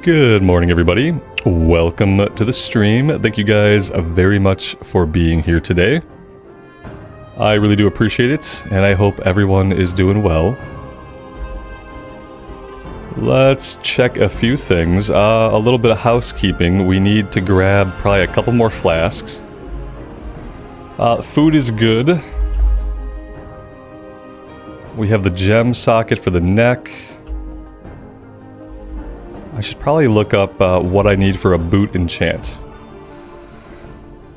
Good morning, everybody. Welcome to the stream. Thank you guys very much for being here today. I really do appreciate it, and I hope everyone is doing well. Let's check a few things. A little bit of housekeeping. We need to grab probably a couple more flasks. Food is good. We have the gem socket for the neck. I should probably look up what I need for a boot enchant.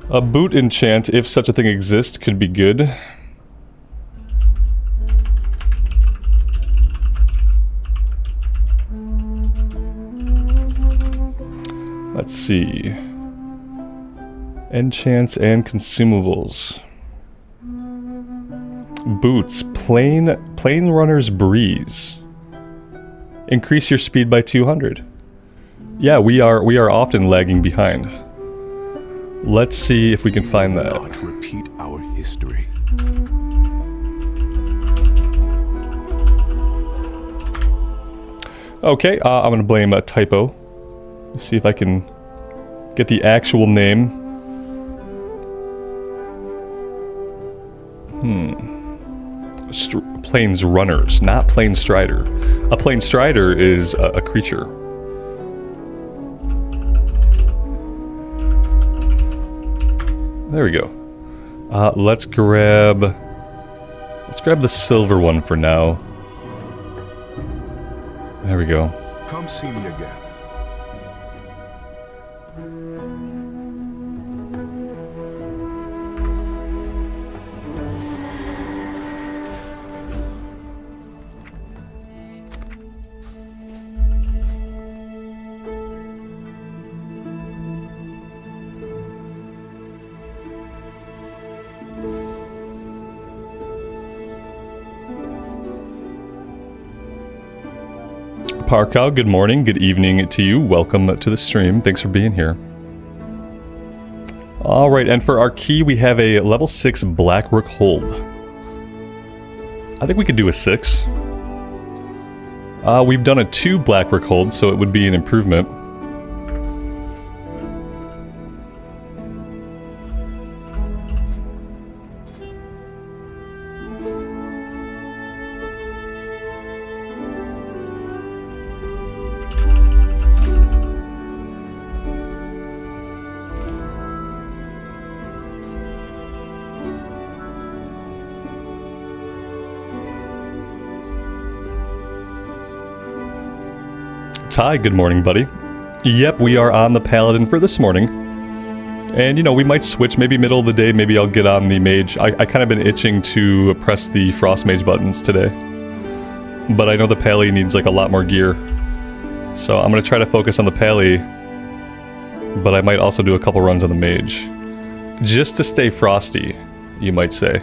A boot enchant, if such a thing exists, could be good. Let's see. Enchants and consumables. Boots. Plain Runner's Breeze. Increase your speed by 200. Yeah, we are often lagging behind. Let's see if we can find that. Not repeat our history. Okay, I'm gonna blame a typo. Let's see if I can get the actual name. Plains Runners, not Plain Strider. A Plain Strider is a creature. There we go. Let's grab the silver one for now. There we go. Come see me again. Parkow, good morning, good evening to you. Welcome to the stream. Thanks for being here. Alright, and for our key, we have a level 6 Black Rook hold. I think we could do a 6. We've done a 2 Black Rook hold, so it would be an improvement. Hi, good morning, buddy. Yep, we are on the Paladin for this morning. And, you know, we might switch maybe middle of the day. Maybe I'll get on the Mage. I kind of been itching to press the Frost Mage buttons today. But I know the Pally needs, like, a lot more gear. So I'm going to try to focus on the Pally. But I might also do a couple runs on the Mage. Just to stay frosty, you might say.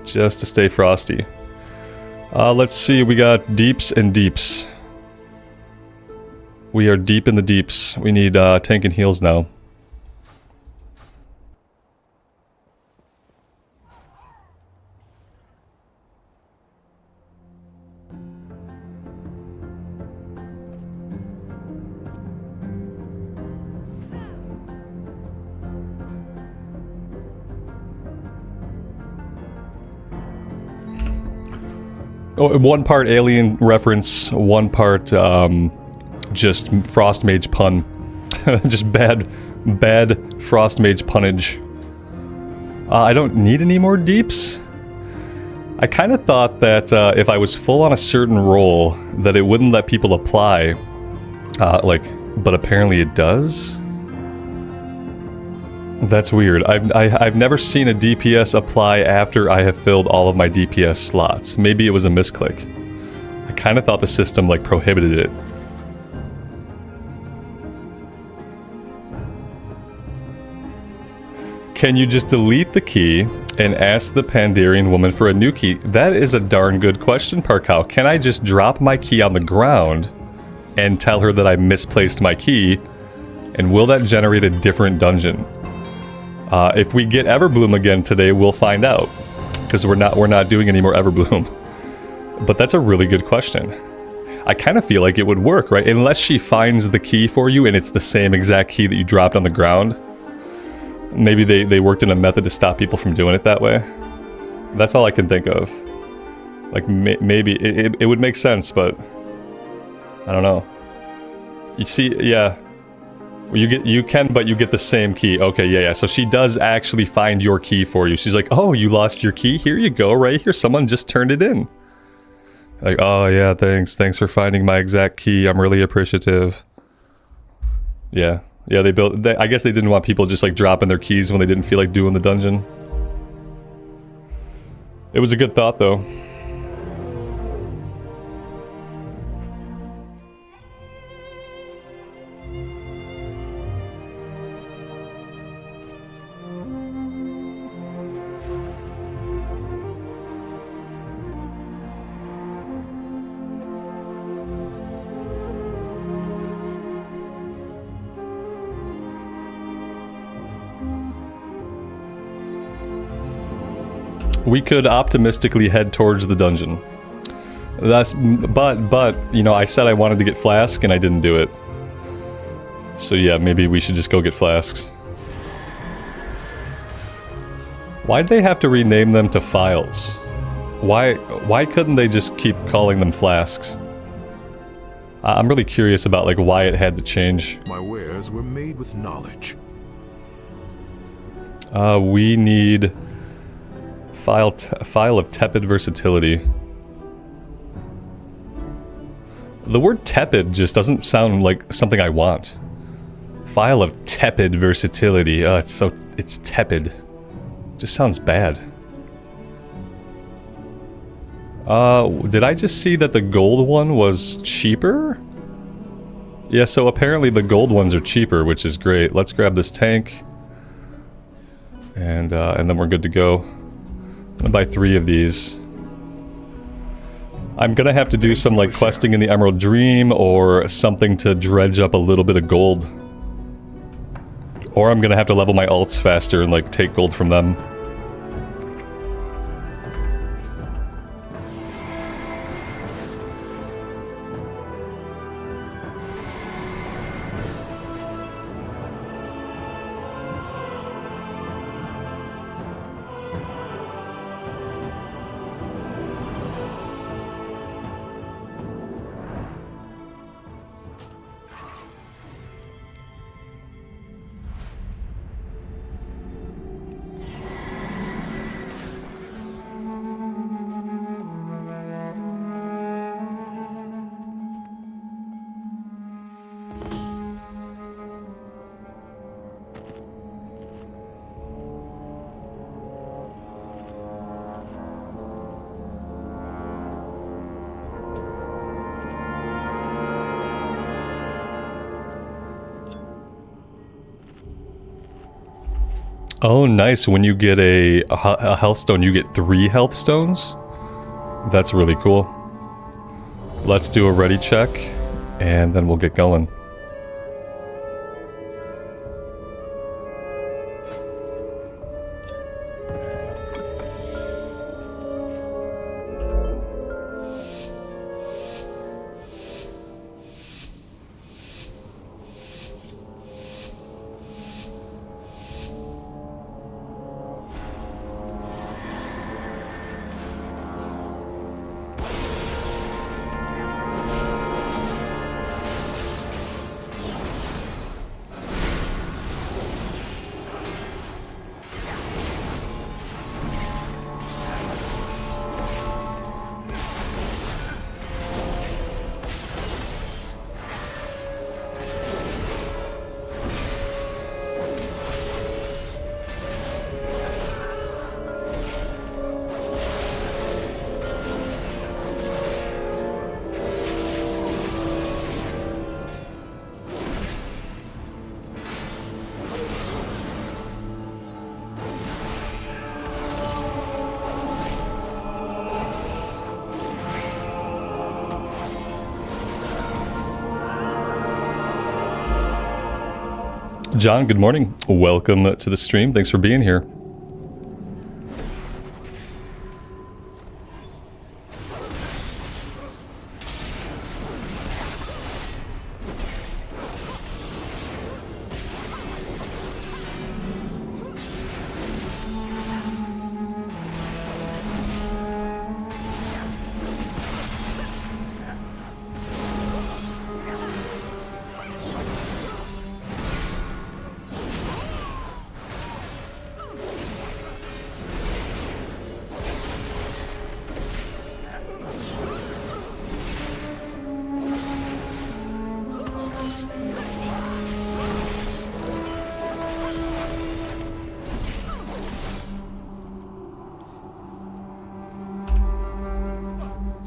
Just to stay frosty. Let's see, we got deeps and deeps. We are deep in the deeps. We need tank and heals now. Oh, one part alien reference, one part just Frost Mage pun. Just bad Frost Mage punnage. I don't need any more deeps. I kind of thought that if I was full on a certain role, that it wouldn't let people apply. But apparently it does. That's weird. I've never seen a DPS apply after I have filled all of my DPS slots. Maybe it was a misclick. I kind of thought the system like prohibited it. Can you just delete the key and ask the Pandarian woman for a new key? That is a darn good question, Parkow. Can I just drop my key on the ground and tell her that I misplaced my key? And will that generate a different dungeon? If we get Everbloom again today, we'll find out. Because we're not doing any more Everbloom. But that's a really good question. I kind of feel like it would work, right? Unless she finds the key for you and it's the same exact key that you dropped on the ground. Maybe they worked in a method to stop people from doing it that way. That's all I can think of. Like, maybe it would make sense, but I don't know. You see, yeah. You can, but you get the same key. Okay, yeah. So she does actually find your key for you. She's like, oh, you lost your key? Here you go, right here. Someone just turned it in. Like, oh yeah, thanks. Thanks for finding my exact key. I'm really appreciative. Yeah. Yeah, I guess they didn't want people just like dropping their keys when they didn't feel like doing the dungeon. It was a good thought though. We could optimistically head towards the dungeon. But, you know, I said I wanted to get flask and I didn't do it. So yeah, maybe we should just go get flasks. Why'd they have to rename them to files? Why couldn't they just keep calling them flasks? I'm really curious about like why it had to change. My wares were made with knowledge. We need file of tepid versatility. The word tepid just doesn't sound like something I want. File of tepid versatility. It's tepid. Just sounds bad. Did I just see that the gold one was cheaper? Yeah, so apparently the gold ones are cheaper, which is great. Let's grab this tank. And then we're good to go. I'm gonna buy 3 of these. I'm gonna have to do some like questing in the Emerald Dream or something to dredge up a little bit of gold. Or I'm gonna have to level my alts faster and like take gold from them. Oh, nice. When you get a health stone, you get 3 health stones? That's really cool. Let's do a ready check, and then we'll get going. John, good morning. Welcome to the stream. Thanks for being here.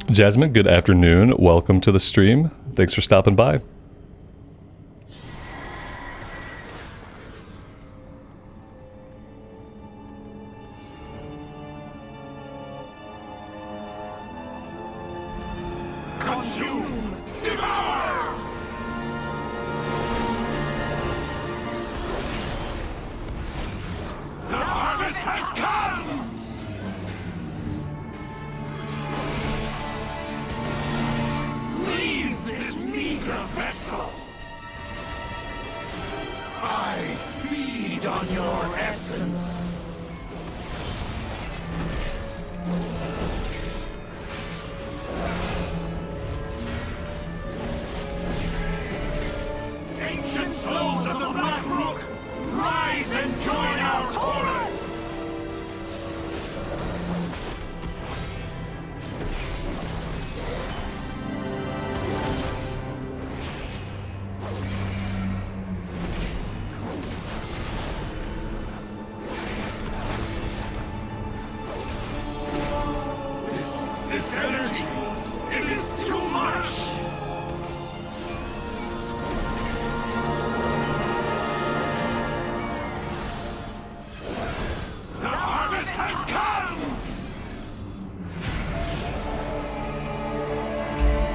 Jasmine, good afternoon. Welcome to the stream. Thanks for stopping by. Consume! Devour! The harvest has come! Leave this meager vessel! I feed on your essence! Ancient souls of the Black Rook, rise and join our chorus! This energy, it is too much! The harvest has come!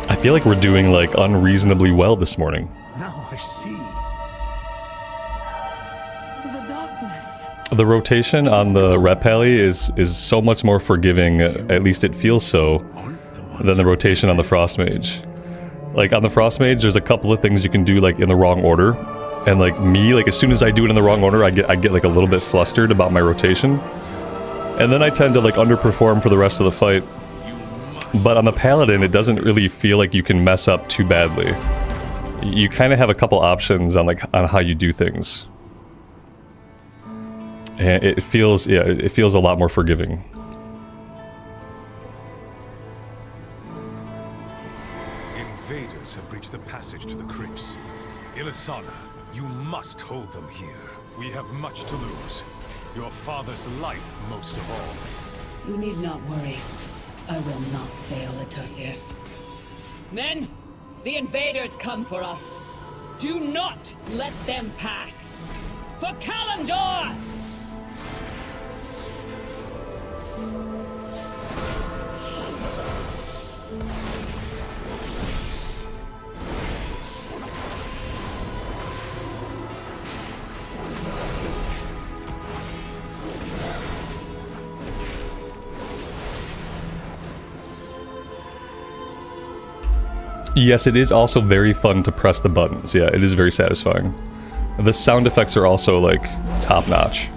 I feel like we're doing like unreasonably well this morning. Now I see. The darkness. The rotation on the rep pally is so much more forgiving, at least it feels so, than the rotation on the frost mage. Like on the frost mage, there's a couple of things you can do like in the wrong order, and like me, like as soon as I do it in the wrong order, I get like a little bit flustered about my rotation, and then I tend to like underperform for the rest of the fight. But on the Paladin, it doesn't really feel like you can mess up too badly. You kind of have a couple options on on how you do things. And it feels, yeah, it feels a lot more forgiving. Invaders have breached the passage to the crypts. Ilisana, you must hold them here. We have much to lose. Your father's life most of all. You need not worry. I will not fail, Etosius. Men, the invaders come for us. Do not let them pass. For Kalimdor! Yes, it is also very fun to press the buttons. Yeah, it is very satisfying. The sound effects are also, like, top-notch.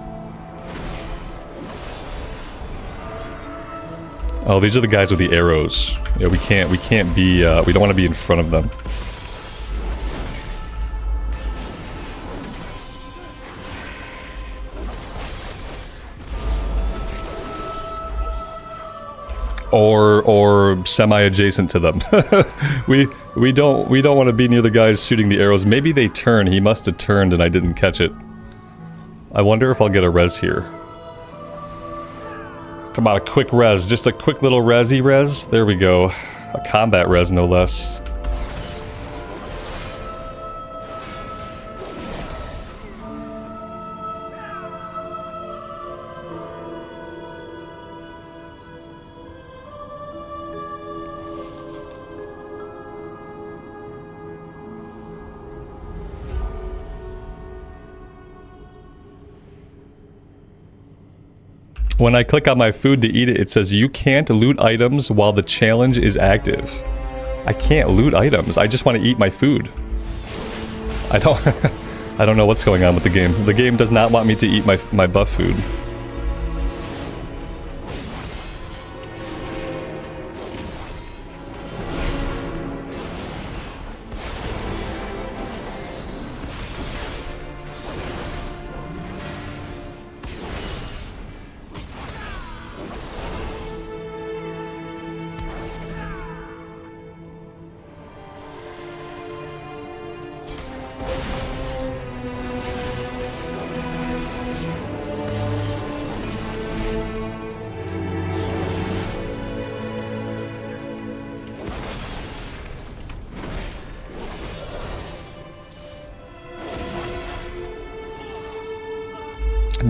Oh, these are the guys with the arrows. Yeah, we can't be, we don't want to be in front of them. Or semi-adjacent to them. we don't want to be near the guys shooting the arrows. Maybe they turn. He must have turned and I didn't catch it. I wonder if I'll get a res here. Come on, a quick res. Just a quick little resi res. There we go. A combat res, no less. When I click on my food to eat it, it says you can't loot items while the challenge is active. I can't loot items. I just want to eat my food. I don't know what's going on with the game. The game does not want me to eat my buff food.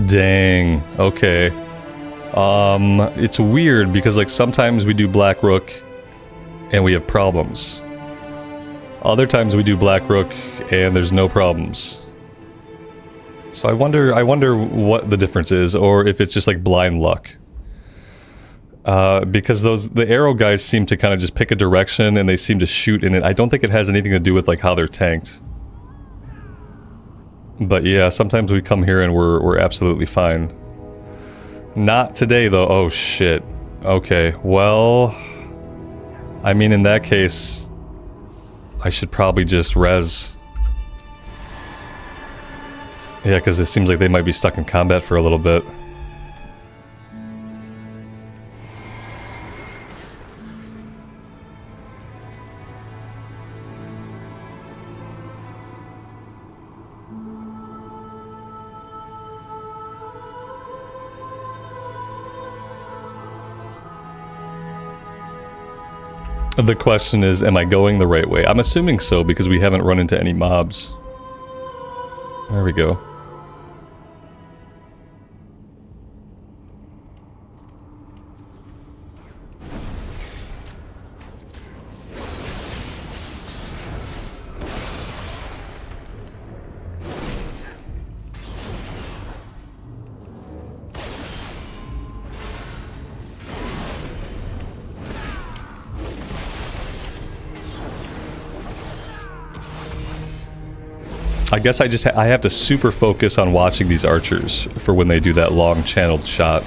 Dang. Okay. It's weird because like sometimes we do Black Rook and we have problems. Other times we do Black Rook and there's no problems. So I wonder what the difference is, or if it's just like blind luck. Because the arrow guys seem to kind of just pick a direction and they seem to shoot in it. I don't think it has anything to do with like how they're tanked. But yeah, sometimes we come here and we're absolutely fine. Not today though. Oh shit. Okay, well, I mean in that case, I should probably just res. Yeah, because it seems like they might be stuck in combat for a little bit. The question is, am I going the right way? I'm assuming so because we haven't run into any mobs. There we go. I guess I have to super focus on watching these archers for when they do that long channeled shot.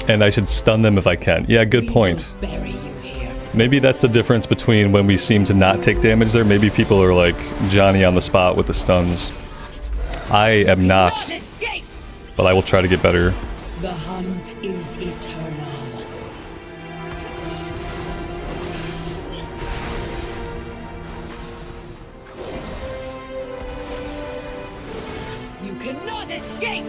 And I should stun them if I can. Yeah, good point. Maybe that's the difference between when we seem to not take damage there. Maybe people are like Johnny on the spot with the stuns. I am not. But I will try to get better. The hunt is eternal. You cannot escape!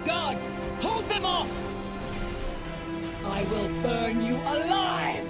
Gods, hold them off! I will burn you alive!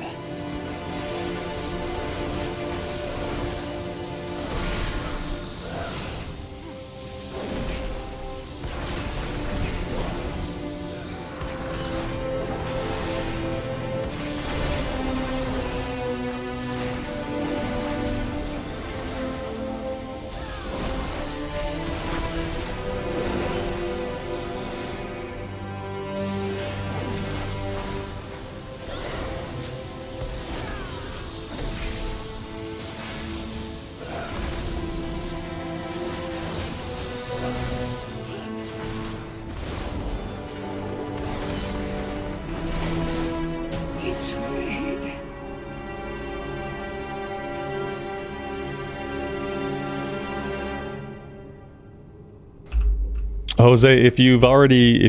Jose, if you've already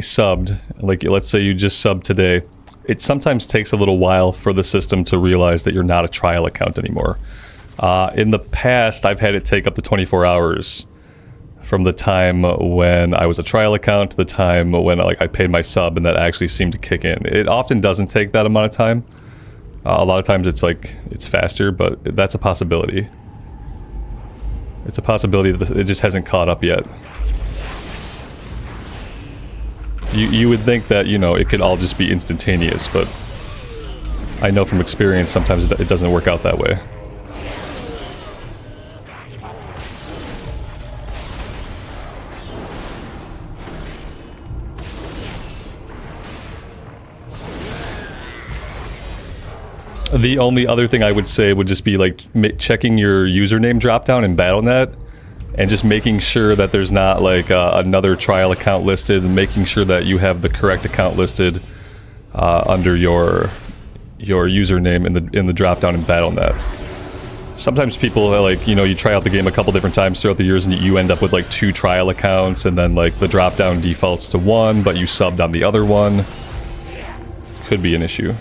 subbed, like let's say you just subbed today, it sometimes takes a little while for the system to realize that you're not a trial account anymore. In the past, I've had it take up to 24 hours from the time when I was a trial account to the time when like I paid my sub, and that actually seemed to kick in. It often doesn't take that amount of time. A lot of times it's like it's faster, but that's a possibility. It's a possibility that it just hasn't caught up yet. You would think that, you know, it could all just be instantaneous, but I know from experience sometimes it doesn't work out that way. The only other thing I would say would just be like checking your username dropdown in Battle.net and just making sure that there's not like another trial account listed, and making sure that you have the correct account listed under your username in the dropdown in Battle.net. Sometimes people like, you know, you try out the game a couple different times throughout the years and you end up with like 2 trial accounts, and then like the dropdown defaults to 1 but you subbed on the other one. Could be an issue.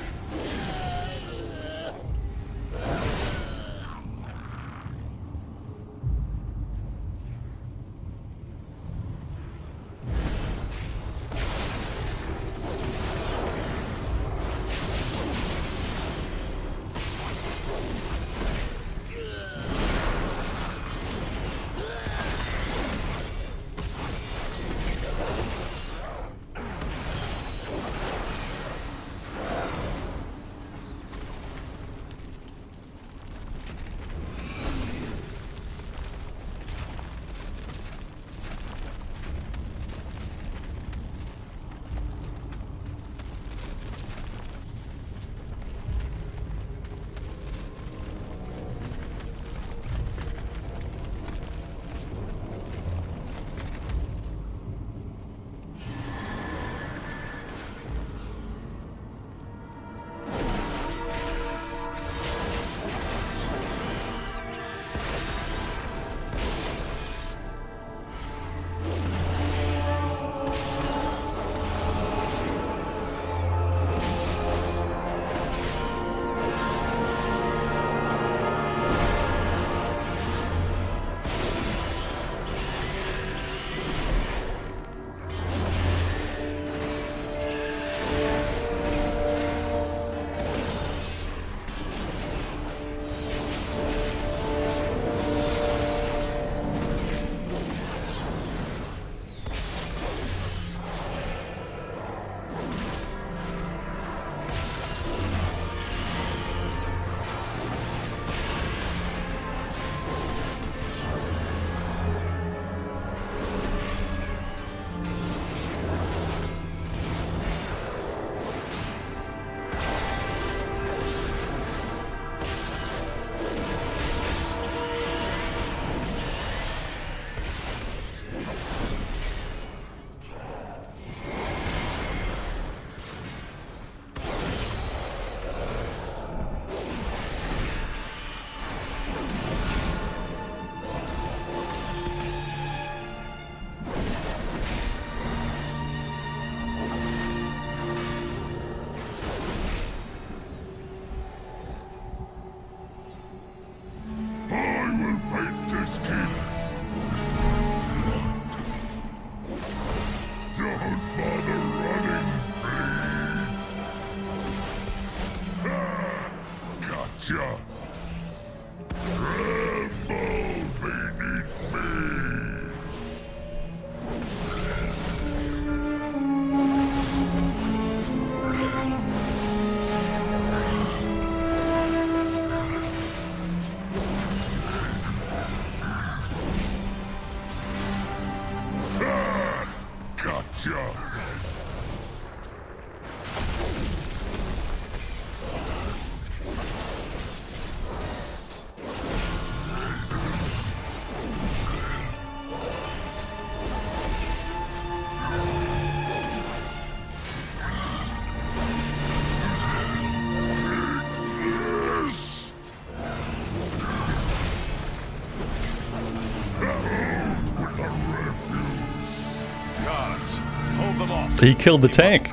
He killed the tank.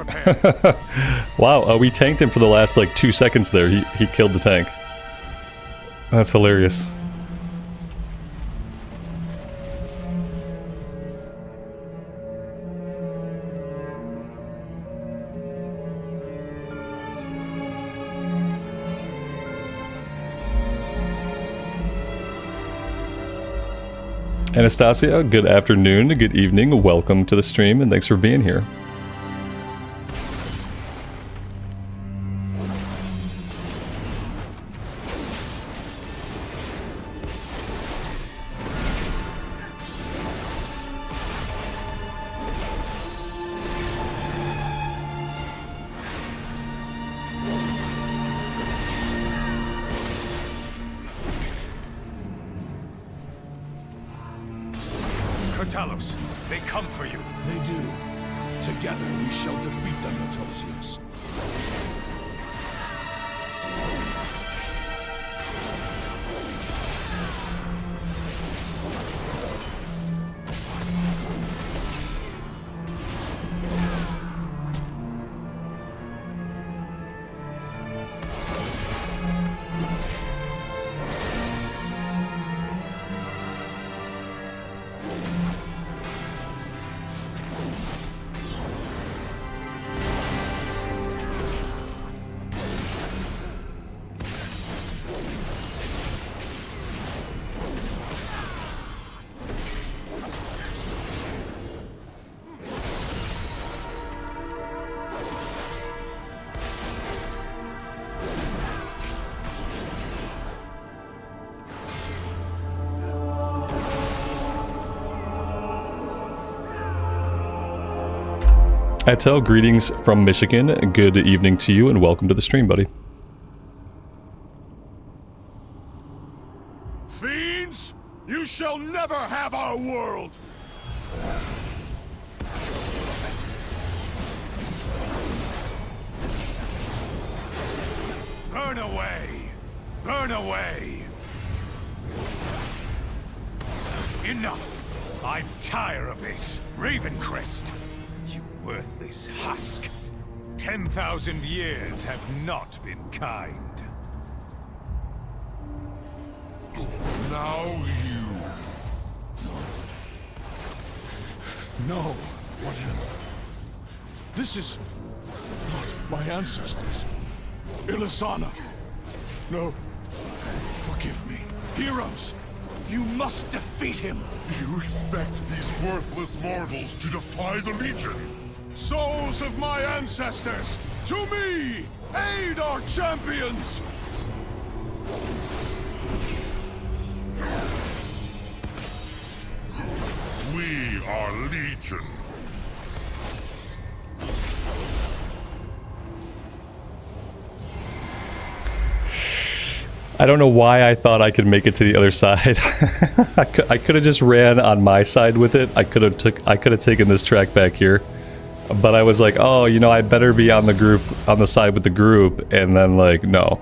Wow, we tanked him for the last like 2 seconds there. He killed the tank. That's hilarious. Anastasia, good afternoon, good evening, welcome to the stream, and thanks for being here. Talos, they come for you. They do. Together we shall defeat them, Atosius. Atto, greetings from Michigan. Good evening to you and welcome to the stream, buddy. Fiends, you shall never have our world! Burn away! Burn away! Enough! I'm tired of this. Ravencrest, you worthless husk. 10,000 years have not been kind. Now you... No, whatever. This is not my ancestors. Ilisana. No. Forgive me. Heroes, you must defeat him. You expect these worthless mortals to defy the Legion? Souls of my ancestors, to me! Aid our champions! We are Legion. I don't know why I thought I could make it to the other side. I could have just ran on my side with it. I could have taken this track back here. But I was like, oh, you know, I better be on the side with the group, and then like, no.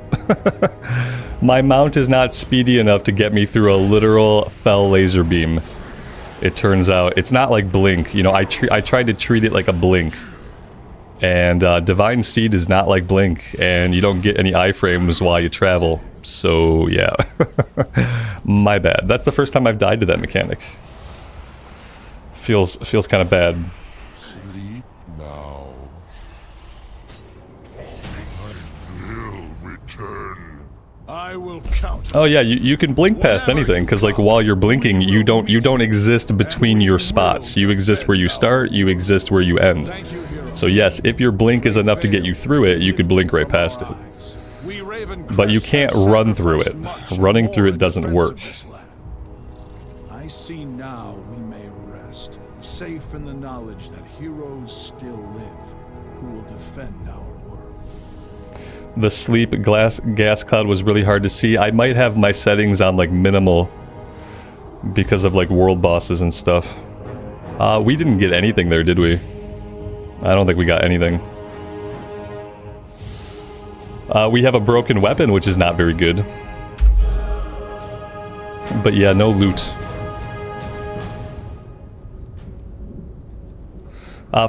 My mount is not speedy enough to get me through a literal fell laser beam. It turns out it's not like Blink. You know, I tried to treat it like a Blink. And Divine Seed is not like Blink, and you don't get any iframes while you travel. So yeah, my bad. That's the first time I've died to that mechanic. Feels kind of bad. Sleep now. I will return. I will count. Oh yeah, you can blink past anything, because like while you're blinking, you don't exist between your spots. You exist where you start, you exist where you end. So yes, if your blink is enough to get you through it, you could blink right past it. But you can't run through it. Running through it doesn't work. I see now we may rest, safe in the knowledge that heroes still live, who will defend our world. The sleep gas cloud was really hard to see. I might have my settings on like minimal because of like world bosses and stuff. We didn't get anything there, did we? I don't think we got anything. We have a broken weapon, which is not very good. But yeah, no loot.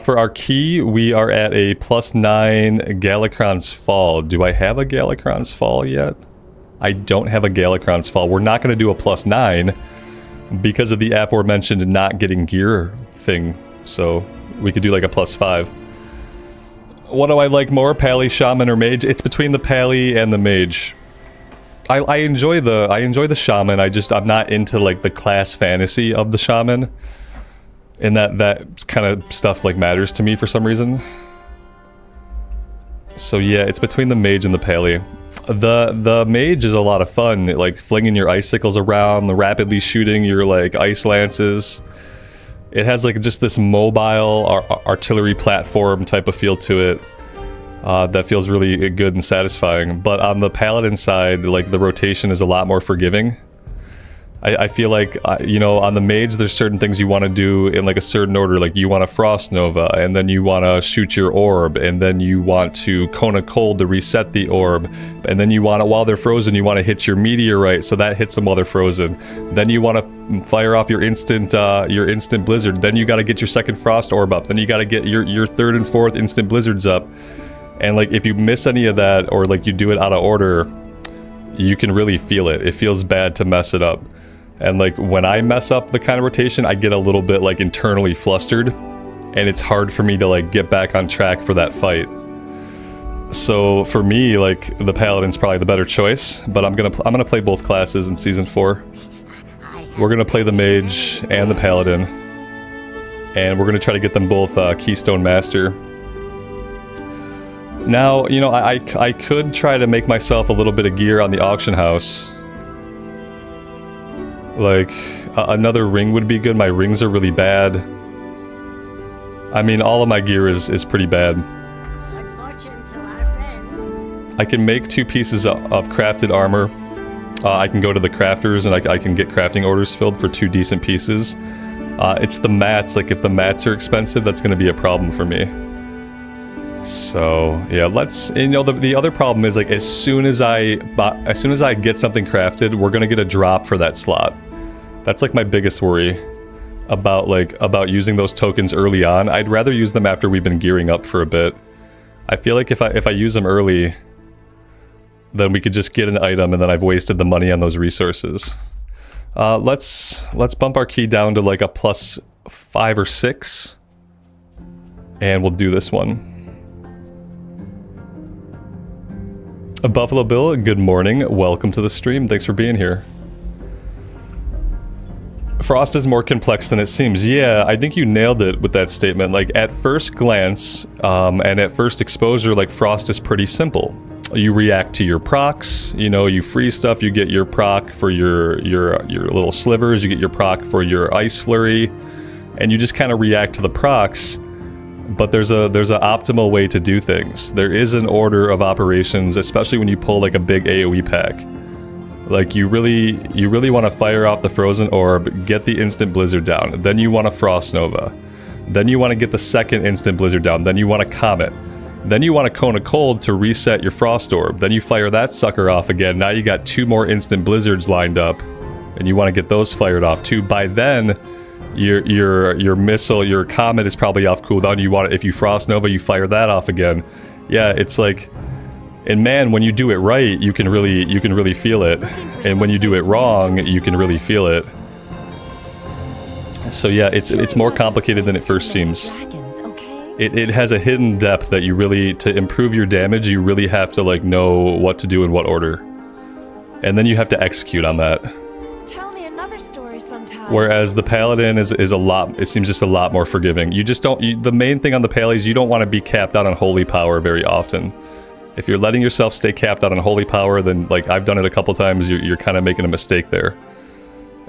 For our key, we are at a +9 Galakron's Fall. Do I have a Galakron's Fall yet? I don't have a Galakron's Fall. We're not going to do a +9 because of the aforementioned not getting gear thing. So we could do like a +5. What do I like more, Pally, Shaman, or Mage? It's between the Pally and the Mage. I enjoy the Shaman. I'm not into like the class fantasy of the Shaman, and that kind of stuff like matters to me for some reason. So yeah, it's between the Mage and the Pally. The Mage is a lot of fun, like flinging your icicles around, rapidly shooting your like ice lances. It has like just this mobile artillery platform type of feel to it that feels really good and satisfying. But on the Paladin side, like the rotation is a lot more forgiving. I feel like, you know, on the mage, there's certain things you want to do in like a certain order. Like you want to Frost Nova, and then you want to shoot your orb, and then you want to Cone of Cold to reset the orb, and then you want to, while they're frozen, you want to hit your Meteorite, so that hits them while they're frozen. Then you want to fire off your instant Blizzard. Then you got to get your second Frost Orb up. Then you got to get your third and fourth instant Blizzards up. And like if you miss any of that, or like you do it out of order, you can really feel it. It feels bad to mess it up. And like when I mess up the kind of rotation, I get a little bit like internally flustered, and it's hard for me to like get back on track for that fight. So for me, like the Paladin's probably the better choice, but I'm gonna play both classes in Season 4. We're gonna play the Mage and the Paladin, and we're gonna try to get them both Keystone Master. Now, you know, I could try to make myself a little bit of gear on the auction house. Like, another ring would be good. My rings are really bad. I mean, all of my gear is pretty bad. Good fortune to our friends. I can make 2 pieces of crafted armor. I can go to the crafters and I can get crafting orders filled for 2 decent pieces. It's the mats. Like, if the mats are expensive, that's going to be a problem for me. So yeah, let's. You know, the other problem is like as soon as I get something crafted, we're gonna get a drop for that slot. That's like my biggest worry about using those tokens early on. I'd rather use them after we've been gearing up for a bit. I feel like if I use them early, then we could just get an item, and then I've wasted the money on those resources. Let's bump our key down to like a +5 or 6, and we'll do this one. Buffalo Bill, good morning. Welcome to the stream. Thanks for being here. Frost is more complex than it seems. Yeah, I think you nailed it with that statement. Like, at first glance, and at first exposure, like, Frost is pretty simple. You react to your procs, you know, you freeze stuff, you get your proc for your little slivers, you get your proc for your Ice Flurry, and you just kind of react to the procs. But there's an optimal way to do things. There is an order of operations, especially when you pull like a big AoE pack. Like you really want to fire off the Frozen Orb, get the instant Blizzard down, then you want to Frost Nova, then you want to get the second instant Blizzard down, then you want to Comet, then you want to Cone of Cold to reset your Frost Orb, then you fire that sucker off again. Now you got 2 more instant Blizzards lined up, and you want to get those fired off too. By then, your missile, your Comet is probably off cooldown. You want it, if you Frost Nova, you fire that off again. Yeah, it's like, and man, when you do it right, you can really feel it, and when you do it wrong, you can really feel it. So yeah, it's more complicated than it first seems. It has a hidden depth that you really, to improve your damage, you really have to like know what to do in what order, and then you have to execute on that. Whereas the Paladin is a lot, it seems just a lot more forgiving. You just don't, the main thing on the Pal is you don't want to be capped out on Holy Power very often. If you're letting yourself stay capped out on Holy Power, then like I've done it a couple times, you're kind of making a mistake there.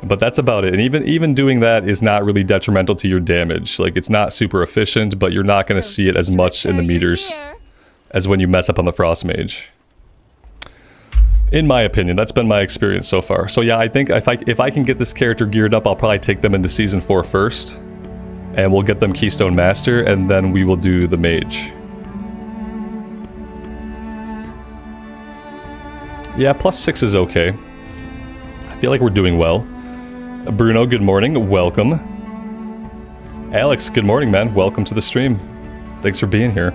But that's about it. And even doing that is not really detrimental to your damage. Like, it's not super efficient, but you're not going to see it as much in the meters as when you mess up on the Frost Mage. In my opinion, that's been my experience so far. So yeah, I think if I can get this character geared up, I'll probably take them into Season 4 first. And we'll get them Keystone Master, and then we will do the Mage. Yeah, +6 is okay. I feel like we're doing well. Bruno, good morning. Welcome. Alex, good morning, man. Welcome to the stream. Thanks for being here.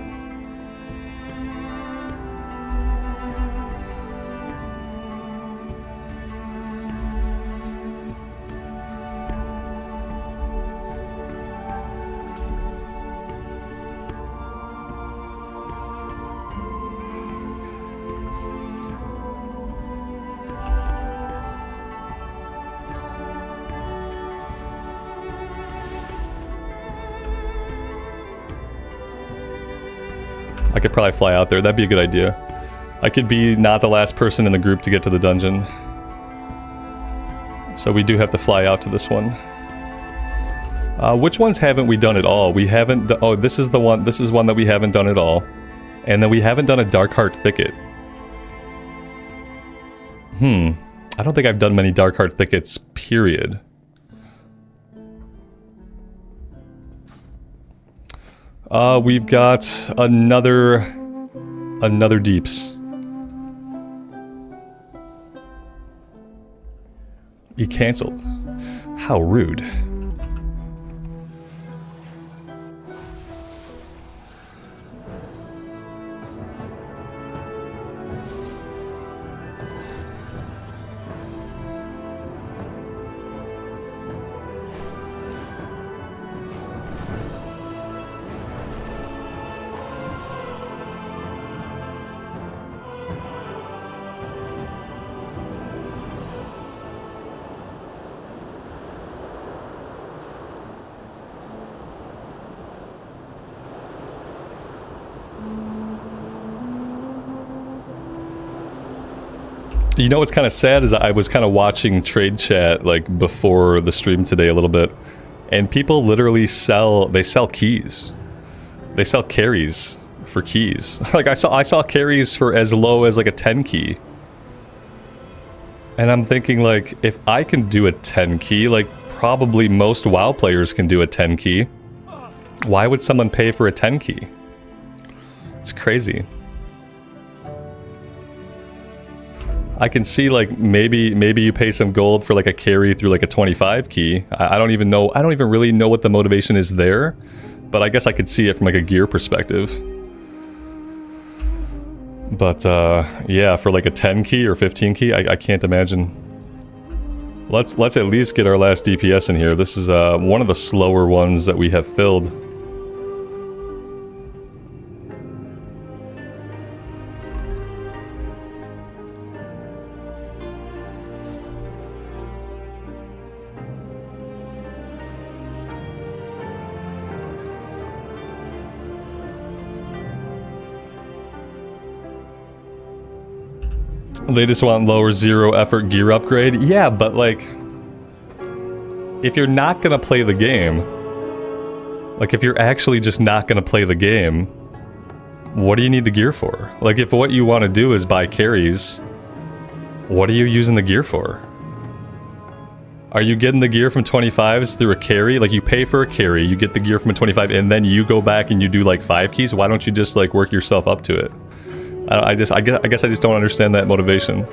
I could probably fly out there. That'd be a good idea. I could be not the last person in the group to get to the dungeon. So we do have to fly out to this one. Which ones haven't we done at all? We haven't... Oh, this is the one. This is one that we haven't done at all. And then we haven't done a Darkheart Thicket. I don't think I've done many Darkheart Thickets, period. We've got another Deeps. He canceled. How rude. You know what's kind of sad is I was kind of watching trade chat like before the stream today a little bit, and people literally sell keys. They sell carries for keys. Like I saw carries for as low as like a 10 key. And I'm thinking like if I can do a 10 key, like probably most WoW players can do a 10 key. Why would someone pay for a 10 key? It's crazy. I can see like maybe you pay some gold for like a carry through like a 25 key. I don't even really know what the motivation is there, but I guess I could see it from like a gear perspective. But yeah, for like a 10 key or 15 key, I can't imagine. Let's at least get our last DPS in here. This is one of the slower ones that we have filled. They just want lower 0 effort gear upgrade. Yeah, but like, if you're not gonna play the game, like if you're actually just not gonna play the game, what do you need the gear for? Like if what you want to do is buy carries, what are you using the gear for? Are you getting the gear from 25s through a carry? Like you pay for a carry, you get the gear from a 25, and then you go back and you do like 5 keys? Why don't you just like work yourself up to it? I guess I just don't understand that motivation.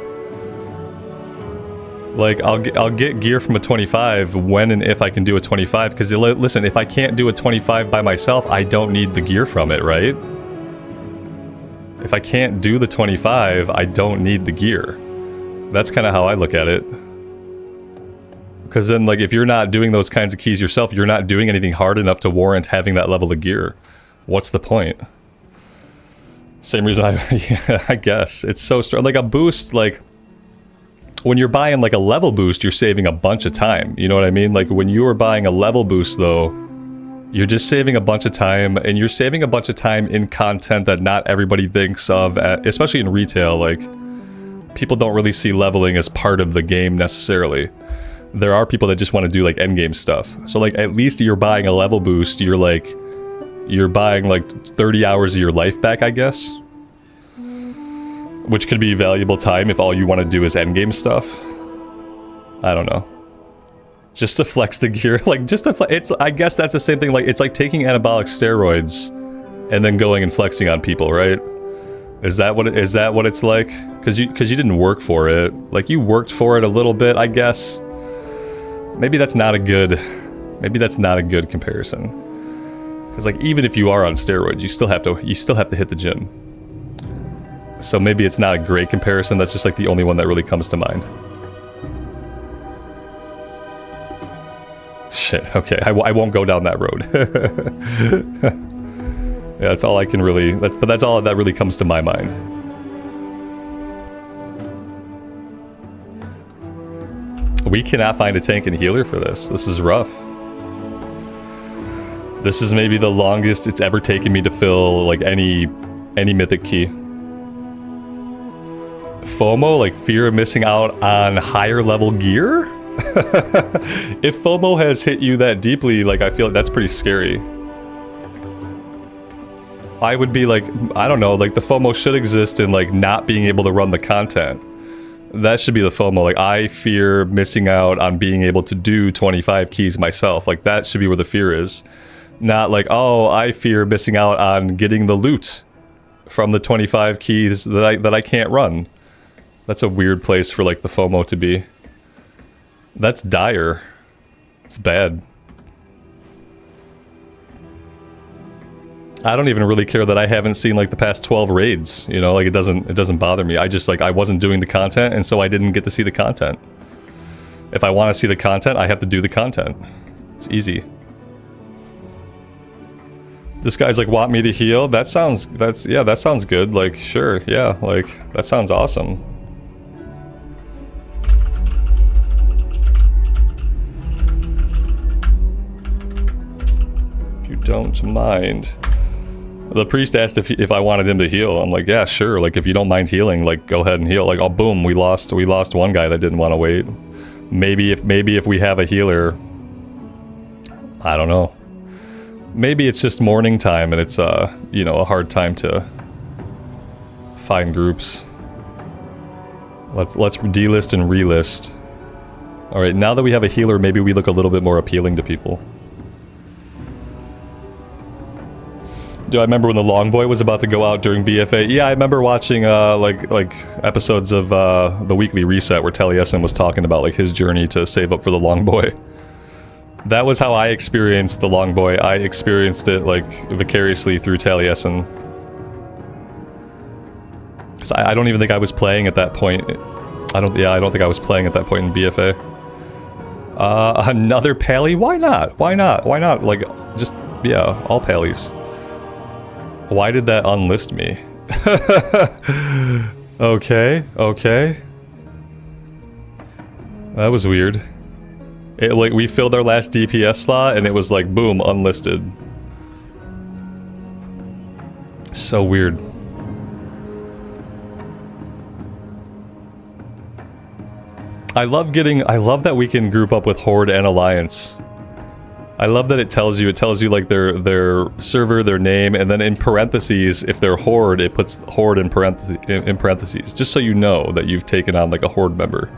Like I'll get gear from a 25 when and if I can do a 25, because listen, if I can't do a 25 by myself, I don't need the gear from it, right? If I can't do the 25, I don't need the gear. That's kind of how I look at it. Because then, like, if you're not doing those kinds of keys yourself, you're not doing anything hard enough to warrant having that level of gear. What's the point? Same reason I guess. It's so strong. Like a boost, like, when you're buying like a level boost, you're saving a bunch of time. You know what I mean? Like when you are buying a level boost though, you're just saving a bunch of time, and you're saving a bunch of time in content that not everybody thinks of, especially in retail. Like, people don't really see leveling as part of the game necessarily. There are people that just want to do like endgame stuff. So like at least you're buying a level boost, you're buying like 30 hours of your life back, I guess. Which could be valuable time if all you want to do is endgame stuff. I don't know. Just to flex the gear, like just to flex, I guess that's the same thing. Like it's like taking anabolic steroids and then going and flexing on people, right? Is that what it's like? Because you didn't work for it. Like you worked for it a little bit, I guess. Maybe that's not a good comparison. Because like even if you are on steroids, you still have to hit the gym. So maybe it's not a great comparison. That's just like the only one that really comes to mind. Shit, okay, I won't go down that road. Yeah, that's all I can really, but that's all that really comes to my mind. We cannot find a tank and healer for this. This is rough. This is maybe the longest it's ever taken me to fill like any mythic key. FOMO, like fear of missing out on higher level gear? If FOMO has hit you that deeply, like I feel like that's pretty scary. I would be like, I don't know, like the FOMO should exist in like not being able to run the content. That should be the FOMO. Like, I fear missing out on being able to do 25 keys myself. Like, that should be where the fear is. Not like, oh, I fear missing out on getting the loot from the 25 keys that I can't run. That's a weird place for, like, the FOMO to be. That's dire. It's bad. I don't even really care that I haven't seen like the past 12 raids, you know, like it doesn't bother me. I just like I wasn't doing the content and so I didn't get to see the content. If I want to see the content, I have to do the content. It's easy. This guy's like, want me to heal? That sounds good. Like, sure, yeah, like that sounds awesome. If you don't mind. The priest asked if I wanted him to heal. I'm like, yeah, sure. Like, if you don't mind healing, like, go ahead and heal. Like, oh, boom, we lost one guy that didn't want to wait. Maybe if we have a healer, I don't know. Maybe it's just morning time and it's you know, a hard time to find groups. Let's delist and relist. All right, now that we have a healer, maybe we look a little bit more appealing to people. Do I remember when the Longboy was about to go out during BFA? Yeah, I remember watching like episodes of the Weekly Reset where Taliesin was talking about like his journey to save up for the Longboy. That was how I experienced the Longboy. I experienced it like vicariously through Taliesin. Cause I don't even think I was playing at that point. I don't think I was playing at that point in BFA. Another Pally? Why not? Why not? Why not? Like, just, yeah, all Pallies. Why did that unlist me? Okay, okay. That was weird. It, like, we filled our last DPS slot and it was like, boom, unlisted. So weird. I love that we can group up with Horde and Alliance. I love that it tells you like their server, their name, and then in parentheses, if they're Horde, it puts Horde in parentheses, just so you know that you've taken on like a Horde member.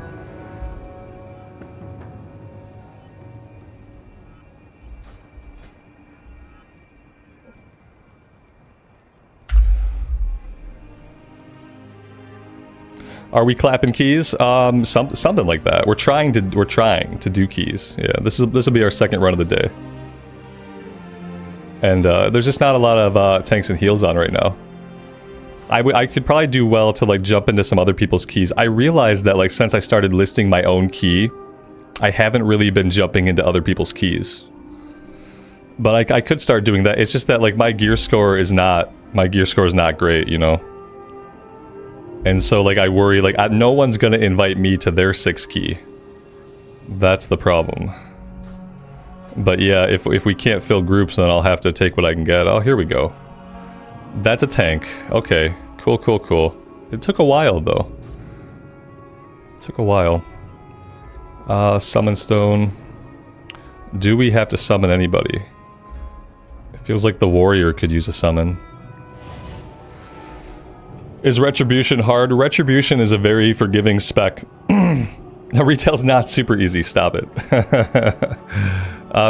Are we clapping keys? Something like that. We're trying to do keys. Yeah, this will be our second run of the day. And there's just not a lot of tanks and heals on right now. I could probably do well to like jump into some other people's keys. I realized that like since I started listing my own key, I haven't really been jumping into other people's keys. But I could start doing that. It's just that like my gear score is not great, you know. And so, like, I worry, like, no one's gonna invite me to their 6 key. That's the problem. But yeah, if we can't fill groups, then I'll have to take what I can get. Oh, here we go. That's a tank. Okay. Cool, cool, cool. It took a while, though. It took a while. Summon stone. Do we have to summon anybody? It feels like the warrior could use a summon. Is Retribution hard? Retribution is a very forgiving spec. Retail's not super easy. Stop it.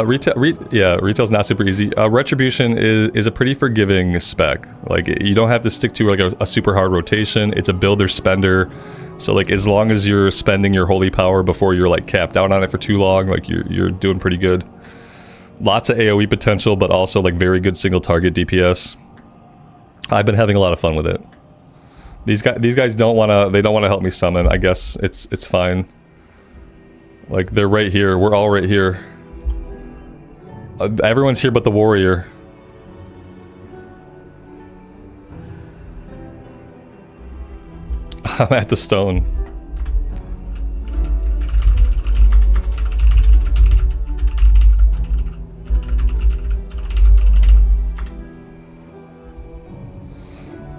Retail's not super easy. Retribution is a pretty forgiving spec. Like, you don't have to stick to like a super hard rotation. It's a builder spender. So like, as long as you're spending your holy power before you're like capped out on it for too long, like you're doing pretty good. Lots of AoE potential, but also like very good single target DPS. I've been having a lot of fun with it. These guys don't wanna help me summon. I guess it's fine. Like, they're right here. We're all right here. Everyone's here but the warrior. I'm at the stone.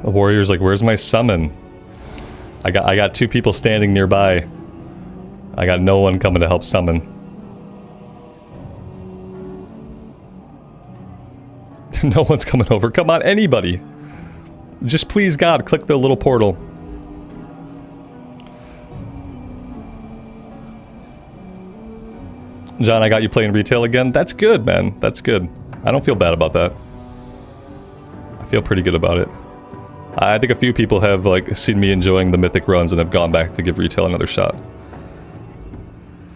The warrior's like, where's my summon? I got 2 people standing nearby. I got no one coming to help summon. No one's coming over. Come on, anybody. Just please, God, click the little portal. John, I got you playing retail again. That's good, man. That's good. I don't feel bad about that. I feel pretty good about it. I think a few people have like seen me enjoying the Mythic runs and have gone back to give retail another shot.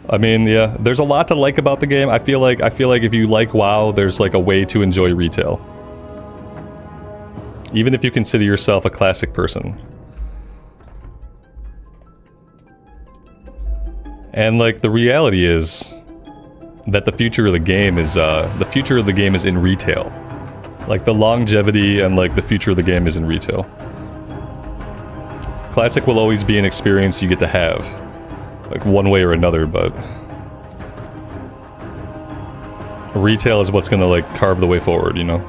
I mean, yeah, there's a lot to like about the game. I feel like if you like WoW, there's like a way to enjoy retail. Even if you consider yourself a classic person. And like the reality is that the future of the game is in retail. Like the longevity and like the future of the game is in retail. Classic will always be an experience you get to have, like one way or another, but retail is what's gonna like carve the way forward, you know?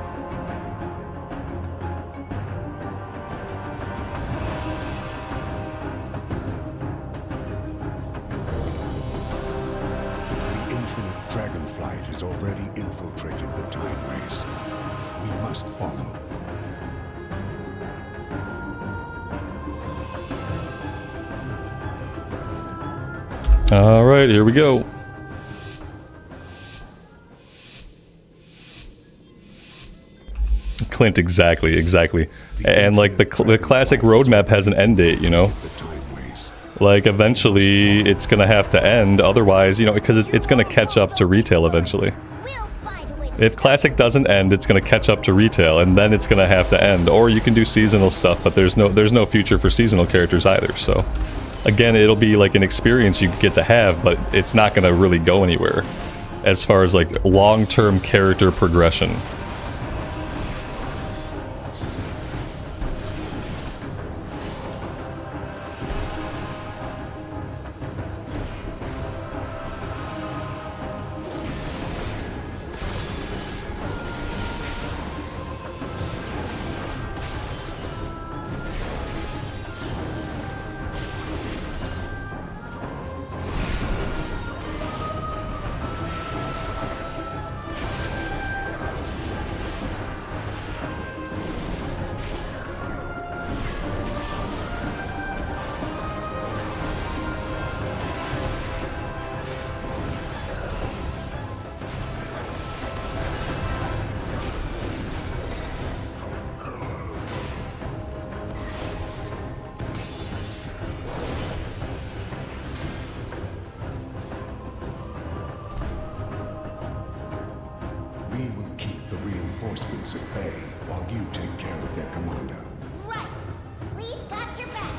The infinite Dragonflight has already infiltrated the timeways. We must follow. All right, here we go. Clint, exactly. And like the classic roadmap has an end date, you know? The timeways. Like eventually it's gonna have to end, otherwise, you know, because it's gonna catch up to retail eventually. We'll find a way to If classic doesn't end, it's gonna catch up to retail, and then it's gonna have to end. Or you can do seasonal stuff, but there's no future for seasonal characters either, so. Again, it'll be like an experience you get to have, but it's not gonna really go anywhere as far as like long-term character progression. We will keep the reinforcements at bay while you take care of their commander. right. We've got your back.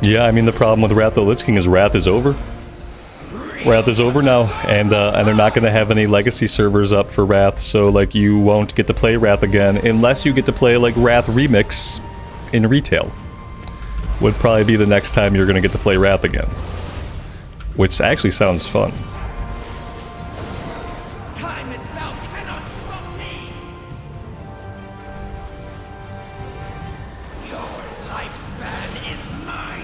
Yeah, I mean the problem with Wrath of the Lich King is Wrath is over. Wrath is over now, and they're not going to have any legacy servers up for Wrath, so like you won't get to play Wrath again unless you get to play like Wrath Remix in retail. Would probably be the next time you're going to get to play Wrath again, which actually sounds fun. Time itself cannot stop me. Your lifespan is mine.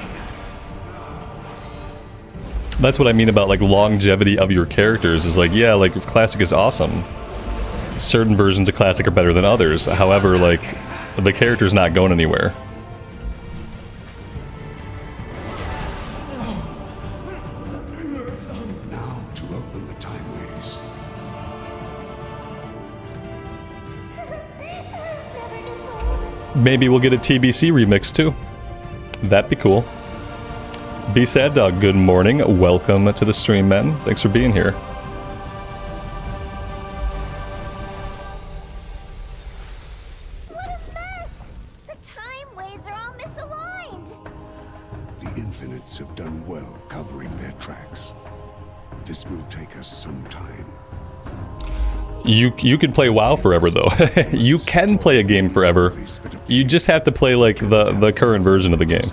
That's what I mean about like longevity of your characters is like, yeah, like Classic is awesome. Certain versions of Classic are better than others. However, like the character's not going anywhere. Now to open the timeways. Maybe we'll get a TBC remix too. That'd be cool. Be Sad Dog, good morning. Welcome to the stream, man. Thanks for being here. What a mess! The timeways are all misaligned. You can play WoW forever though. You can play a game forever. You just have to play like the current version of the game.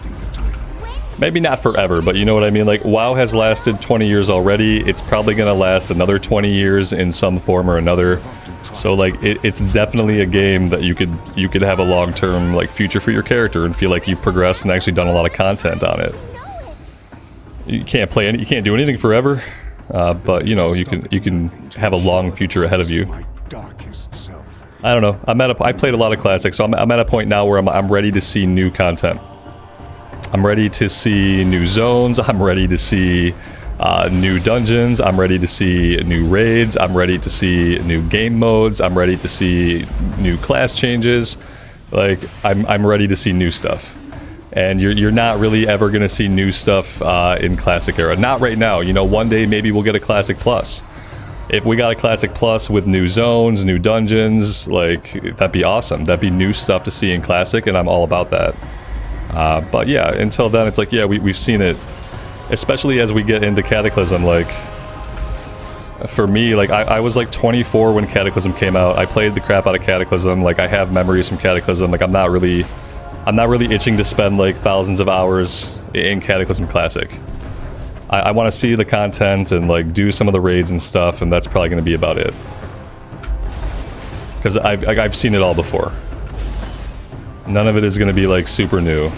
Maybe not forever, but you know what I mean? Like, WoW has lasted 20 years already. It's probably gonna last another 20 years in some form or another. So like, it's definitely a game that you could have a long-term like future for your character and feel like you've progressed and actually done a lot of content on it. You can't do anything forever, but you know, you can have a long future ahead of you. I don't know. I played a lot of classics, so I'm at a point now where I'm ready to see new content. I'm ready to see new zones. I'm ready to see new dungeons. I'm ready to see new raids. I'm ready to see new game modes. I'm ready to see new class changes. Like, I'm ready to see new stuff. And you're not really ever gonna see new stuff in Classic era. Not right now. You know, one day maybe we'll get a Classic Plus. If we got a Classic Plus with new zones, new dungeons, like, that'd be awesome. That'd be new stuff to see in Classic, and I'm all about that. But yeah, until then, it's like, yeah, we've seen it. Especially as we get into Cataclysm, like, for me, like, I was like 24 when Cataclysm came out. I played the crap out of Cataclysm. Like, I have memories from Cataclysm. Like, I'm not really itching to spend like thousands of hours in Cataclysm Classic. I want to see the content and like do some of the raids and stuff, and that's probably going to be about it. Because I've seen it all before. None of it is going to be like super new.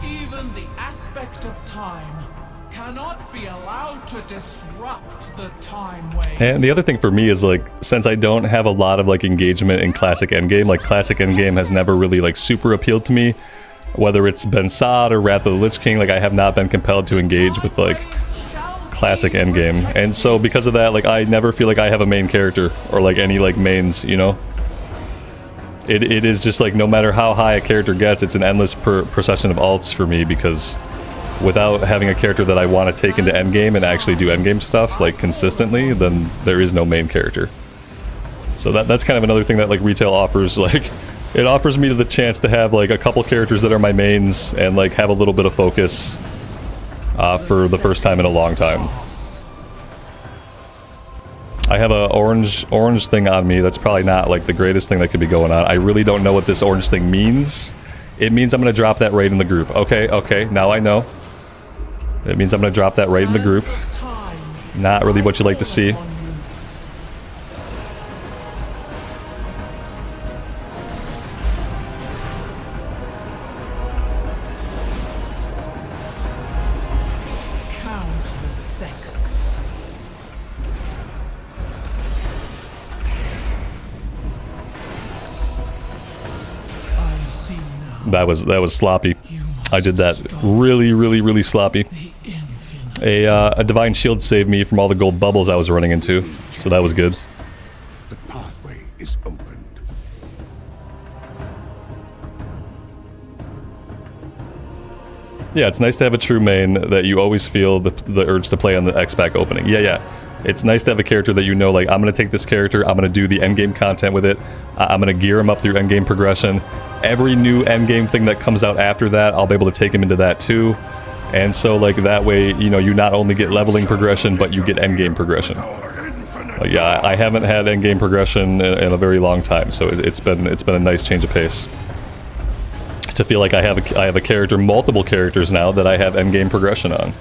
Even the aspect of time cannot be allowed to disrupt the time wave. And the other thing for me is, like, since I don't have a lot of like engagement in Classic Endgame, like Classic Endgame has never really like super appealed to me. Whether it's been Sod or Wrath of the Lich King, like I have not been compelled to engage with like Classic Endgame. And so because of that, like I never feel like I have a main character or like any like mains, you know? It is just like, no matter how high a character gets, it's an endless procession of alts for me, because without having a character that I want to take into endgame and actually do endgame stuff like consistently, then there is no main character. So that's kind of another thing that like retail offers. Like, it offers me the chance to have like a couple characters that are my mains and like have a little bit of focus for the first time in a long time. I have a orange thing on me. That's probably not like the greatest thing that could be going on. I really don't know what this orange thing means. It means I'm gonna drop that raid in the group. Okay, now I know. It means I'm gonna drop that raid in the group. Not really what you like to see. That was sloppy. I did that really sloppy. A divine shield saved me from all the gold bubbles I was running into, so that was good. The pathway is opened. Yeah, it's nice to have a true main that you always feel the urge to play on the X-Pack opening. Yeah. It's nice to have a character that you know, like, I'm going to take this character, I'm going to do the endgame content with it, I'm going to gear him up through endgame progression. Every new endgame thing that comes out after that, I'll be able to take him into that too. And so, like, that way, you know, you not only get leveling progression, but you get endgame progression. Yeah, I haven't had endgame progression in a very long time, so it's been a nice change of pace. To feel like I have a character, multiple characters now that I have endgame progression on.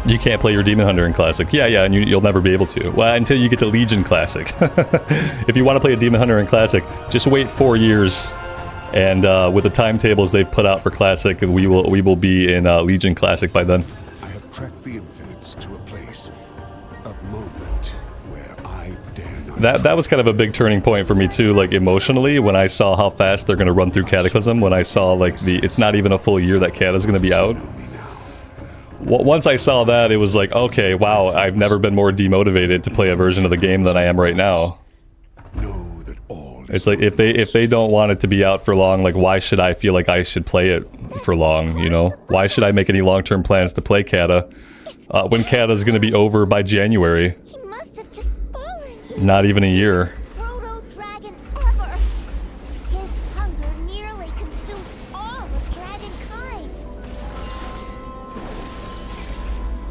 You can't play your Demon Hunter in Classic. Yeah, and you'll never be able to. Well, until you get to Legion Classic. If you want to play a Demon Hunter in Classic, just wait 4 years. And with the timetables they've put out for Classic, we will be in Legion Classic by then. I have tracked the infinites to a place, a moment where I dare not. That was kind of a big turning point for me too, like emotionally, when I saw how fast they're going to run through Cataclysm. When I saw like it's not even a full year that Cat is going to be out. Once I saw that, it was like, okay, wow, I've never been more demotivated to play a version of the game than I am right now. It's like, if they don't want it to be out for long, like, why should I feel like I should play it for long, you know? Why should I make any long-term plans to play Cata when Cata's gonna be over by January? He must have just fallen. Not even a year. Proto-dragon ever. His hunger nearly consumed all of dragonkind.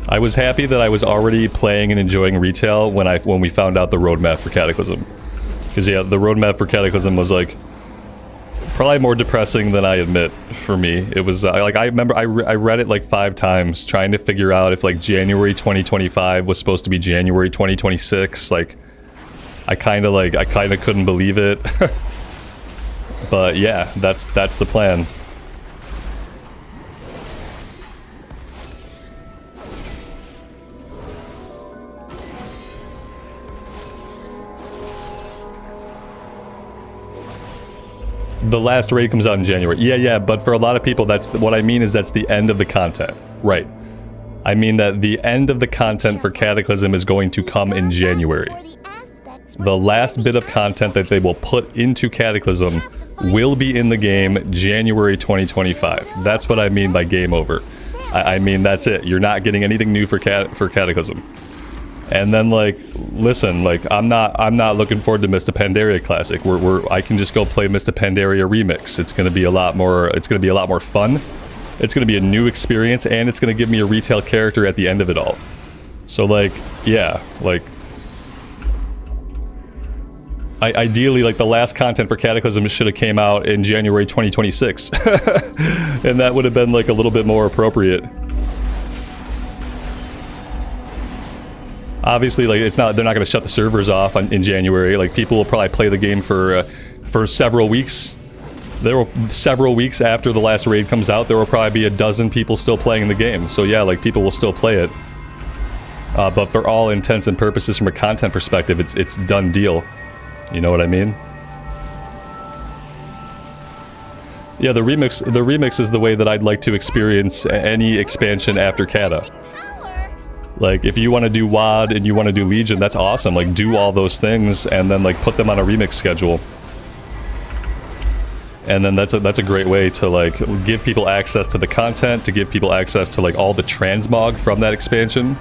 I was happy that I was already playing and enjoying retail when we found out the roadmap for Cataclysm. Because yeah, the roadmap for Cataclysm was like probably more depressing than I admit for me. It was like, I remember I read it like 5 times trying to figure out if like January 2025 was supposed to be January 2026. Like I kind of couldn't believe it. But yeah, that's the plan. The last raid comes out in January. Yeah, but for a lot of people, what I mean is that's the end of the content. Right. I mean that the end of the content for Cataclysm is going to come in January. The last bit of content that they will put into Cataclysm will be in the game January 2025. That's what I mean by game over. I mean, that's it. You're not getting anything new for Cataclysm. And then, like, listen, like, I'm not looking forward to Mr. Pandaria Classic. I can just go play Mr. Pandaria Remix. It's gonna be a lot more. It's gonna be a lot more fun. It's gonna be a new experience, and it's gonna give me a retail character at the end of it all. So, like, yeah, like, ideally, like, the last content for Cataclysm should have came out in January 2026, and that would have been like a little bit more appropriate. Obviously, like, it's not, they're not going to shut the servers off in January. Like, people will probably play the game for several weeks. Several weeks after the last raid comes out, there will probably be a dozen people still playing the game. So yeah, like, people will still play it. But for all intents and purposes, from a content perspective, it's done deal. You know what I mean? Yeah, the remix is the way that I'd like to experience any expansion after Cata. Like, if you want to do WoD and you want to do Legion, that's awesome. Like, do all those things and then, like, put them on a remix schedule. And then that's a great way to, like, give people access to the content, to give people access to, like, all the transmog from that expansion.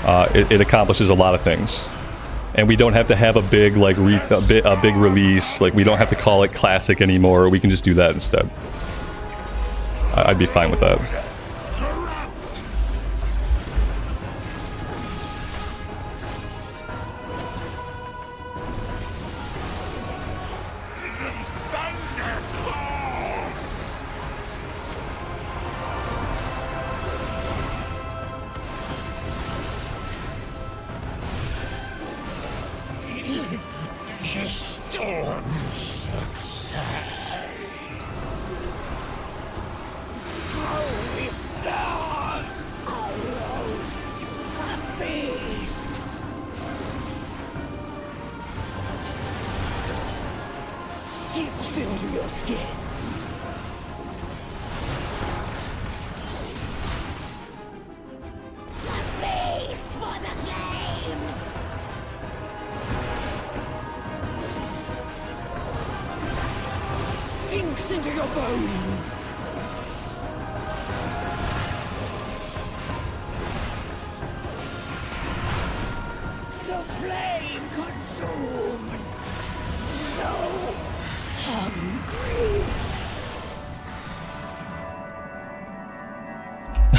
It accomplishes a lot of things. And we don't have to have a big, like, a big release. Like, we don't have to call it Classic anymore. We can just do that instead. I'd be fine with that. sinks into your bones. The flame consumes. So hungry.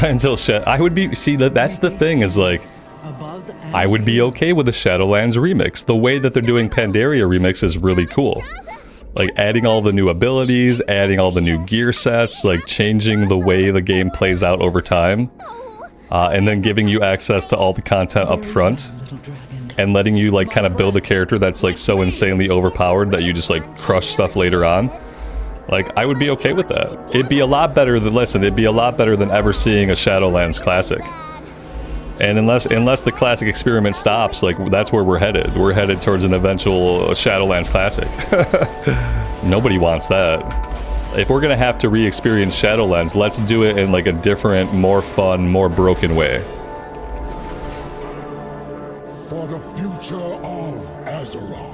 Until I would be, see, that's the thing, is like, I would be okay with the Shadowlands remix. The way that they're doing Pandaria remix is really cool. Like, adding all the new abilities, adding all the new gear sets, like, changing the way the game plays out over time. And then giving you access to all the content up front. And letting you, like, kind of build a character that's, like, so insanely overpowered that you just, like, crush stuff later on. Like, I would be okay with that. It'd be a lot better than, listen, it'd be a lot better than ever seeing a Shadowlands classic. And unless the classic experiment stops, like, that's where we're headed. We're headed towards an eventual Shadowlands classic. Nobody wants that. If we're gonna have to re-experience Shadowlands, let's do it in, like, a different, more fun, more broken way. For the future of Azeroth.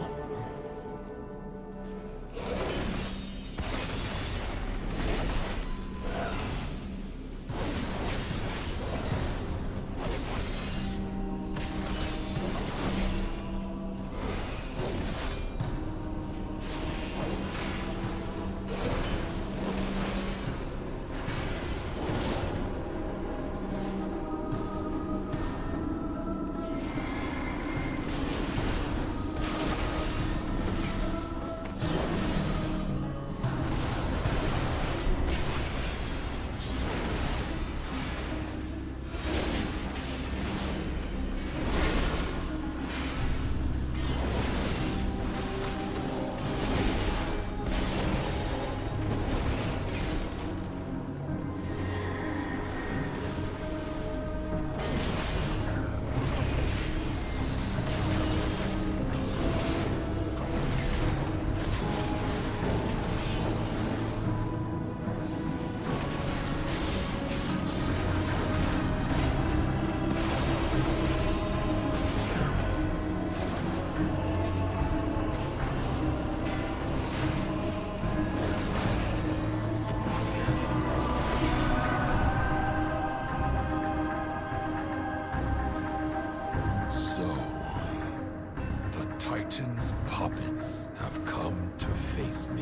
Titan's puppets have come to face me.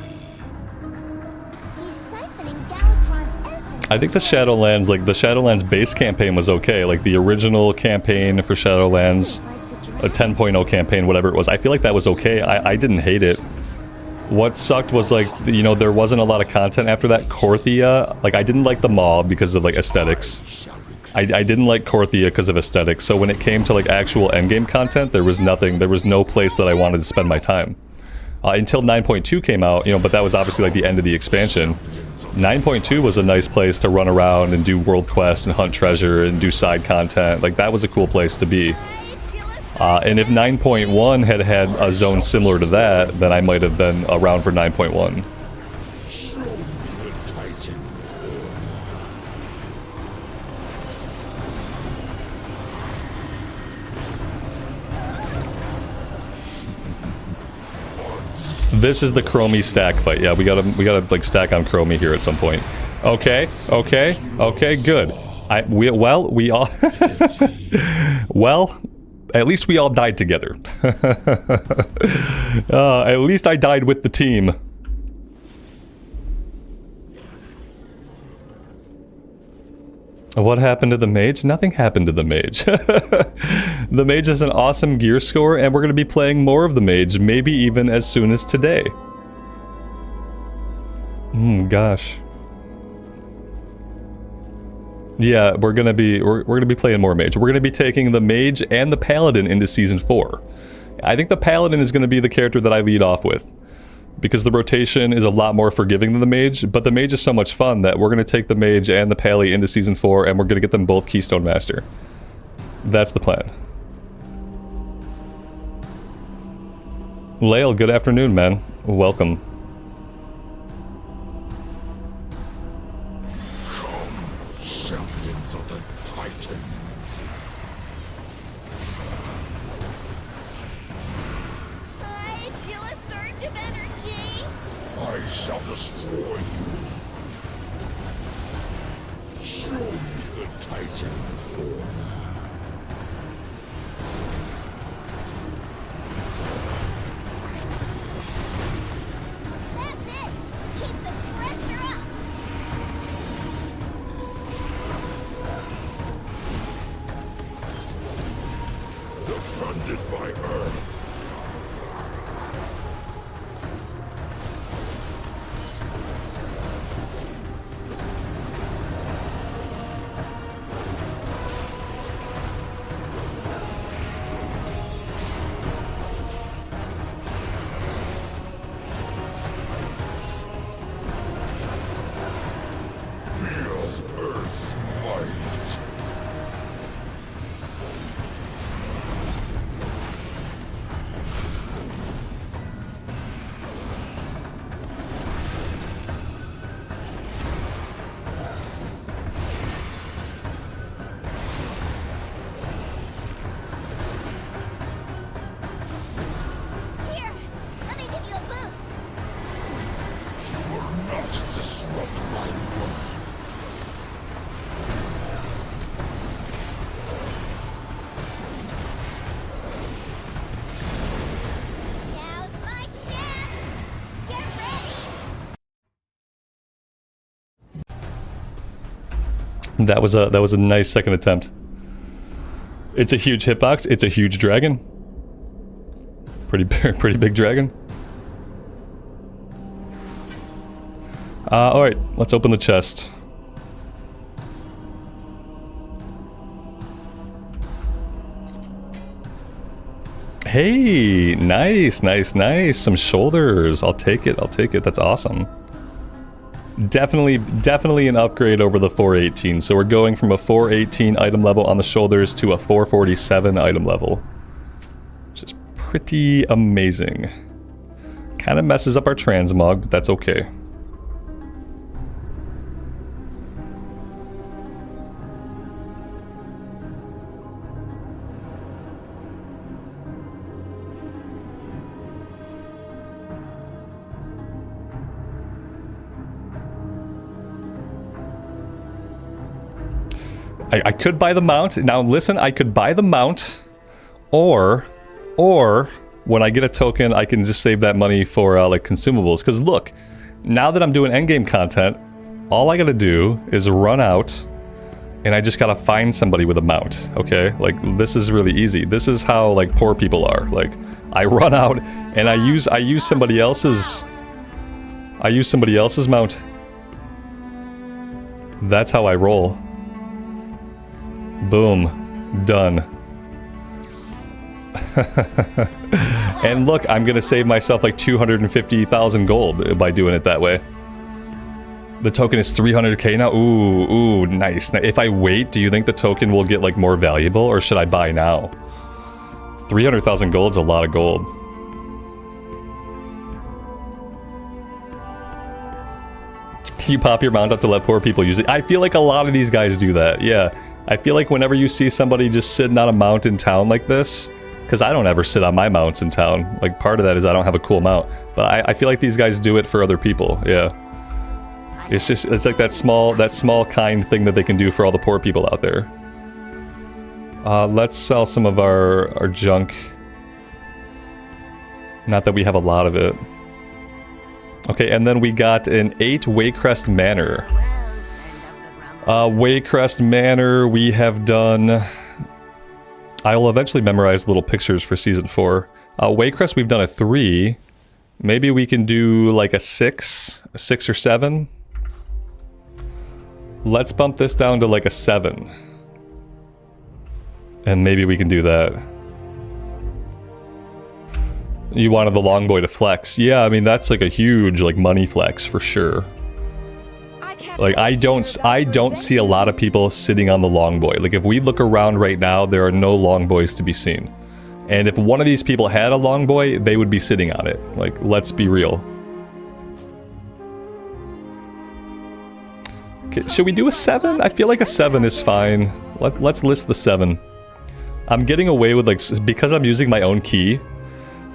He's siphoning Galaktron's essence. I think the Shadowlands, like, the Shadowlands base campaign was okay. Like, the original campaign for Shadowlands, a 10.0 campaign, whatever it was, I feel like that was okay. I didn't hate it. What sucked was, like, you know, there wasn't a lot of content after that. Korthia, like, I didn't like the Maw because of, like, aesthetics. I didn't like Korthia because of aesthetics, so when it came to, like, actual endgame content, there was nothing, there was no place that I wanted to spend my time. Until 9.2 came out, you know, but that was obviously, like, the end of the expansion. 9.2 was a nice place to run around and do world quests and hunt treasure and do side content. Like, that was a cool place to be. And if 9.1 had had a zone similar to that, then I might have been around for 9.1. This is the Chromie stack fight. Yeah, we gotta like stack on Chromie here at some point. Okay, good. We all well, at least we all died together. At least I died with the team. What happened to the mage? Nothing happened to the mage. The mage has an awesome gear score, and we're going to be playing more of the mage, maybe even as soon as today. Gosh. Yeah, we're gonna be playing more mage. We're gonna be taking the mage and the paladin into season 4. I think the paladin is gonna be the character that I lead off with, because the rotation is a lot more forgiving than the mage, but the mage is so much fun that we're going to take the mage and the pally into season 4, and we're going to get them both Keystone Master. That's the plan. Lael, good afternoon, man. Welcome. Champions of the Titans. I feel a surge of energy. I shall destroy you. Show me the Titans. That's it! Keep the pressure up! Defended by Earth. Feel Earth's might. Here, let me give you a boost. You will not disrupt my work. Now's my chance. Get ready. That was a nice second attempt. It's a huge hitbox. It's a huge dragon. Pretty big dragon. All right, let's open the chest. Hey, nice, nice, nice. Some shoulders. I'll take it. I'll take it. That's awesome. Definitely an upgrade over the 418. So we're going from a 418 item level on the shoulders to a 447 item level, which is pretty amazing. Kind of messes up our transmog, but that's okay. I could buy the mount. Now listen, I could buy the mount, or when I get a token, I can just save that money for like consumables. Because look, now that I'm doing endgame content, all I gotta do is run out, and I just gotta find somebody with a mount. Okay, like this is really easy. This is how like poor people are. Like I run out and I use somebody else's. I use somebody else's mount. That's how I roll. Boom. Done. And look, I'm gonna save myself like 250,000 gold by doing it that way. The token is 300k now. Ooh, nice. Now, if I wait, do you think the token will get like more valuable, or should I buy now? 300,000 gold's a lot of gold. You pop your mount up to let poor people use it. I feel like a lot of these guys do that. Yeah. I feel like whenever you see somebody just sitting on a mount in town like this, because I don't ever sit on my mounts in town. Like part of that is I don't have a cool mount, but I feel like these guys do it for other people. Yeah. It's like that small kind thing that they can do for all the poor people out there. Let's sell some of our junk. Not that we have a lot of it. Okay, and then we got an 8 Waycrest Manor. Waycrest Manor, we have done... I will eventually memorize little pictures for Season 4. Waycrest, we've done a 3. Maybe we can do like a 6 or 7. Let's bump this down to like a 7. And maybe we can do that. You wanted the longboy to flex. Yeah, I mean, that's like a huge like money flex for sure. Like I don't see a lot of people sitting on the longboy. Like if we look around right now, there are no longboys to be seen. And if one of these people had a longboy, they would be sitting on it. Like, let's be real. Okay, should we do a 7? I feel like a 7 is fine. Let's list the 7. I'm getting away with like, because I'm using my own key,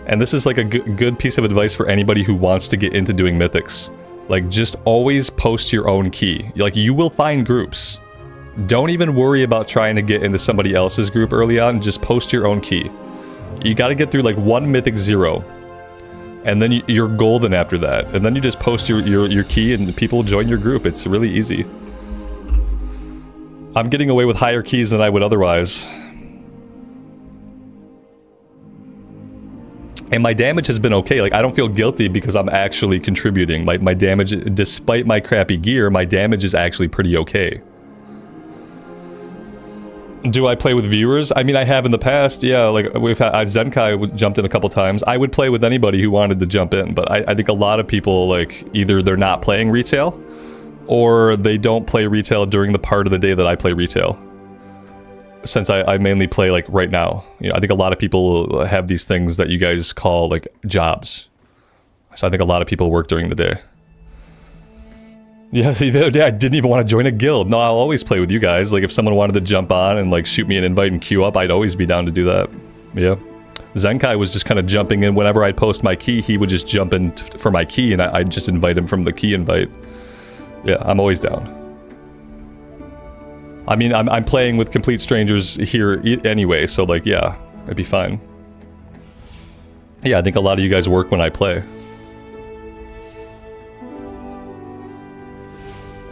And this is like a good piece of advice for anybody who wants to get into doing mythics. Like, just always post your own key. Like, you will find groups. Don't even worry about trying to get into somebody else's group early on. Just post your own key. You got to get through like 1 Mythic 0. And then you're golden after that. And then you just post your key and people join your group. It's really easy. I'm getting away with higher keys than I would otherwise. And my damage has been okay. Like, I don't feel guilty because I'm actually contributing. My damage, despite my crappy gear, my damage is actually pretty okay. Do I play with viewers? I mean, I have in the past, yeah. Like, we've had Zenkai jumped in a couple times. I would play with anybody who wanted to jump in, but I think a lot of people, like, either they're not playing retail, or they don't play retail during the part of the day that I play retail. Since I mainly play, like, right now. You know, I think a lot of people have these things that you guys call, like, jobs. So I think a lot of people work during the day. Yeah, see, the other day I didn't even want to join a guild. No, I'll always play with you guys. Like, if someone wanted to jump on and, like, shoot me an invite and queue up, I'd always be down to do that. Yeah. Zenkai was just kind of jumping in. Whenever I'd post my key, he would just jump in for my key, and I'd just invite him from the key invite. Yeah, I'm always down. I mean, I'm playing with complete strangers here anyway, so, like, yeah, it'd be fine. Yeah, I think a lot of you guys work when I play.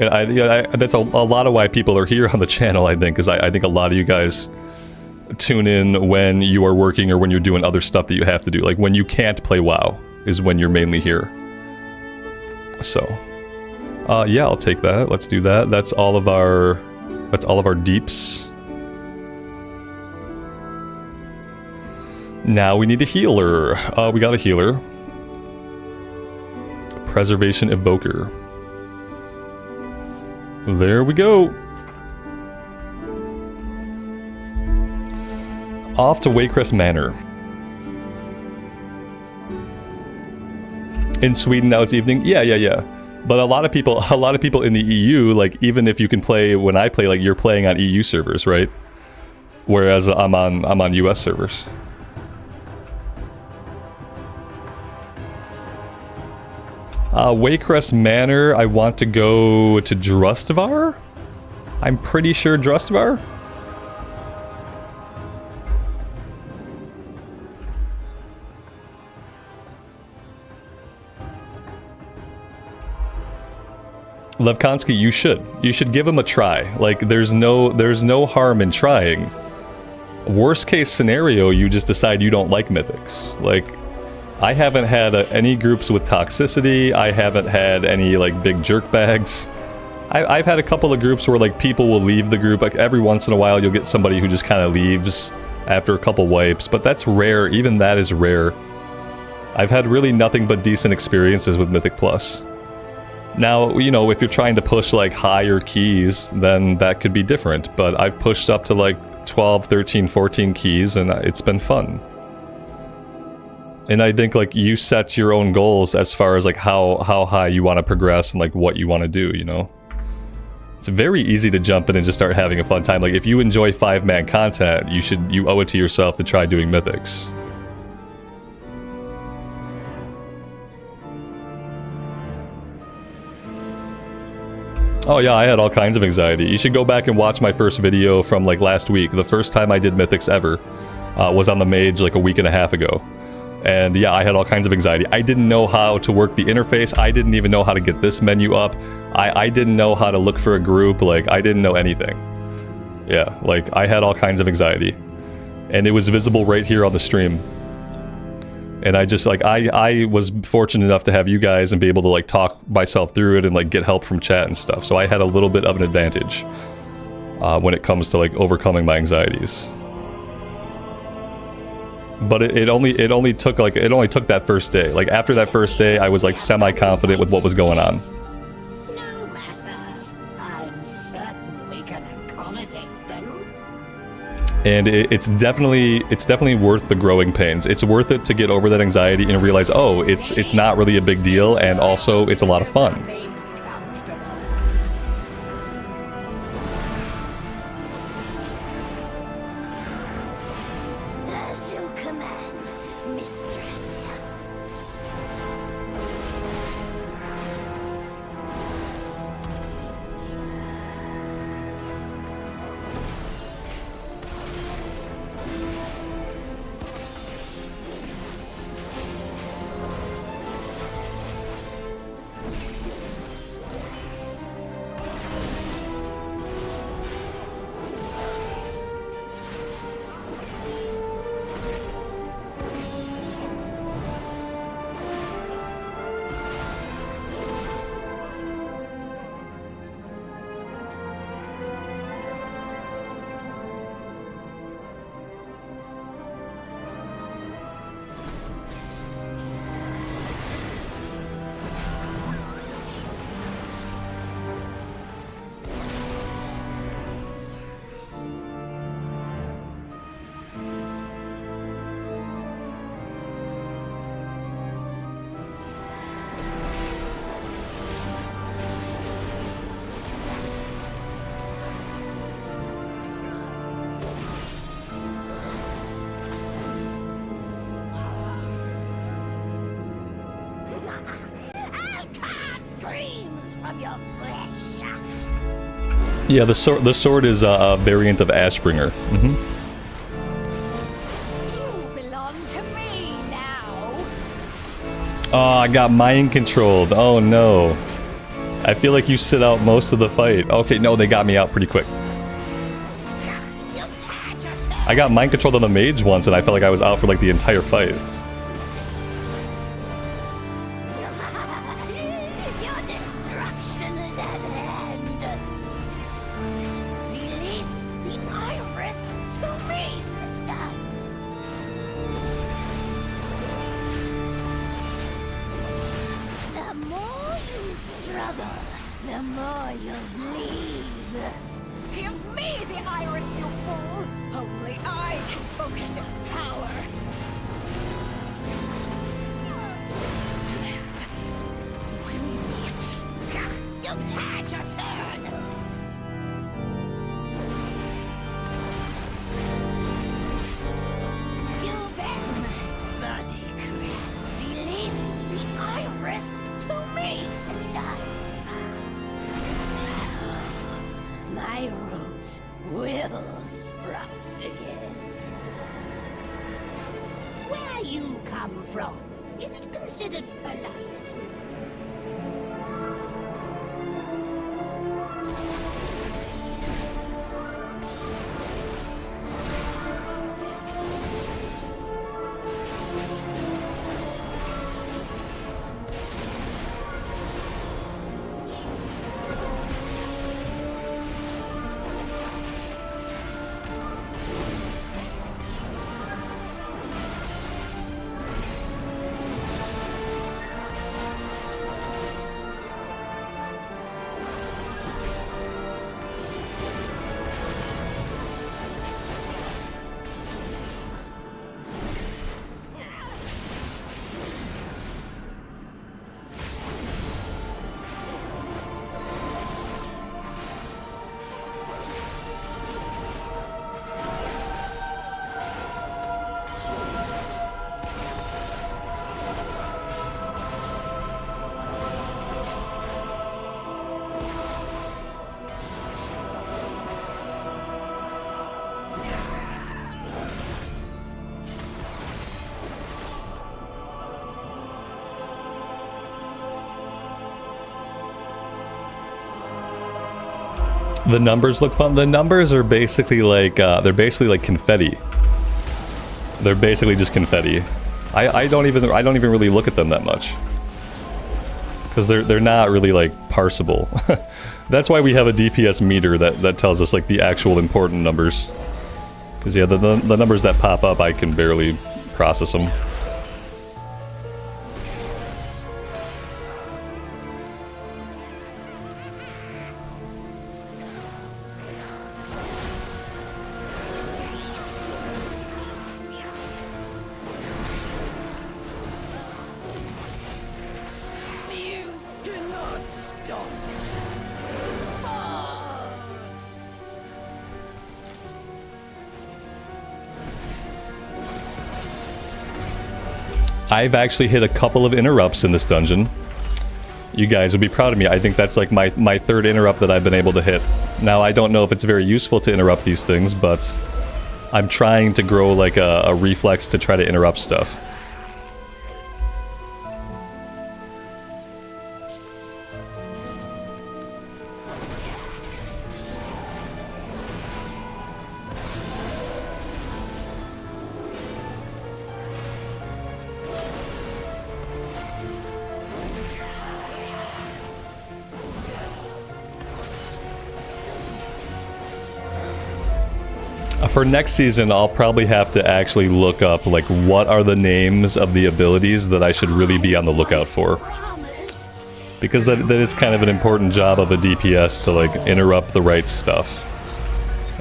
And that's a lot of why people are here on the channel, I think, because I think a lot of you guys tune in when you are working or when you're doing other stuff that you have to do. Like, when you can't play WoW is when you're mainly here. So, yeah, I'll take that. Let's do that. That's all of our deeps. Now we need a healer. We got a healer. Preservation Evoker. There we go. Off to Waycrest Manor. In Sweden now it's evening. Yeah. But a lot of people in the EU, like, even if you can play when I play, like, you're playing on EU servers, right? Whereas I'm on US servers. Waycrest Manor, I want to go to Drustavar? I'm pretty sure Drustavar? Levkonsky, you should give him a try. Like, there's no harm in trying. Worst case scenario, you just decide you don't like mythics. Like, I haven't had any groups with toxicity. I haven't had any, like, big jerk bags. I've had a couple of groups where, like, people will leave the group. Like, every once in a while you'll get somebody who just kind of leaves after a couple wipes, but that's rare. Even that is rare. I've had really nothing but decent experiences with Mythic Plus. Now, you know, if you're trying to push, like, higher keys, then that could be different, but I've pushed up to, like, 12, 13, 14 keys, and it's been fun. And I think, like, you set your own goals as far as, like, how high you want to progress and, like, what you want to do, you know? It's very easy to jump in and just start having a fun time. Like, if you enjoy 5-man content, you owe it to yourself to try doing mythics. Oh yeah, I had all kinds of anxiety. You should go back and watch my first video from, like, last week. The first time I did mythics ever was on the mage, like, a week and a half ago. And yeah, I had all kinds of anxiety. I didn't know how to work the interface. I didn't even know how to get this menu up. I didn't know how to look for a group. Like, I didn't know anything. Yeah, like, I had all kinds of anxiety. And it was visible right here on the stream. And I just, like, I was fortunate enough to have you guys and be able to, like, talk myself through it and, like, get help from chat and stuff. So I had a little bit of an advantage when it comes to, like, overcoming my anxieties. But it only took that first day. Like, after that first day, I was, like, semi-confident with what was going on. No matter. I'm certain we can accommodate them. And it's definitely worth the growing pains. It's worth it to get over that anxiety and realize, oh, it's not really a big deal, and also it's a lot of fun. As you command, mistress. screams from your flesh. Yeah, the sword is a variant of Ashbringer. Mm-hmm. You belong to me now. Oh, I got mind controlled. Oh no. I feel like you sit out most of the fight. Okay, no, they got me out pretty quick. I got mind controlled on the mage once and I felt like I was out for like the entire fight. Your destruction is at hand. Release the iris to me, sister. The more you struggle, the more you bleed. Give me the iris, you fool! Only I can focus its power. You've had your turn. You then, bloody crap. Release the iris to me, sister. My roots will sprout again. Where you come from, is it considered polite to? The numbers look fun. The numbers are basically like they're basically like confetti. They're basically just confetti. I don't even really look at them that much because they're not really like parsable. That's why we have a DPS meter that tells us like the actual important numbers. Because yeah, the numbers that pop up I can barely process them. I've actually hit a couple of interrupts in this dungeon. You guys would be proud of me. I think that's like my third interrupt that I've been able to hit. Now, I don't know if it's very useful to interrupt these things, but I'm trying to grow like a reflex to try to interrupt stuff. For next season, I'll probably have to actually look up, like, what are the names of the abilities that I should really be on the lookout for. Because that is kind of an important job of a DPS to, like, interrupt the right stuff.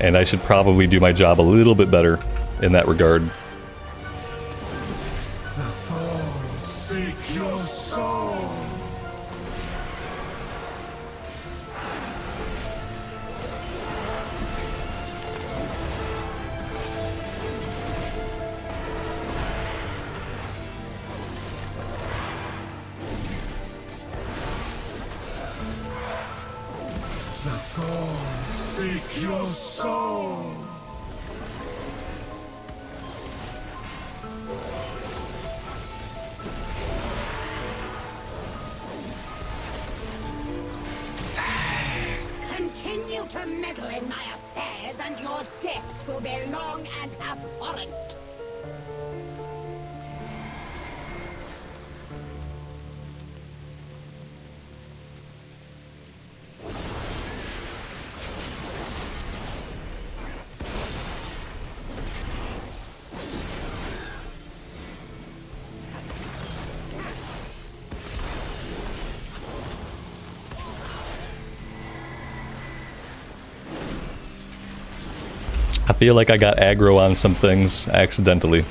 And I should probably do my job a little bit better in that regard. The thorns seek your soul. Thorns seek your soul. Continue to meddle in my affairs, and your deaths will be long and abhorrent. I feel like I got aggro on some things accidentally.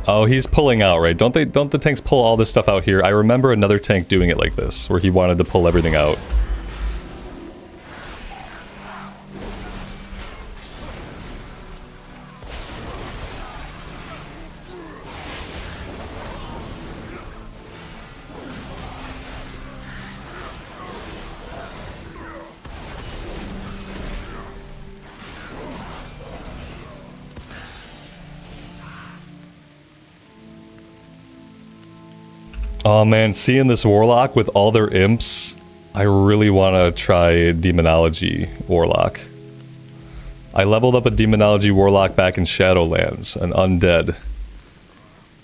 Oh, he's pulling out, right? Don't the tanks pull all this stuff out here? I remember another tank doing it like this, where he wanted to pull everything out. Oh man, seeing this warlock with all their imps, I really want to try Demonology Warlock. I leveled up a Demonology Warlock back in Shadowlands, an undead.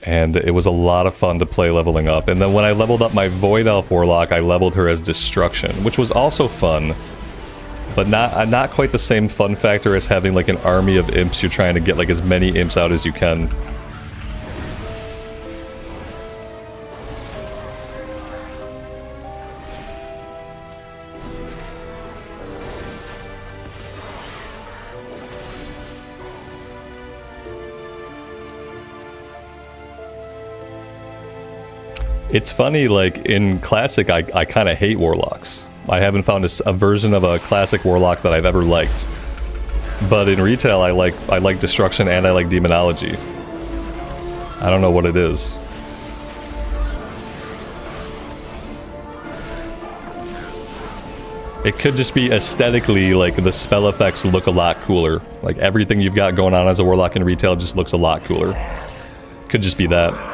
And it was a lot of fun to play leveling up. And then when I leveled up my Void Elf Warlock, I leveled her as Destruction, which was also fun. But not quite the same fun factor as having like an army of imps. You're trying to get like as many imps out as you can. It's funny, like, in Classic, I kind of hate Warlocks. I haven't found a version of a Classic Warlock that I've ever liked. But in retail, I like Destruction and I like Demonology. I don't know what it is. It could just be aesthetically, like, the spell effects look a lot cooler. Like, everything you've got going on as a Warlock in retail just looks a lot cooler. Could just be that.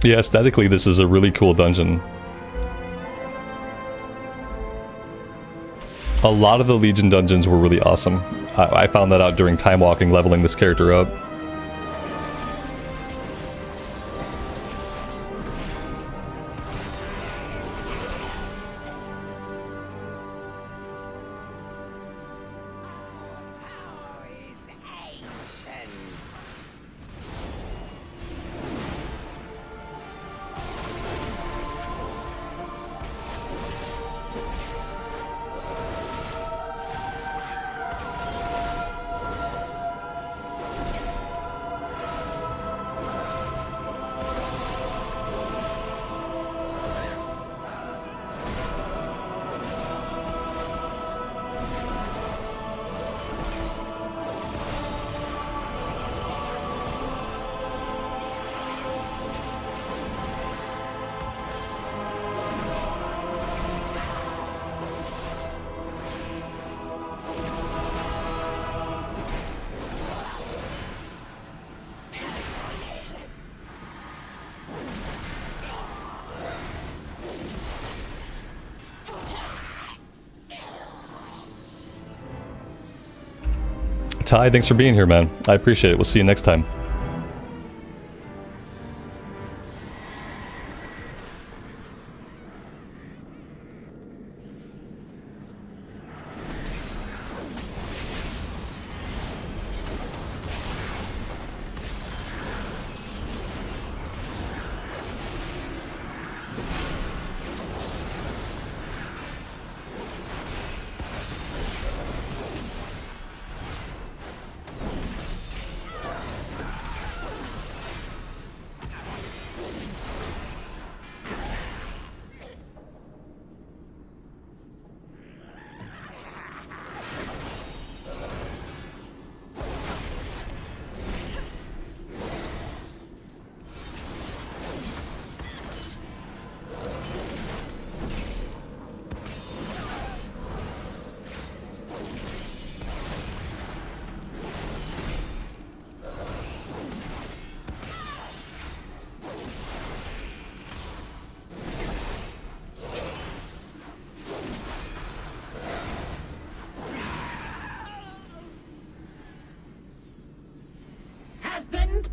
Yeah, aesthetically, this is a really cool dungeon. A lot of the Legion dungeons were really awesome. I found that out during time walking, leveling this character up. Ty, thanks for being here, man. I appreciate it. We'll see you next time.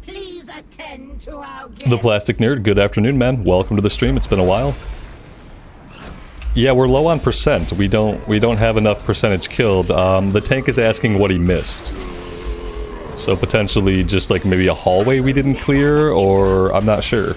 Please attend to our The Plastic Nerd, good afternoon, man. Welcome to the stream. It's been a while. Yeah, we're low on percent. We don't have enough percentage killed. The tank is asking what he missed. So potentially just like maybe a hallway we didn't clear, or I'm not sure.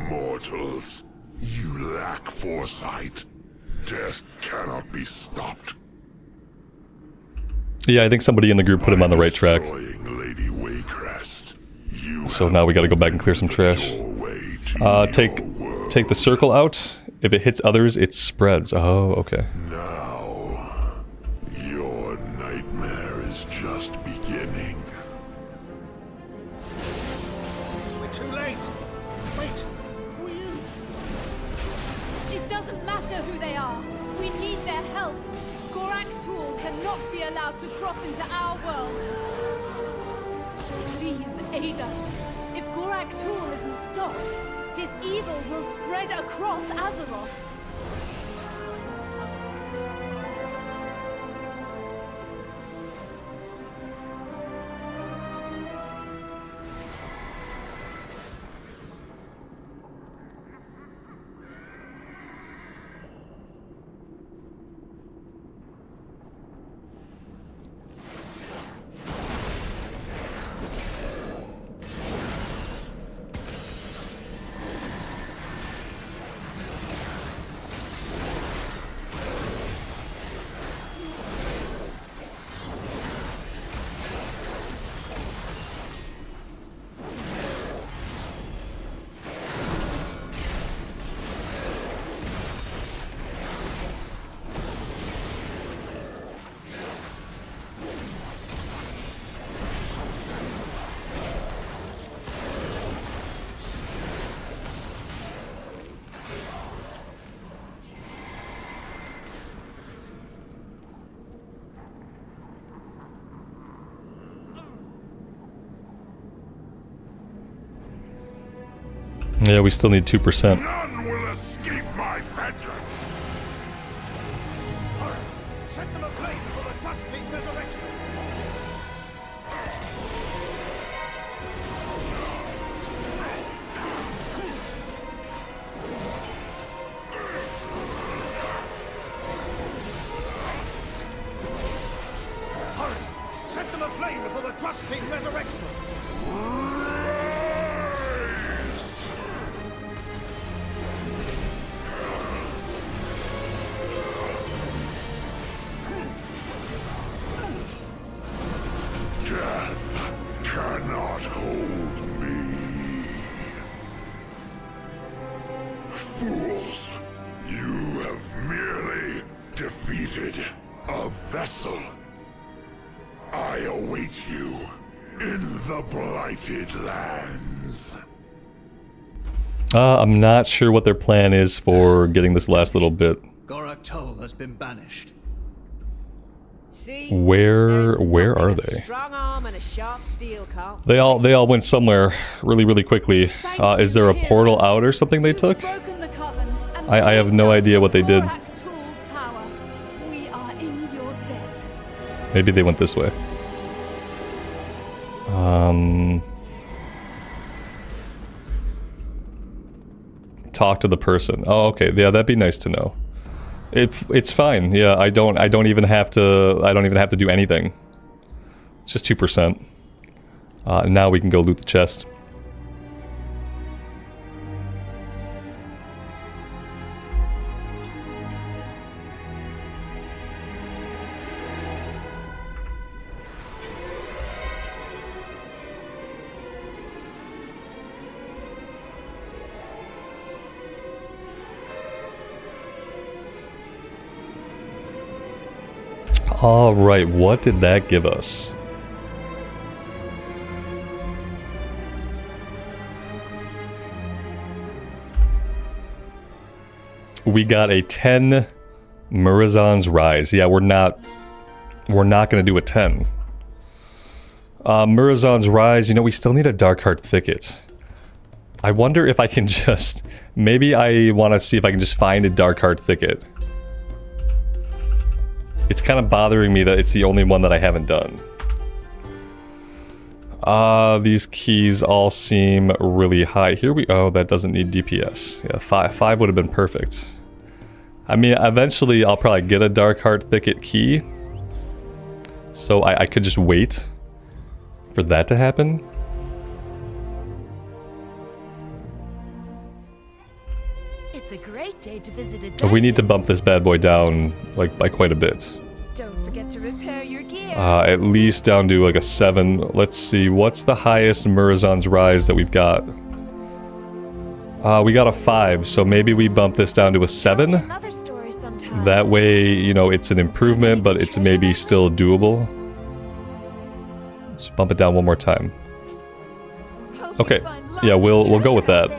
Mortals, you lack foresight. Death cannot be stopped. Yeah, I think somebody in the group put him on the right track. Lady Waycrest, So now we gotta go back and clear some trash. Take the circle out. If it hits others, it spreads. Oh, okay. Now, your nightmare is just beginning. We're too late. Wait, who are you? It doesn't matter who they are. We need their help. Gorak Tool cannot be allowed to cross into our world. Please aid us. If Gorak Tool isn't stopped, his evil will spread across Azeroth. Yeah, we still need 2%. None will escape my vengeance. Set them ablaze for the Tusk-King resurrection. or the Trust King resurrects them. Death cannot hold me. Fools, you have merely defeated a vessel. I await you in the Blighted Lands. I'm not sure what their plan is for getting this last little bit. Gorak Tol has been banished. See, Where are they? Strong arm and a sharp steel can't. They all went somewhere really quickly. Is there a portal out or something they took? Broken the coven and I have no raised us idea what they with did. Gorak Tul's power. We are in your debt. Maybe they went this way. Talk to the person. Oh, okay. Yeah, that'd be nice to know. It's fine. Yeah, I don't even have to do anything. It's just 2%. Now we can go loot the chest. Alright, what did that give us? We got a 10 Murazan's Rise. Yeah, we're not gonna do a 10. Murazan's Rise, you know, we still need a Darkheart Thicket. I wonder if I can just... Maybe I want to see if I can just find a Darkheart Thicket. It's kind of bothering me that it's the only one that I haven't done. These keys all seem really high. Here we... Oh, that doesn't need DPS. Yeah, 5 would have been perfect. I mean, eventually I'll probably get a Darkheart Thicket key. So I could just wait for that to happen. It's a great day to visit a But we need to bump this bad boy down, like, by quite a bit. Don't forget to repair your gear. At least down to, like, a 7. Let's see, what's the highest Murazan's Rise that we've got? We got a 5, so maybe we bump this down to a 7? Another story sometime. That way, you know, it's an improvement, but it's maybe still doable. Let's bump it down one more time. Okay, yeah, we'll go with that.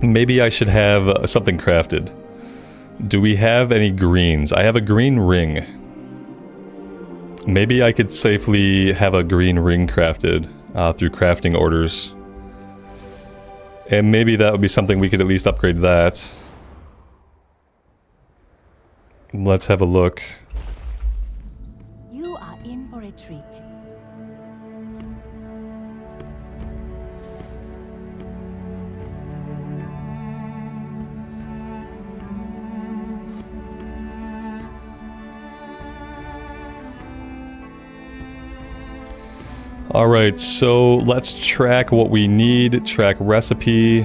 Maybe I should have something crafted. Do we have any greens? I have a green ring. Maybe I could safely have a green ring crafted through crafting orders. And maybe that would be something we could at least upgrade that. Let's have a look. You are in for a treat. Alright, so let's track what we need, track recipe,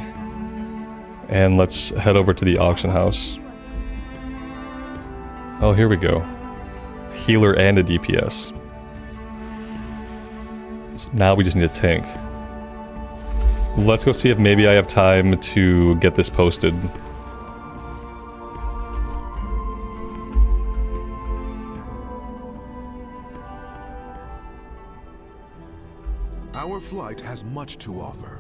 and let's head over to the auction house. Oh, here we go. Healer and a DPS. So now we just need a tank. Let's go see if maybe I have time to get this posted. Our flight has much to offer.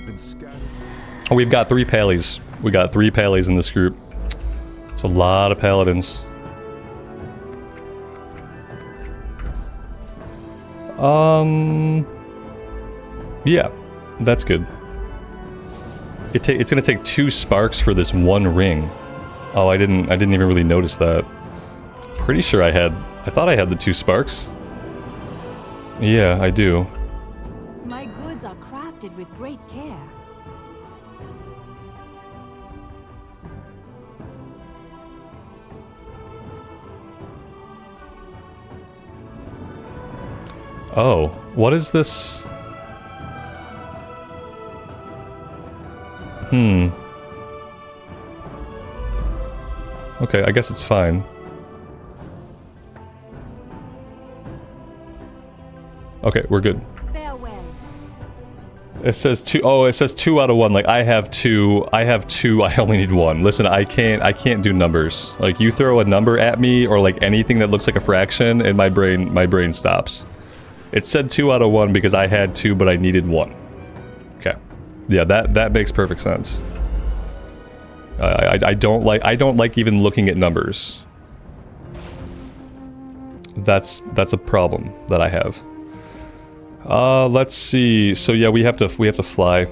been scattered. Oh, we've got 3 Pallies. We got 3 Pallies in this group. It's a lot of Paladins. Yeah, that's good. It's gonna take 2 sparks for this 1 ring. Oh, I didn't even really notice that. Pretty sure I thought I had the 2 sparks. Yeah, I do. My goods are crafted with great care. Oh, what is this? Okay, I guess it's fine. Okay, we're good. Farewell. It says 2. Oh, it says 2 out of 1. Like I have 2. I only need 1. Listen, I can't do numbers. Like you throw a number at me or like anything that looks like a fraction and my brain stops. It said 2 out of 1 because I had 2 but I needed 1. Okay. Yeah, that makes perfect sense. I don't like even looking at numbers. That's a problem that I have. Let's see. So yeah, we have to fly.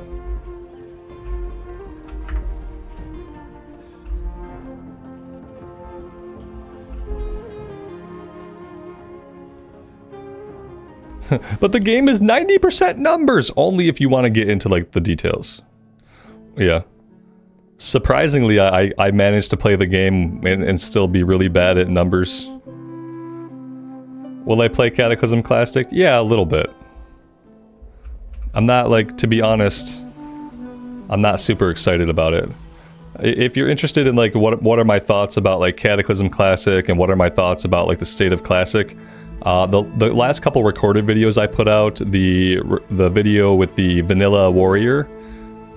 But the game is 90% numbers, only if you want to get into like the details. Yeah. Surprisingly, I managed to play the game and still be really bad at numbers. Will I play Cataclysm Classic? Yeah, a little bit. I'm not, like, to be honest, I'm not super excited about it. If you're interested in, like, what are my thoughts about, like, Cataclysm Classic and what are my thoughts about, like, the state of Classic, the last couple recorded videos I put out, the video with the Vanilla Warrior,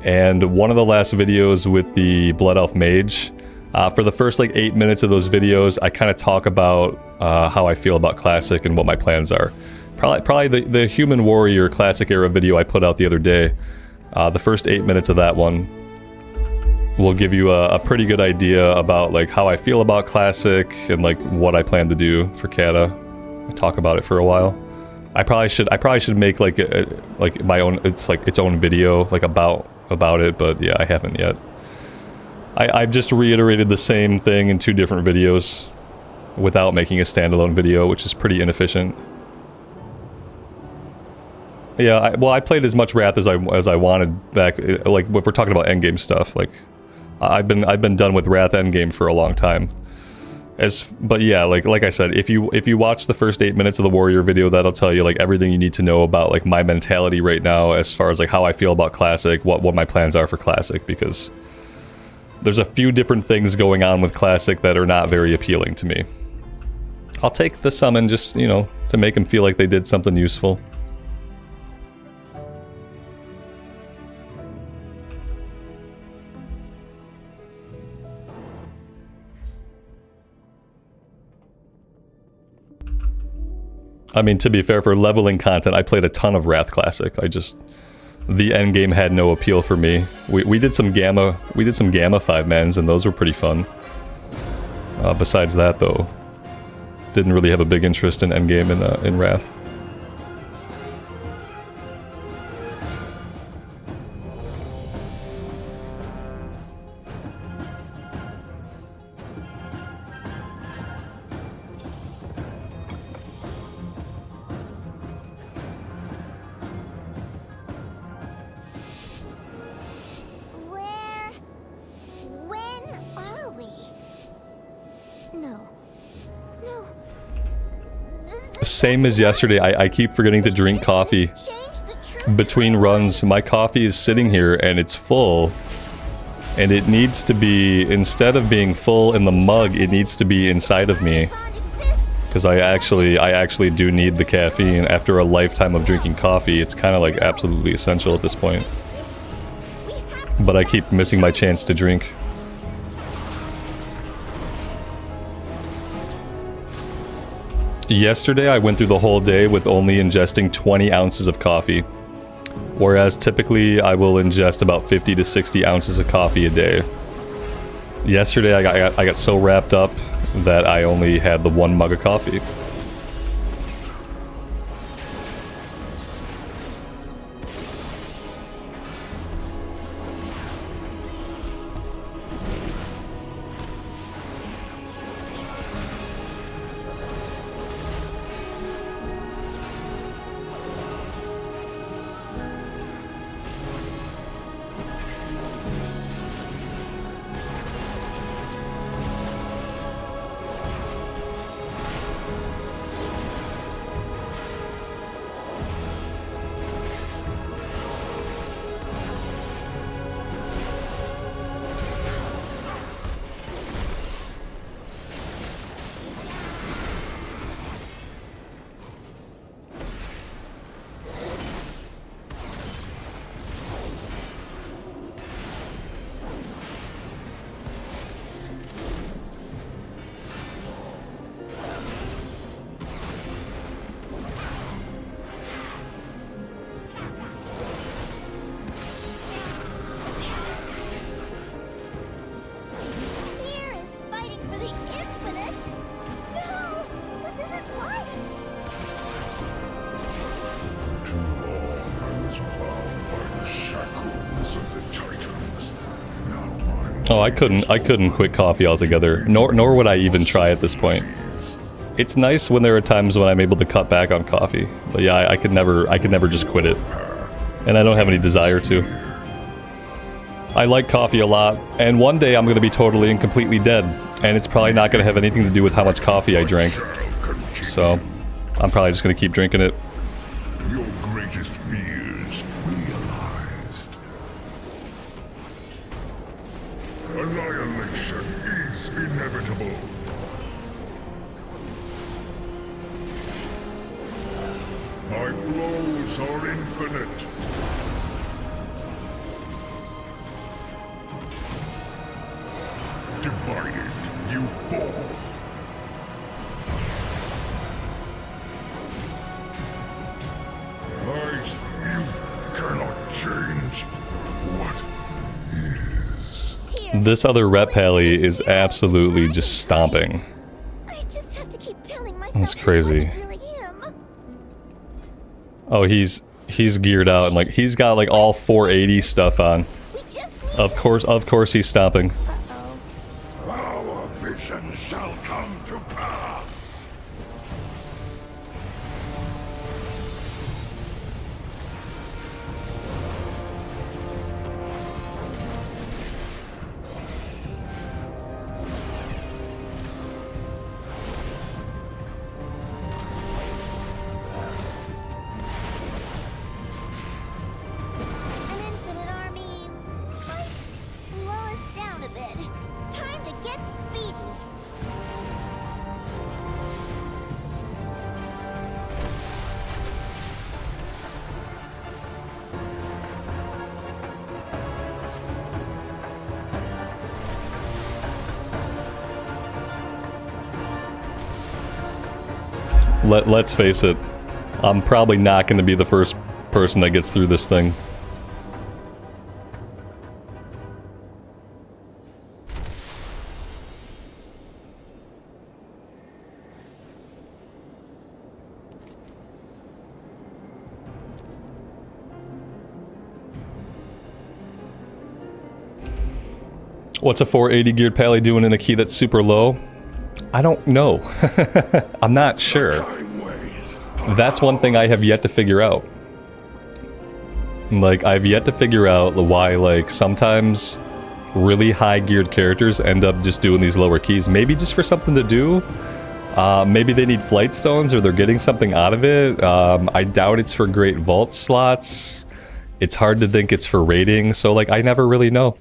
and one of the last videos with the Blood Elf Mage, for the first, like, 8 minutes of those videos, I kind of talk about how I feel about Classic and what my plans are. Probably the Human Warrior Classic era video I put out the other day, the first 8 minutes of that one will give you a pretty good idea about like how I feel about Classic and like what I plan to do for Cata. I talk about it for a while. I probably should make like my own, it's like its own video like about it, but yeah, I haven't yet. I've just reiterated the same thing in 2 different videos without making a standalone video, which is pretty inefficient. Yeah, I played as much Wrath as I wanted back. Like, if we're talking about endgame stuff, like, I've been done with Wrath endgame for a long time. But yeah, like I said, if you watch the first 8 minutes of the Warrior video, that'll tell you like everything you need to know about like my mentality right now as far as like how I feel about Classic, what my plans are for Classic, because there's a few different things going on with Classic that are not very appealing to me. I'll take the summon just, you know, to make them feel like they did something useful. I mean, to be fair, for leveling content, I played a ton of Wrath Classic. The end game had no appeal for me. We did some Gamma 5-mans, and those were pretty fun. Besides that, though, didn't really have a big interest in endgame in Wrath. Same as yesterday, I keep forgetting to drink coffee. Between runs, my coffee is sitting here and it's full. And it needs to be, instead of being full in the mug, it needs to be inside of me. Because I actually do need the caffeine. After a lifetime of drinking coffee, it's kind of like absolutely essential at this point. But I keep missing my chance to drink. Yesterday, I went through the whole day with only ingesting 20 ounces of coffee. Whereas typically I will ingest about 50 to 60 ounces of coffee a day. Yesterday I got so wrapped up that I only had the 1 mug of coffee. Oh, I couldn't quit coffee altogether, nor would I even try at this point. It's nice when there are times when I'm able to cut back on coffee, but yeah, I could never just quit it, and I don't have any desire to. I like coffee a lot, and one day I'm going to be totally and completely dead, and it's probably not going to have anything to do with how much coffee I drank. So, I'm probably just going to keep drinking it. Your greatest fears realized. Annihilation is inevitable. My blows are infinite. Divided, you fall. Lies you cannot change. What is? This other rep pally is absolutely just stomping. I just have to keep telling myself That's crazy. it wasn't really him. Oh, he's geared out and like he's got like all 480 stuff on. We just need Of course he's stomping. Our vision shall come to pass. an infinite army might slow us down a bit. Time to get speedy. Let's face it, I'm probably not going to be the first person that gets through this thing. What's a 480 geared pally doing in a key that's super low? I don't know. I'm not sure. That's one thing I have yet to figure out. Like, I've yet to figure out why, like, sometimes really high geared characters end up just doing these lower keys. Maybe just for something to do. Maybe they need flight stones or they're getting something out of it. I doubt it's for great vault slots. It's hard to think it's for raiding, so like I never really know.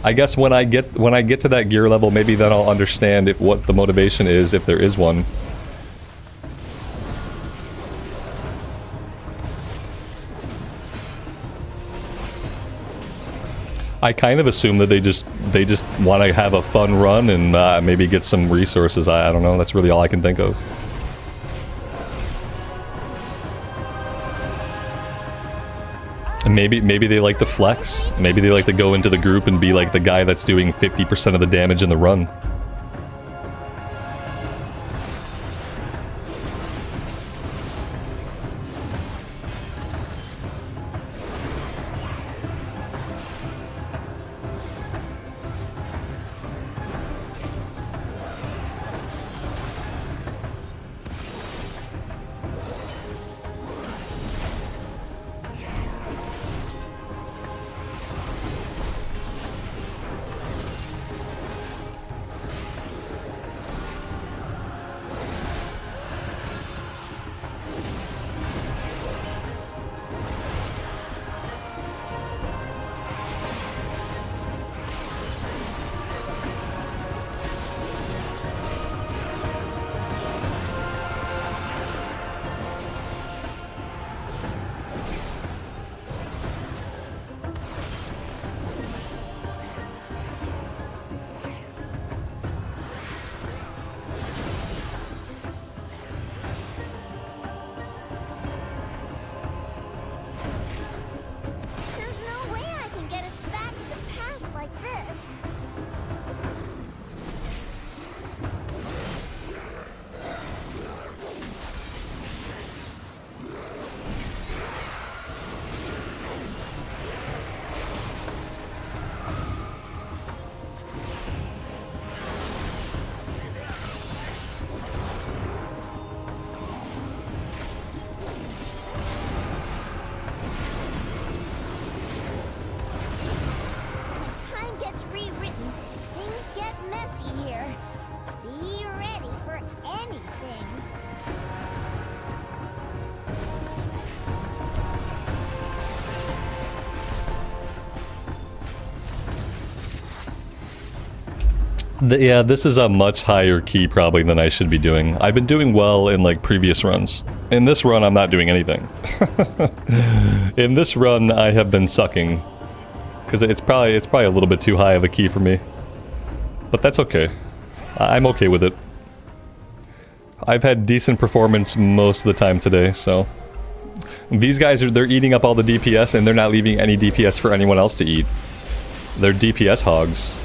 I guess when I get to that gear level, maybe then I'll understand if what the motivation is, if there is one. I kind of assume that they just want to have a fun run and maybe get some resources. I don't know. That's really all I can think of. Maybe they like the flex. Maybe they like to go into the group and be like the guy that's doing 50% of the damage in the run. Yeah, this is a much higher key probably than I should be doing. I've been doing well in like previous runs. In this run, I'm not doing anything. In this run, I have been sucking. Because it's probably a little bit too high of a key for me. But that's okay. I'm okay with it. I've had decent performance most of the time today, so... These guys, they're eating up all the DPS and they're not leaving any DPS for anyone else to eat. They're DPS hogs.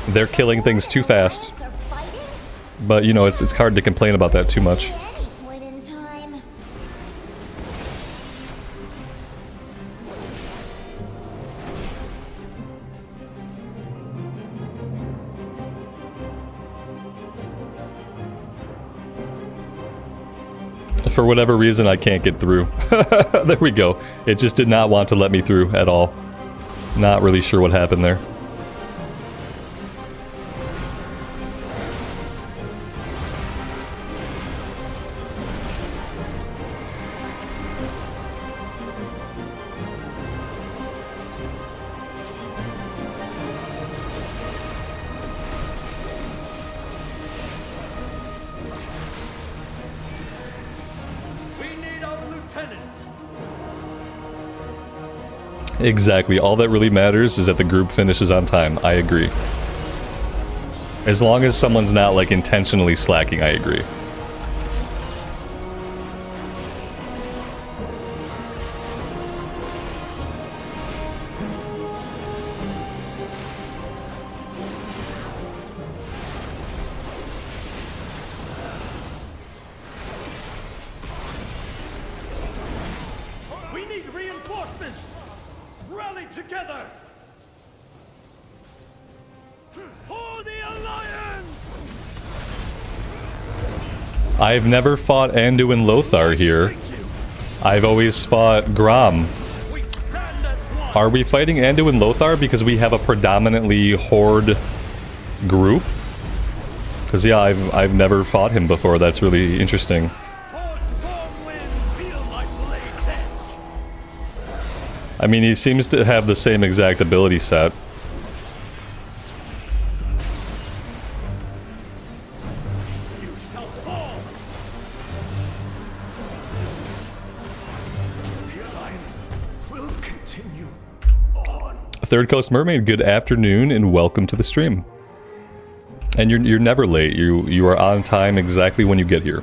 They're killing things too fast. But, you know, it's hard to complain about that too much. For whatever reason, I can't get through. There we go. It just did not want to let me through at all. Not really sure what happened there. Exactly. All that really matters is that the group finishes on time. I agree. As long as someone's not, like, intentionally slacking, I agree. We need reinforcements! Rally together! For the Alliance! I've never fought Anduin Lothar here. I've always fought Grom. Are we fighting Anduin Lothar because we have a predominantly Horde group? Because yeah, I've never fought him before. That's really interesting. I mean, he seems to have the same exact ability set. You shall fall! The Alliance will continue on. Third Coast Mermaid, good afternoon and welcome to the stream. And you're never late. You are on time exactly when you get here.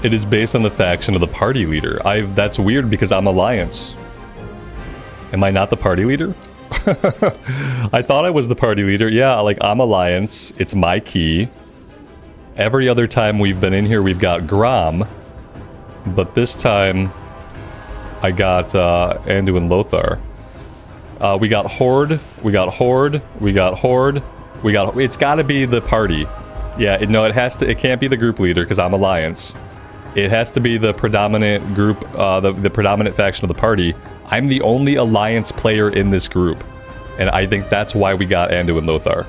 It is based on the faction of the party leader. That's weird because I'm Alliance. Am I not the party leader? I thought I was the party leader. Yeah, like I'm Alliance. It's my key. Every other time we've been in here, we've got Grom. But this time, I got Andu and Lothar. We got Horde. We got Horde. We got Horde. We got. It's got to be the party. Yeah. No, it has to. It can't be the group leader because I'm Alliance. It has to be the predominant group, the predominant faction of the party. I'm the only Alliance player in this group, and I think that's why we got Andu and Lothar.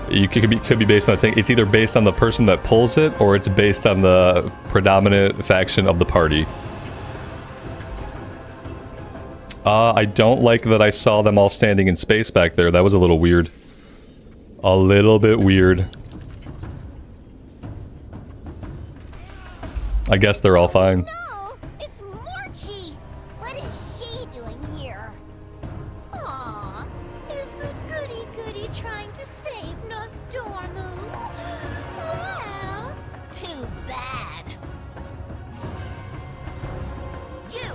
You could be based on the thing. It's either based on the person that pulls it, or it's based on the predominant faction of the party. I don't like that I saw them all standing in space back there. That was a little weird. A little bit weird. I guess they're all fine. No, it's Morchi. What is she doing here? Aw, is the goody-goody trying to save Nostormu? Well, too bad. You,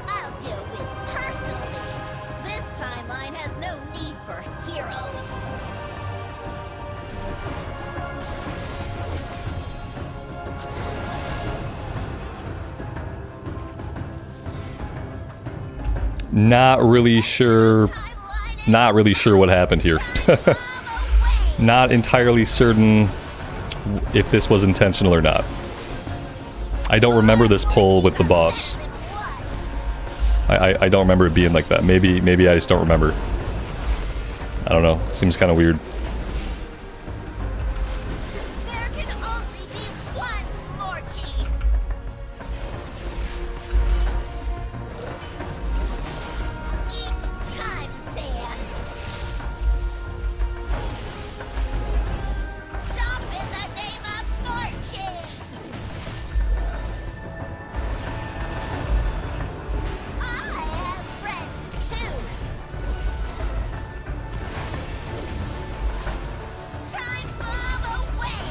I'll deal with personally. This timeline has no need for heroes. Not really sure what happened here. Not entirely certain if this was intentional or not. I don't remember this pull with the boss. I don't remember it being like that. Maybe I just don't remember. I don't know. Seems kind of weird. There can only be one Morchi. Each time, Sand. Stop in the name of Morchi. I have friends too. Time bomb away.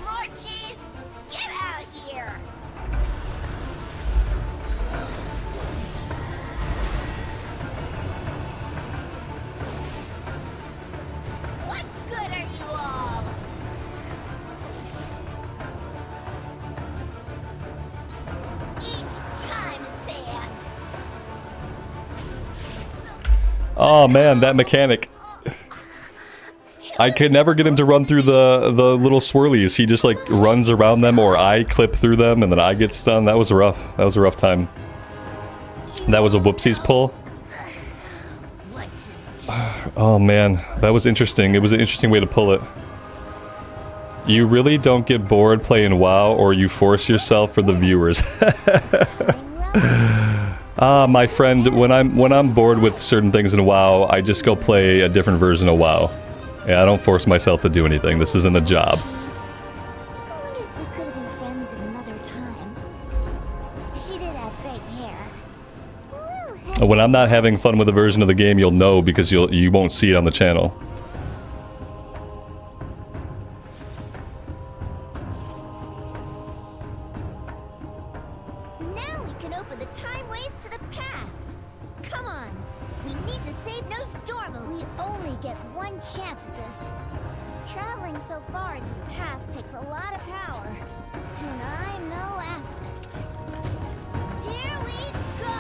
Morchis, get out here. What good are you all? Each time, Sand. Oh man, that mechanic. I could never get him to run through the little swirlies. He just like runs around them, or I clip through them and then I get stunned. That was rough. That was a rough time. That was a whoopsies pull. What to do? Oh man, that was interesting. It was an interesting way to pull it. You really don't get bored playing WoW, or you force yourself for the viewers. My friend, when I'm bored with certain things in WoW, I just go play a different version of WoW. Yeah, I don't force myself to do anything. This isn't a job. I wonder if we could have been friends at another time. She did have great hair. Well, When I'm not having fun with a version of the game, you'll know because you won't see it on the channel. now we can open the time ways to the past. Come on, we need to save Nostormu. We only get one chance at this. Traveling so far into the past takes a lot of power, and I'm no aspect. Here we go.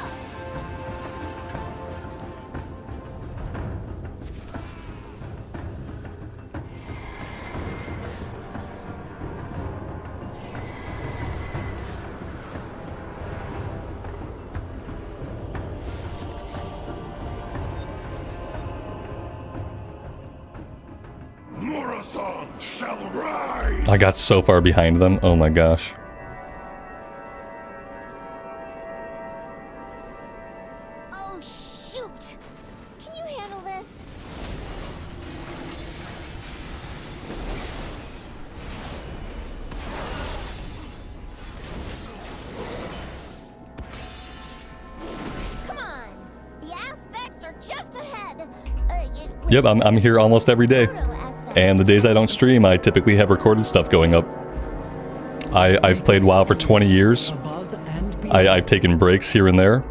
Murasan shall rise! I got so far behind them. Oh my gosh. Oh shoot! Can you handle this? Come on! The aspects are just ahead! Yep, I'm here almost every day. And the days I don't stream, I typically have recorded stuff going up. I've played WoW for 20 years. I've taken breaks here and there.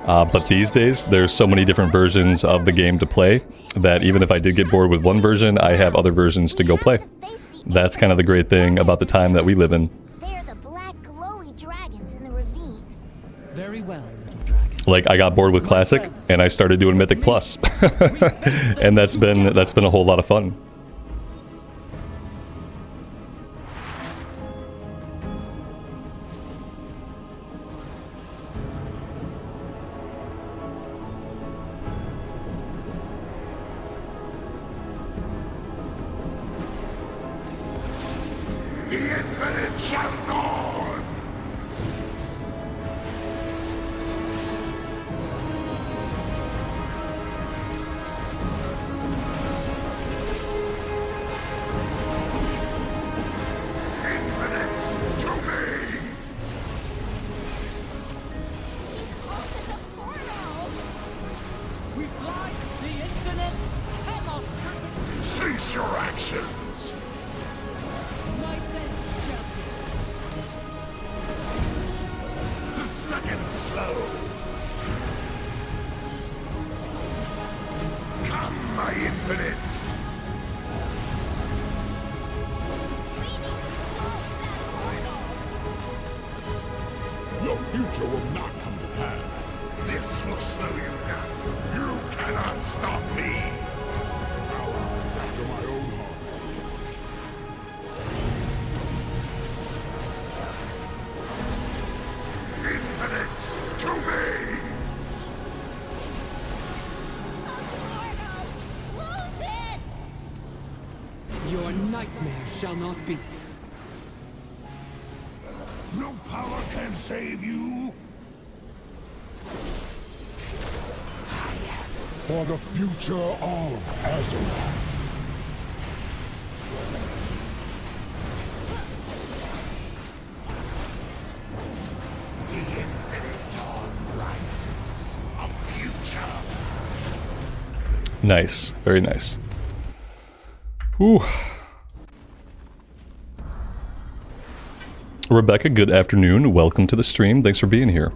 But these days, there's so many different versions of the game to play that even if I did get bored with one version, I have other versions to go play. That's kind of the great thing about the time that we live in. They're the black glowy dragons in the ravine. Very well, little dragon. Like, I got bored with Classic, and I started doing Mythic Plus. And that's been a whole lot of fun. The infinite shall dawn! Infinites to me! We fly, the infinites cannot happen. Cease your actions! My thanks, champion. The second slow! Come, my infinites! Your future will not come to pass. This will slow you down. You cannot stop me. Allies after my own heart. Infinites to me! Your nightmare shall not be. No power can save you. For the future of Azeroth. The infinite dawn rises. A future. Nice. Very nice. Whew. Rebecca, good afternoon. Welcome to the stream. Thanks for being here.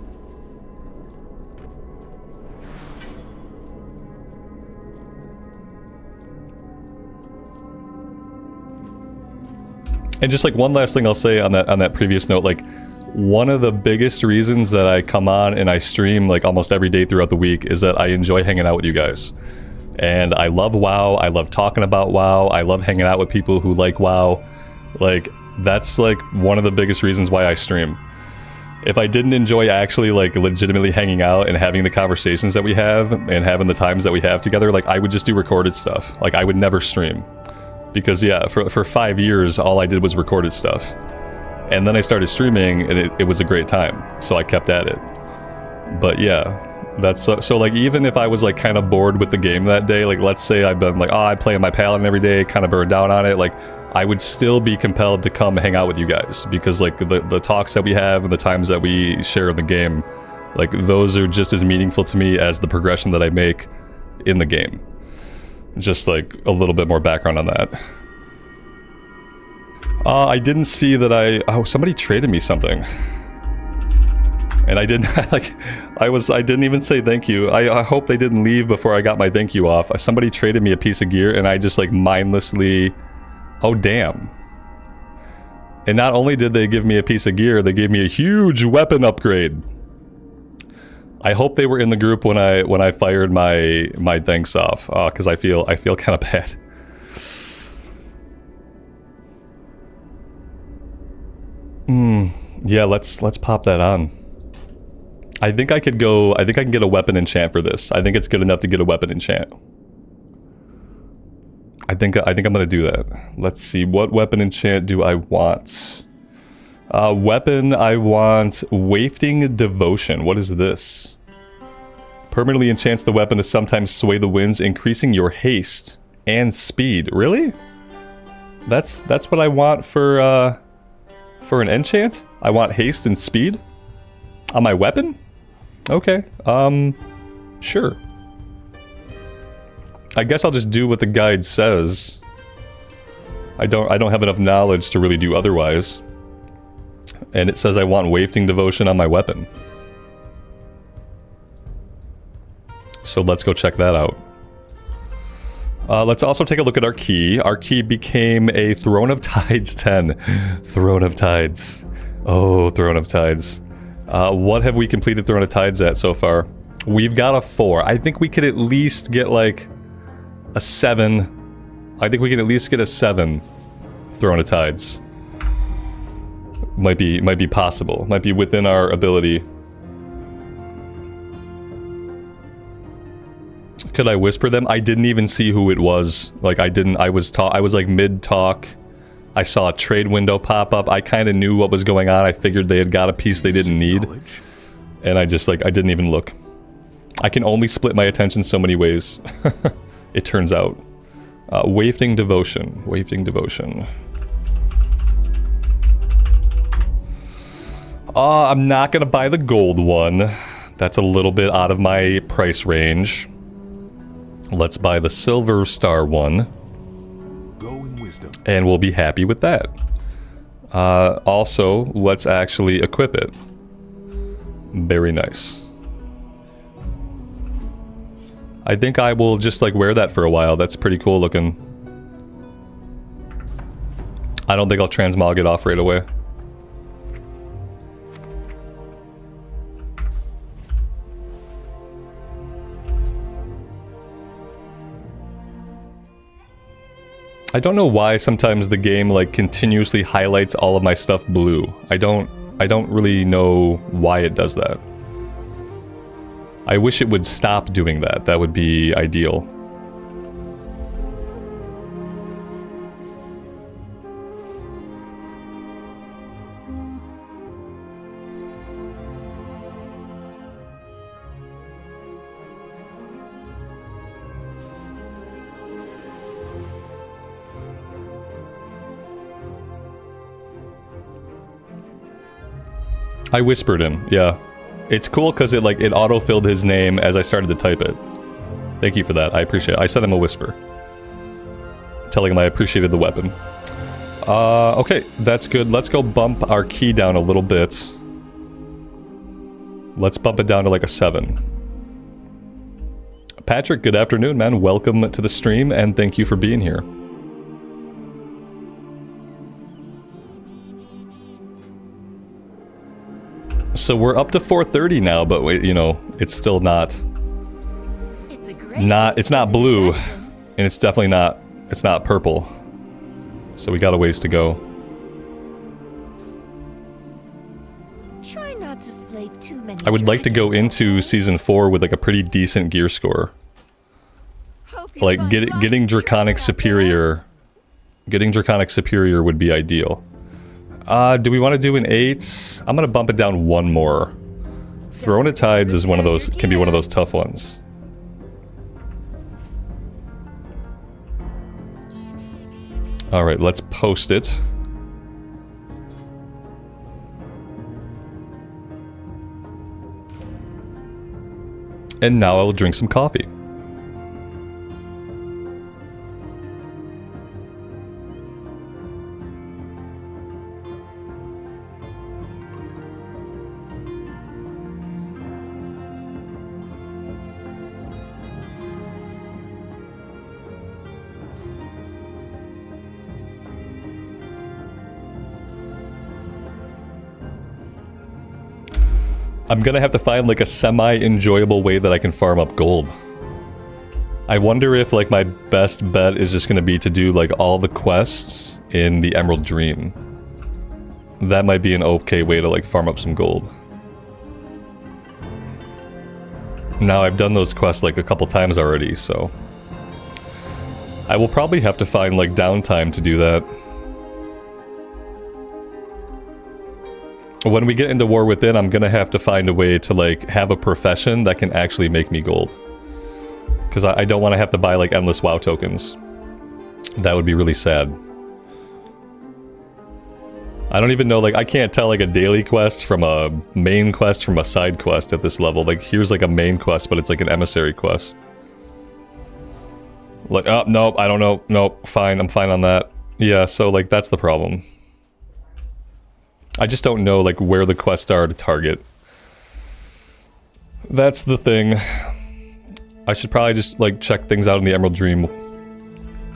And just like one last thing I'll say on that previous note, like one of the biggest reasons that I come on and I stream like almost every day throughout the week is that I enjoy hanging out with you guys. And I love WoW, I love talking about WoW, I love hanging out with people who like WoW. Like, that's like one of the biggest reasons why I stream. If I didn't enjoy actually like legitimately hanging out and having the conversations that we have and having the times that we have together, like I would just do recorded stuff. Like I would never stream. Because yeah, for 5 years, all I did was recorded stuff. And then I started streaming and it was a great time. So I kept at it. But yeah, that's so like even if I was like kind of bored with the game that day, like let's say I've been like, oh, I play my Paladin every day, kind of burned down on it, like I would still be compelled to come hang out with you guys because like the talks that we have and the times that we share in the game, like those are just as meaningful to me as the progression that I make in the game. Just like a little bit more background on that. I didn't see that somebody traded me something. And I didn't, like, I didn't even say thank you. I hope they didn't leave before I got my thank you off. Somebody traded me a piece of gear and I just like mindlessly, oh damn. And not only did they give me a piece of gear, they gave me a huge weapon upgrade. I hope they were in the group when I fired my thanks off, because I feel kind of bad. Yeah, let's pop that on. I think I can get a weapon enchant for this. I think it's good enough to get a weapon enchant. I think I'm gonna do that. Let's see, what weapon enchant do I want? Weapon, I want Wafting Devotion. What is this? Permanently enchants the weapon to sometimes sway the winds, increasing your haste and speed. Really? That's what I want for an enchant? I want haste and speed on my weapon? Okay. Sure. I guess I'll just do what the guide says. I don't have enough knowledge to really do otherwise. And it says I want Wafting Devotion on my weapon. So let's go check that out. Let's also take a look at our key. Our key became a Throne of Tides 10. Throne of Tides. Oh, Throne of Tides. What have we completed Throne of Tides at so far? We've got a 4. I think we could at least get like a 7. I think we can at least get a 7 Throne of Tides. Might be possible. Might be within our ability. Could I whisper them? I didn't even see who it was. Like I was like mid-talk. I saw a trade window pop up. I kind of knew what was going on. I figured they had got a piece they didn't need. And I just, like, I didn't even look. I can only split my attention so many ways. It turns out. Wafting Devotion. Wafting Devotion. I'm not gonna buy the gold one. That's a little bit out of my price range. Let's buy the silver star one. And we'll be happy with that. Also, let's actually equip it. Very nice. I think I will just like wear that for a while. That's pretty cool looking. I don't think I'll transmog it off right away. I don't know why sometimes the game like continuously highlights all of my stuff blue. I don't really know why it does that. I wish it would stop doing that. That would be ideal. I whispered him, yeah. It's cool because it auto-filled his name as I started to type it. Thank you for that, I appreciate it. I sent him a whisper. Telling him I appreciated the weapon. Okay, that's good. Let's go bump our key down a little bit. Let's bump it down to like a 7. Patrick, good afternoon, man. Welcome to the stream, and thank you for being here. So we're up to 430 now, but wait, you know, it's still not it's not blue, and it's definitely not, it's not purple. So we got a ways to go. Try not to slay too many. I would like to go into season 4 with like a pretty decent gear score. Like getting Draconic Superior. Getting Draconic Superior would be ideal. Do we want to do an 8? I'm gonna bump it down 1 more. Throne of Tides is one of those, can be one of those tough ones. Alright, let's post it. And now I will drink some coffee. I'm gonna have to find like a semi-enjoyable way that I can farm up gold. I wonder if like my best bet is just gonna be to do like all the quests in the Emerald Dream. That might be an okay way to like farm up some gold. Now I've done those quests like a couple times already, so I will probably have to find like downtime to do that. When we get into War Within, I'm gonna have to find a way to like have a profession that can actually make me gold. Because I don't want to have to buy like endless WoW tokens. That would be really sad. I don't even know, like I can't tell like a daily quest from a main quest from a side quest at this level. Like here's like a main quest, but it's like an emissary quest. Like, oh, nope, I don't know. Nope, fine, I'm fine on that. Yeah, so, like, that's the problem. I just don't know, like, where the quests are to target. That's the thing. I should probably just, like, check things out in the Emerald Dream.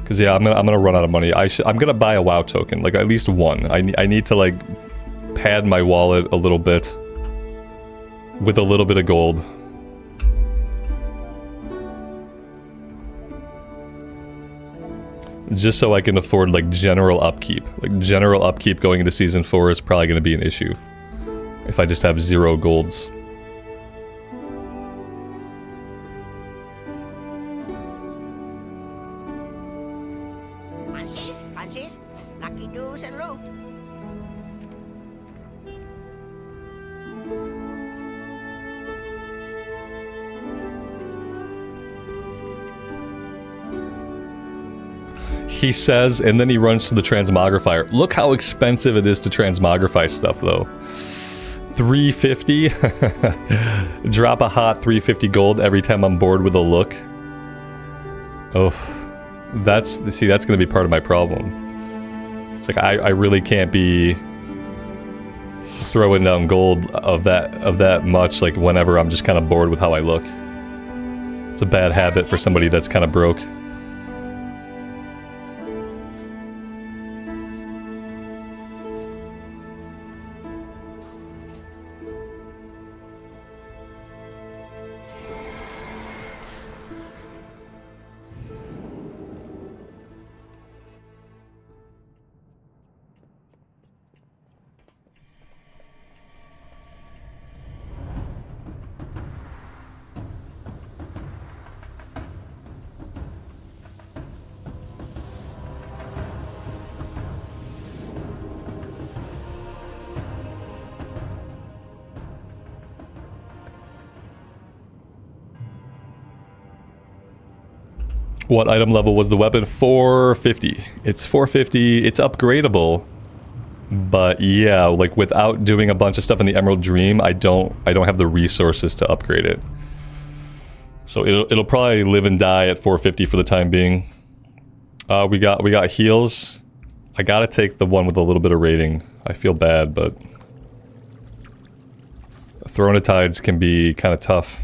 Because, yeah, I'm gonna run out of money. I'm gonna buy a WoW token, like, at least one. I need to, like, pad my wallet a little bit. With a little bit of gold. Just so I can afford, like, general upkeep. Like, general upkeep going into Season 4 is probably going to be an issue. If I just have 0 golds. Francis, lucky doos and root. He says, and then he runs to the transmogrifier. Look how expensive it is to transmogrify stuff, though. 350? Drop a hot 350 gold every time I'm bored with a look. Oh, that's gonna be part of my problem. It's like, I really can't be throwing down gold of that much, like, whenever I'm just kind of bored with how I look. It's a bad habit for somebody that's kind of broke. What item level was the weapon? 450. It's 450. It's upgradable. But yeah, like without doing a bunch of stuff in the Emerald Dream, I don't have the resources to upgrade it. So it'll probably live and die at 450 for the time being. We got heals. I gotta take the one with a little bit of rating. I feel bad, but Throne of Tides can be kind of tough.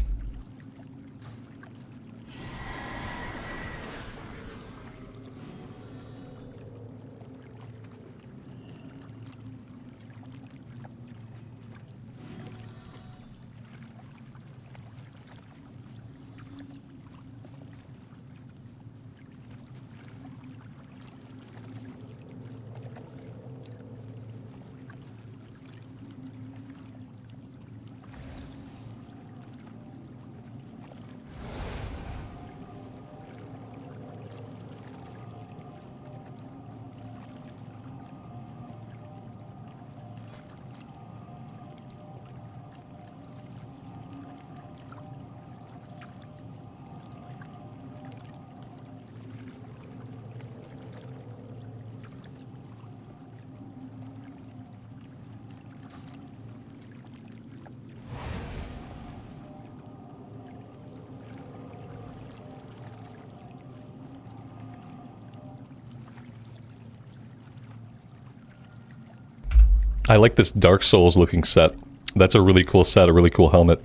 I like this Dark Souls looking set. That's a really cool set, a really cool helmet.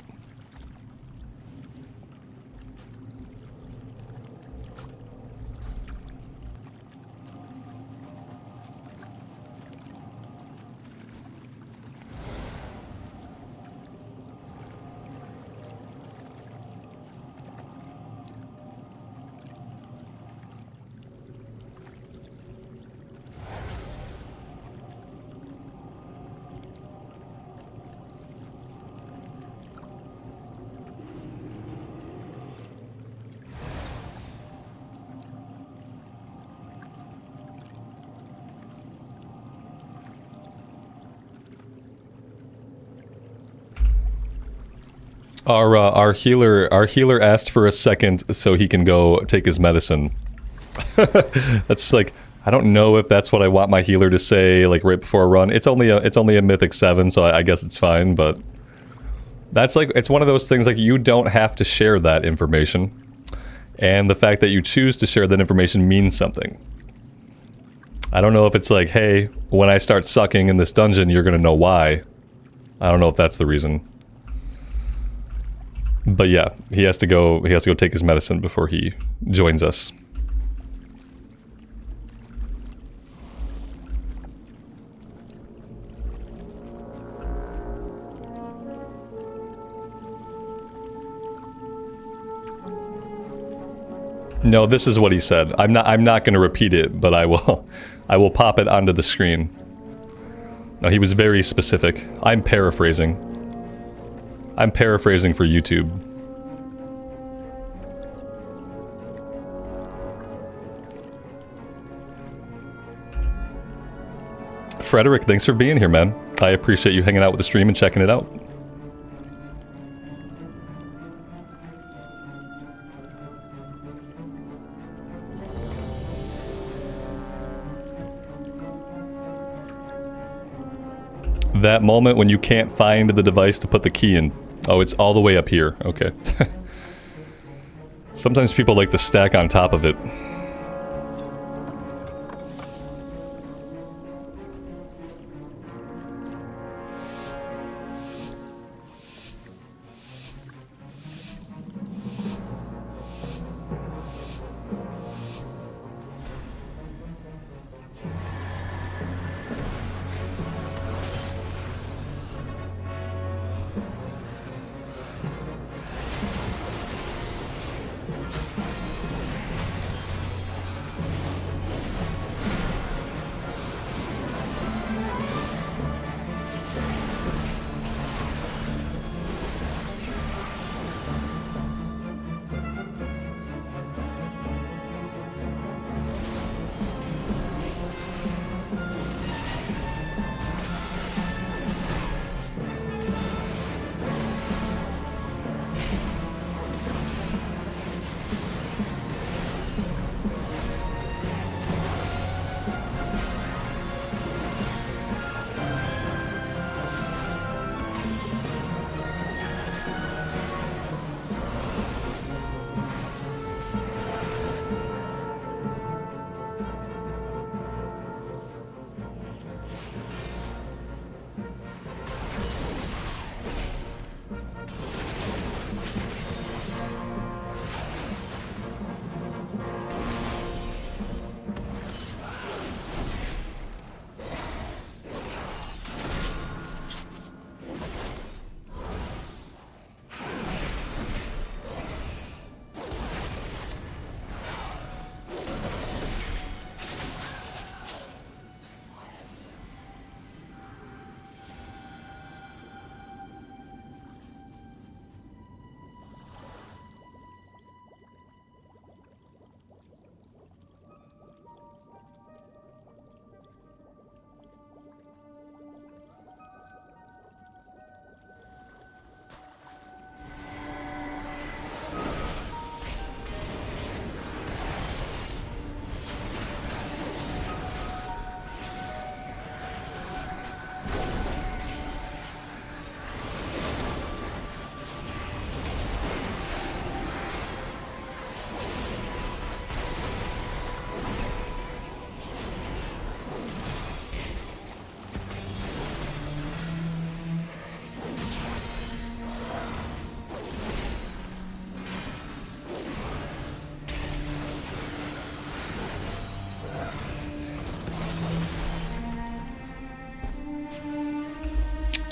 Our healer asked for a second so he can go take his medicine. That's like, I don't know if that's what I want my healer to say, like right before a run. It's only a Mythic 7, so I guess it's fine, but that's like, it's one of those things like you don't have to share that information. And the fact that you choose to share that information means something. I don't know if it's like, hey, when I start sucking in this dungeon, you're gonna know why. I don't know if that's the reason. But yeah, he has to go take his medicine before he joins us. No, this is what he said. I'm not going to repeat it, but I will pop it onto the screen. No, he was very specific. I'm paraphrasing. I'm paraphrasing for YouTube. Frederick, thanks for being here, man. I appreciate you hanging out with the stream and checking it out. That moment when you can't find the device to put the key in. Oh, it's all the way up here. Okay. Sometimes people like to stack on top of it.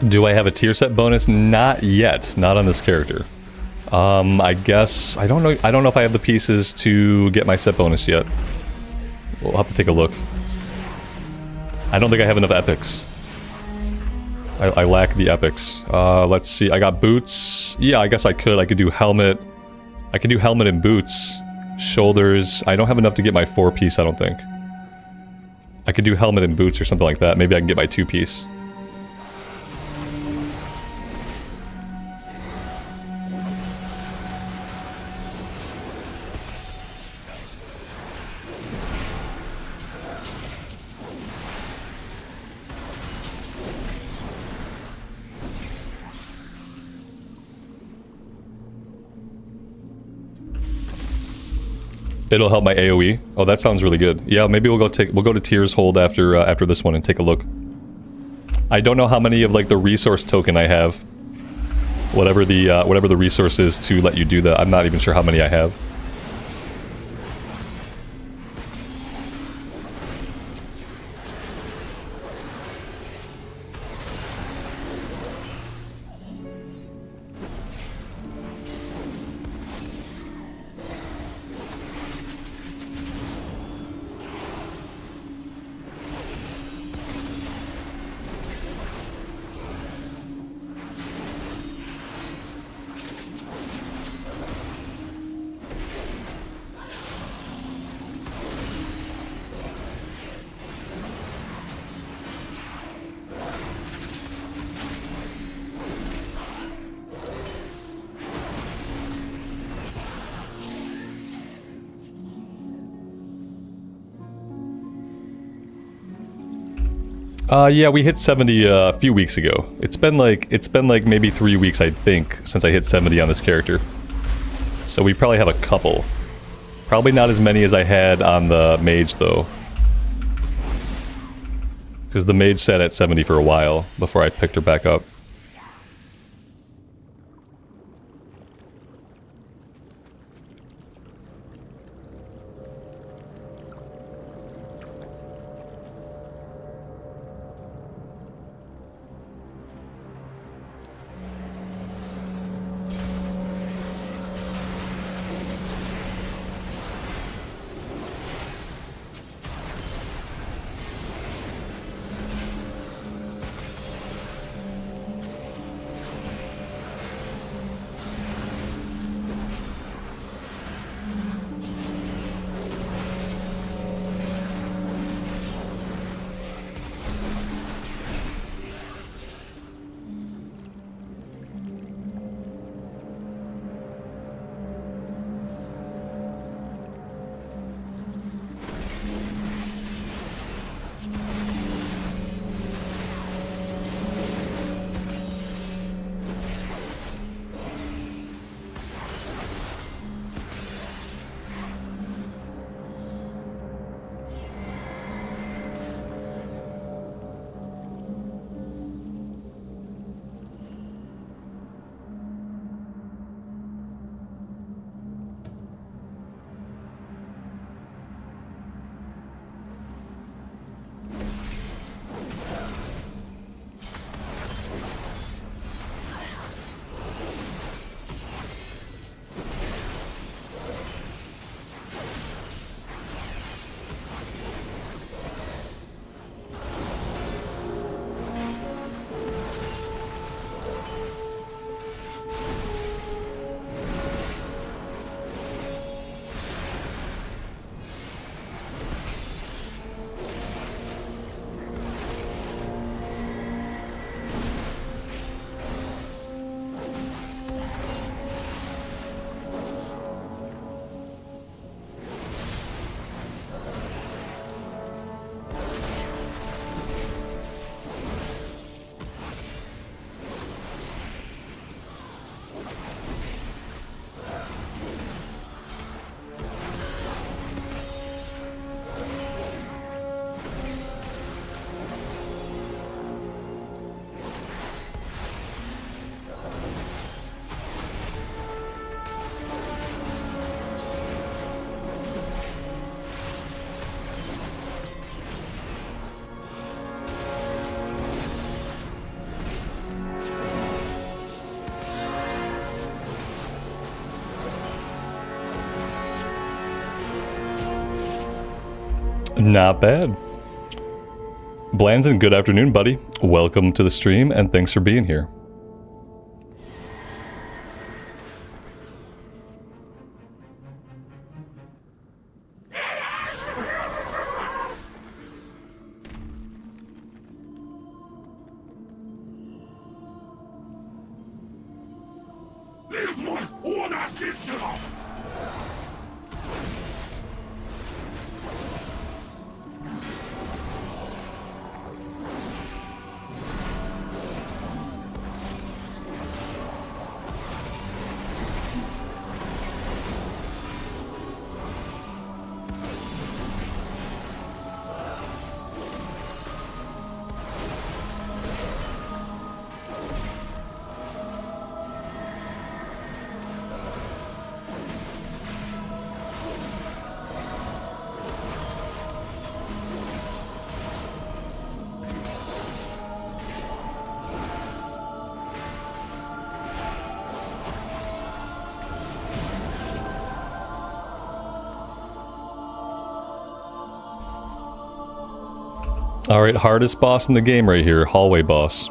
Do I have a tier set bonus? Not yet. Not on this character. I guess I don't know if I have the pieces to get my set bonus yet. We'll have to take a look. I don't think I have enough epics. I lack the epics. Let's see. I got boots. Yeah, I guess I could do helmet. I could do helmet and boots. Shoulders. I don't have enough to get my 4-piece, I don't think. I could do helmet and boots or something like that. Maybe I can get my 2-piece. It'll help my AoE. Oh, that sounds really good. Yeah, maybe we'll go to Tears Hold after after this one and take a look. I don't know how many of like the resource token I have. Whatever the resource is to let you do that. I'm not even sure how many I have. Yeah, we hit 70 a few weeks ago. It's been like maybe 3 weeks, I think, since I hit 70 on this character. So we probably have a couple. Probably not as many as I had on the mage, though. Because the mage sat at 70 for a while before I picked her back up. Not bad. Blanzen, good afternoon, buddy. Welcome to the stream, and thanks for being here. Alright, hardest boss in the game right here. Hallway boss.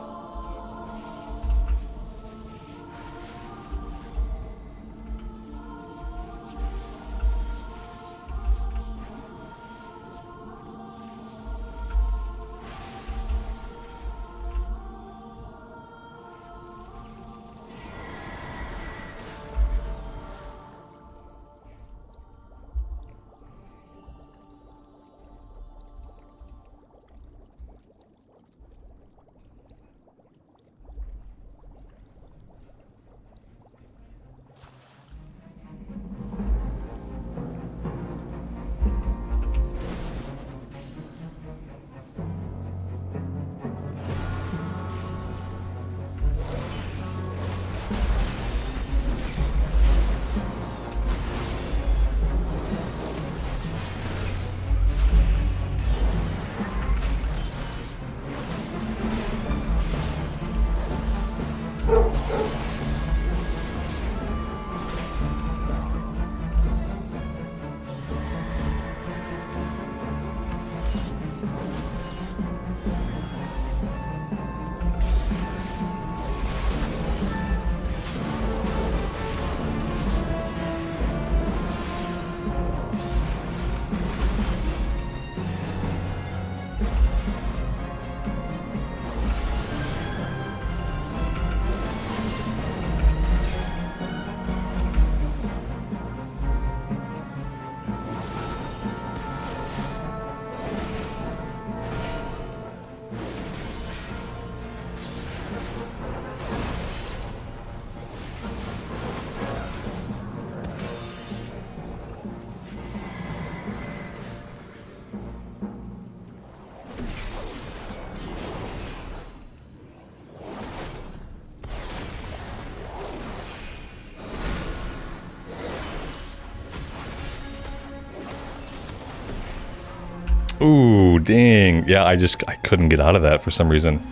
Ooh, dang. Yeah, I couldn't get out of that for some reason.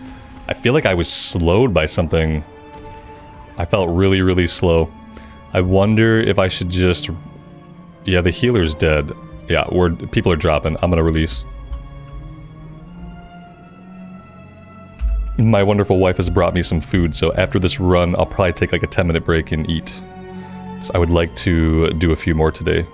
I feel like I was slowed by something. I felt really, really slow. I wonder if I should just... Yeah, the healer's dead. Yeah, people are dropping. I'm gonna release. My wonderful wife has brought me some food, so after this run, I'll probably take like a 10-minute break and eat. So I would like to do a few more today.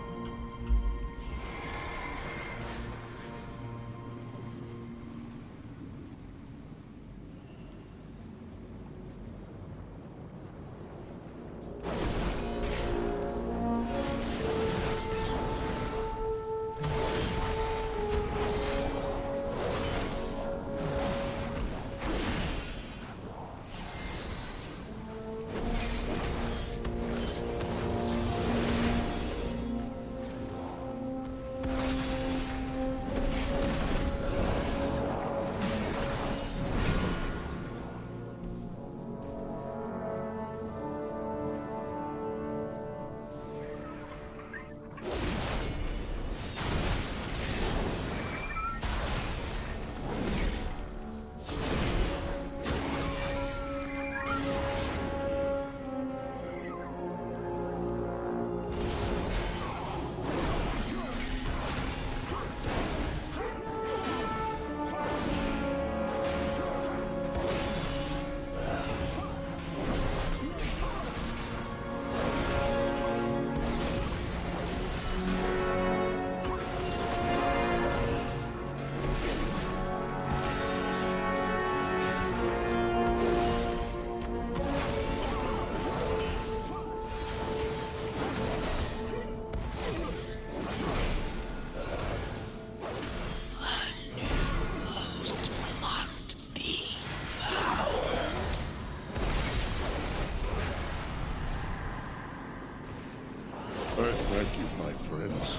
Thank you, my friends.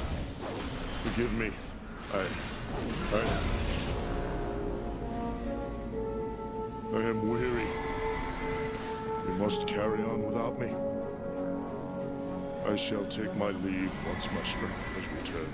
Forgive me. I am weary. You must carry on without me. I shall take my leave once my strength has returned.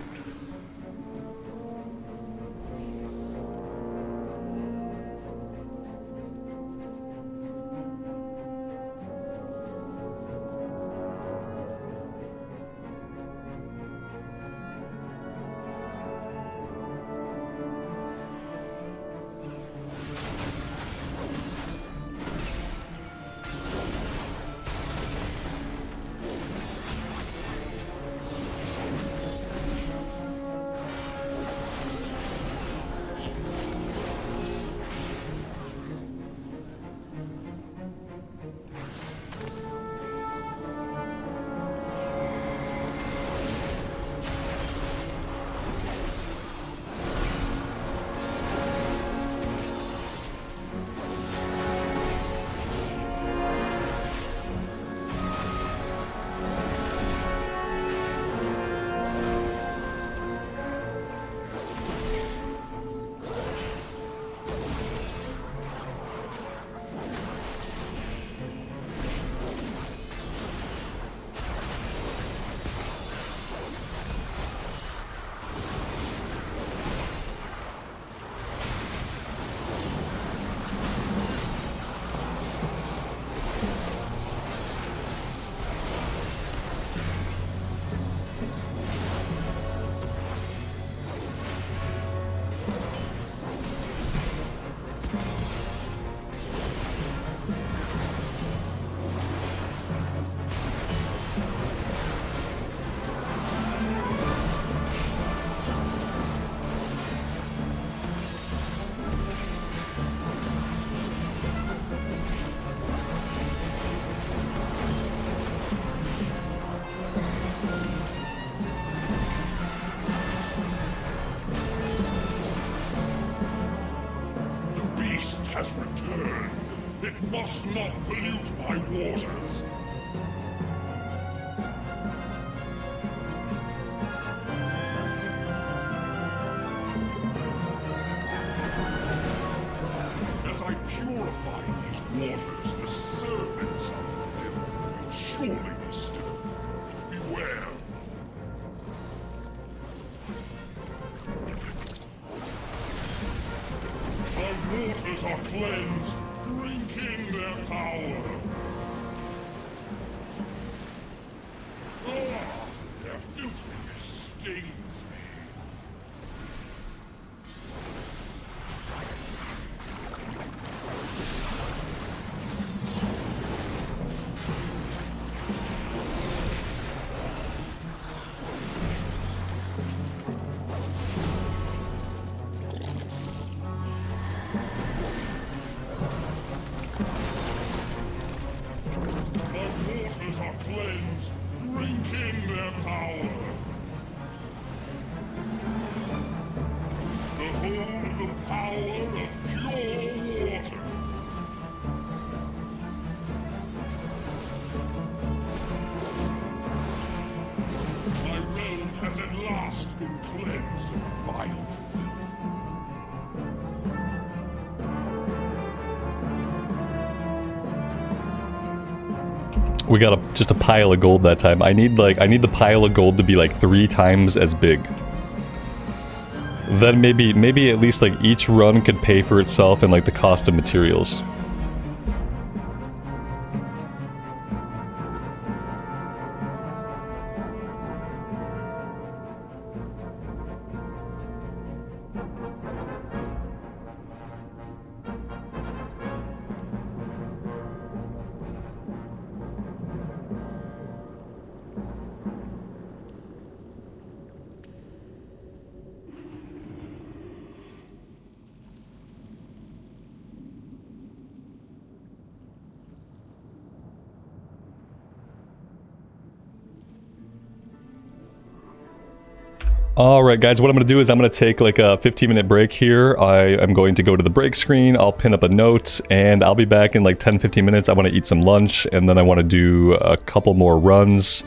beast has returned. It must not pollute my waters. As I purify these waters, the servants of filth will surely disturb. Beware. My waters are cleansed. Drink in their power. Ah, their filthiness stings me. Cleansed, drink in their power. Behold the power of pure water. My realm has at last been cleansed of vile filth. We got just a pile of gold that time. I need the pile of gold to be like 3 times as big. Then maybe at least like each run could pay for itself and like the cost of materials. Alright guys, what I'm going to do is I'm going to take like a 15-minute break here. I am going to go to the break screen, I'll pin up a note, and I'll be back in like 10-15 minutes. I want to eat some lunch, and then I want to do a couple more runs.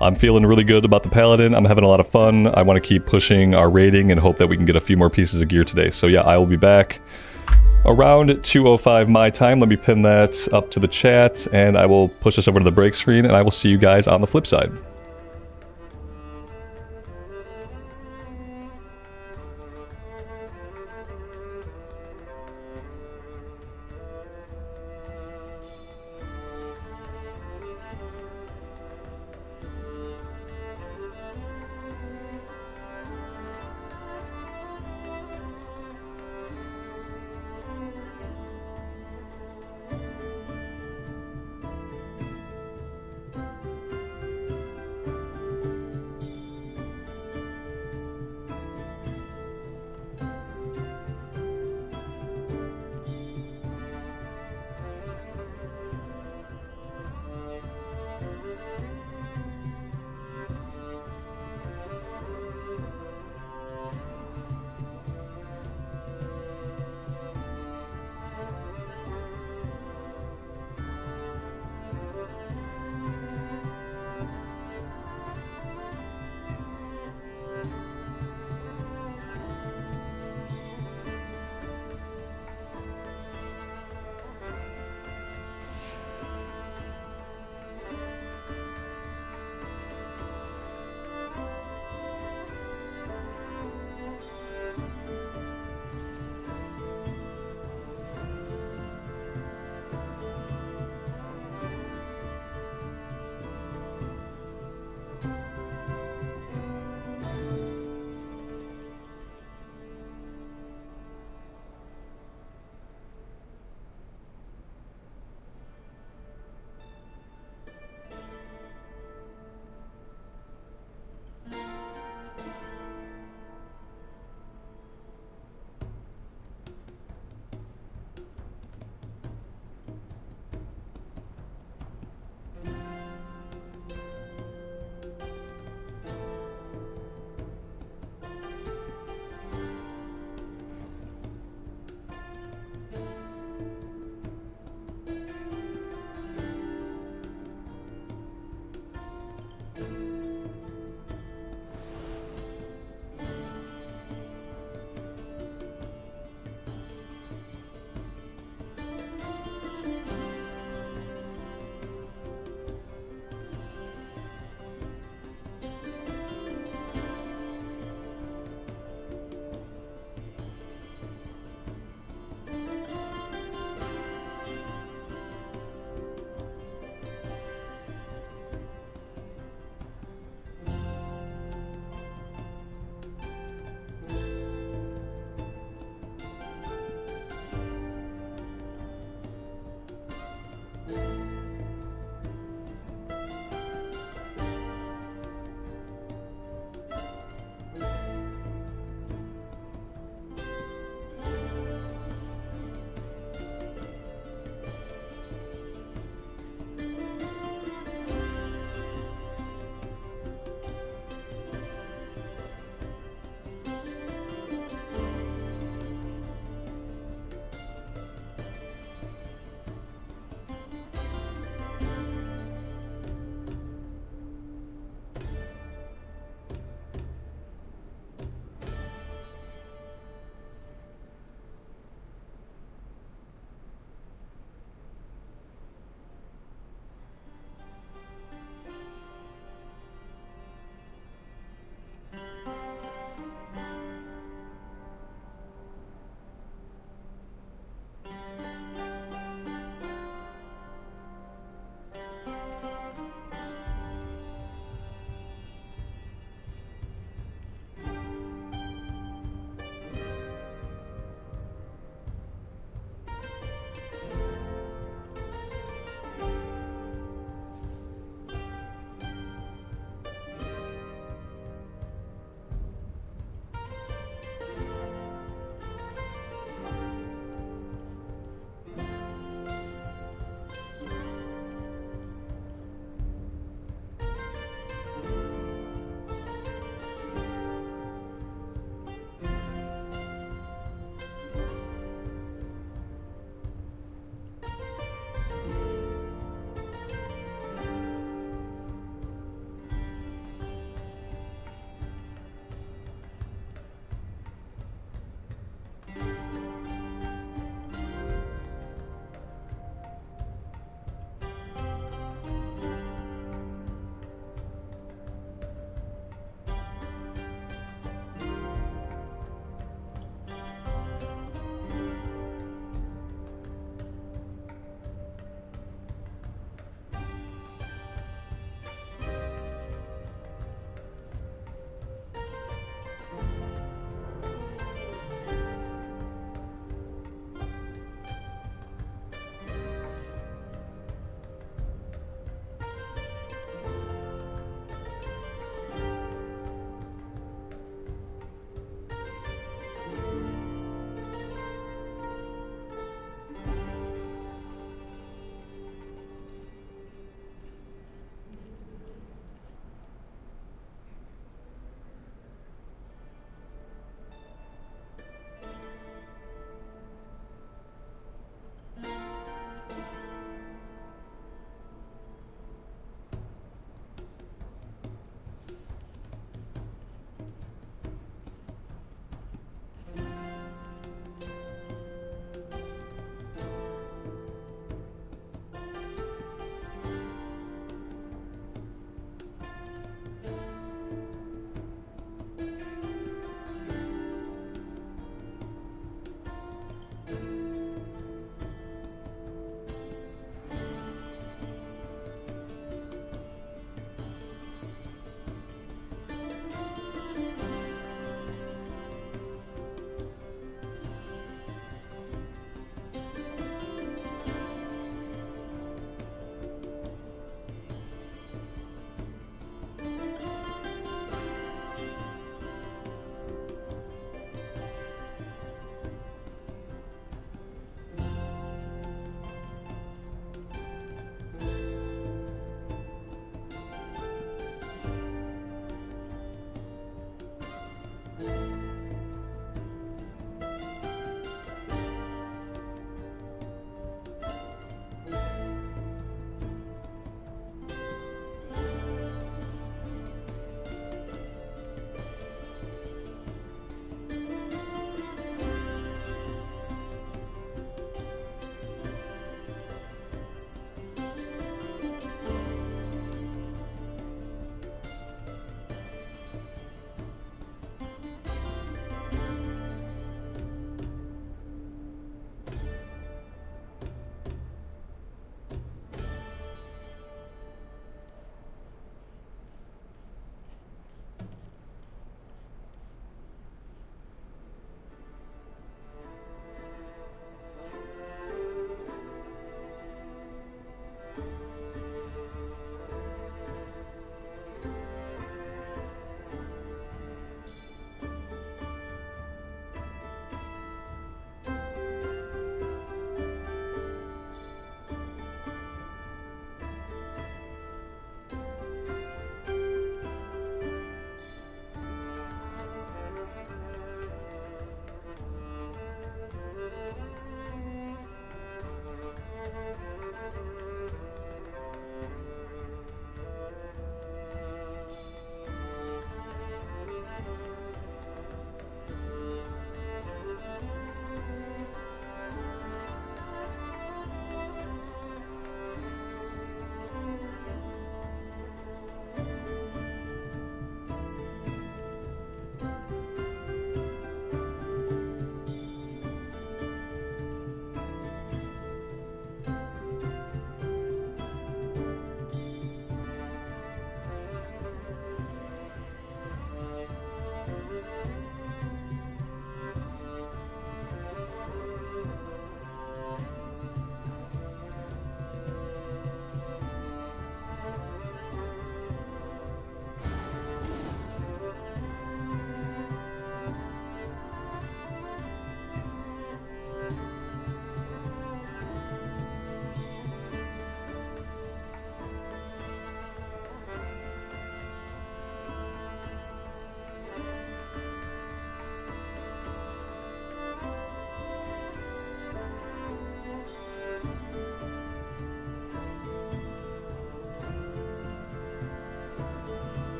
I'm feeling really good about the Paladin, I'm having a lot of fun. I want to keep pushing our rating and hope that we can get a few more pieces of gear today. So yeah, I will be back around 2:05 my time. Let me pin that up to the chat, and I will push this over to the break screen, and I will see you guys on the flip side.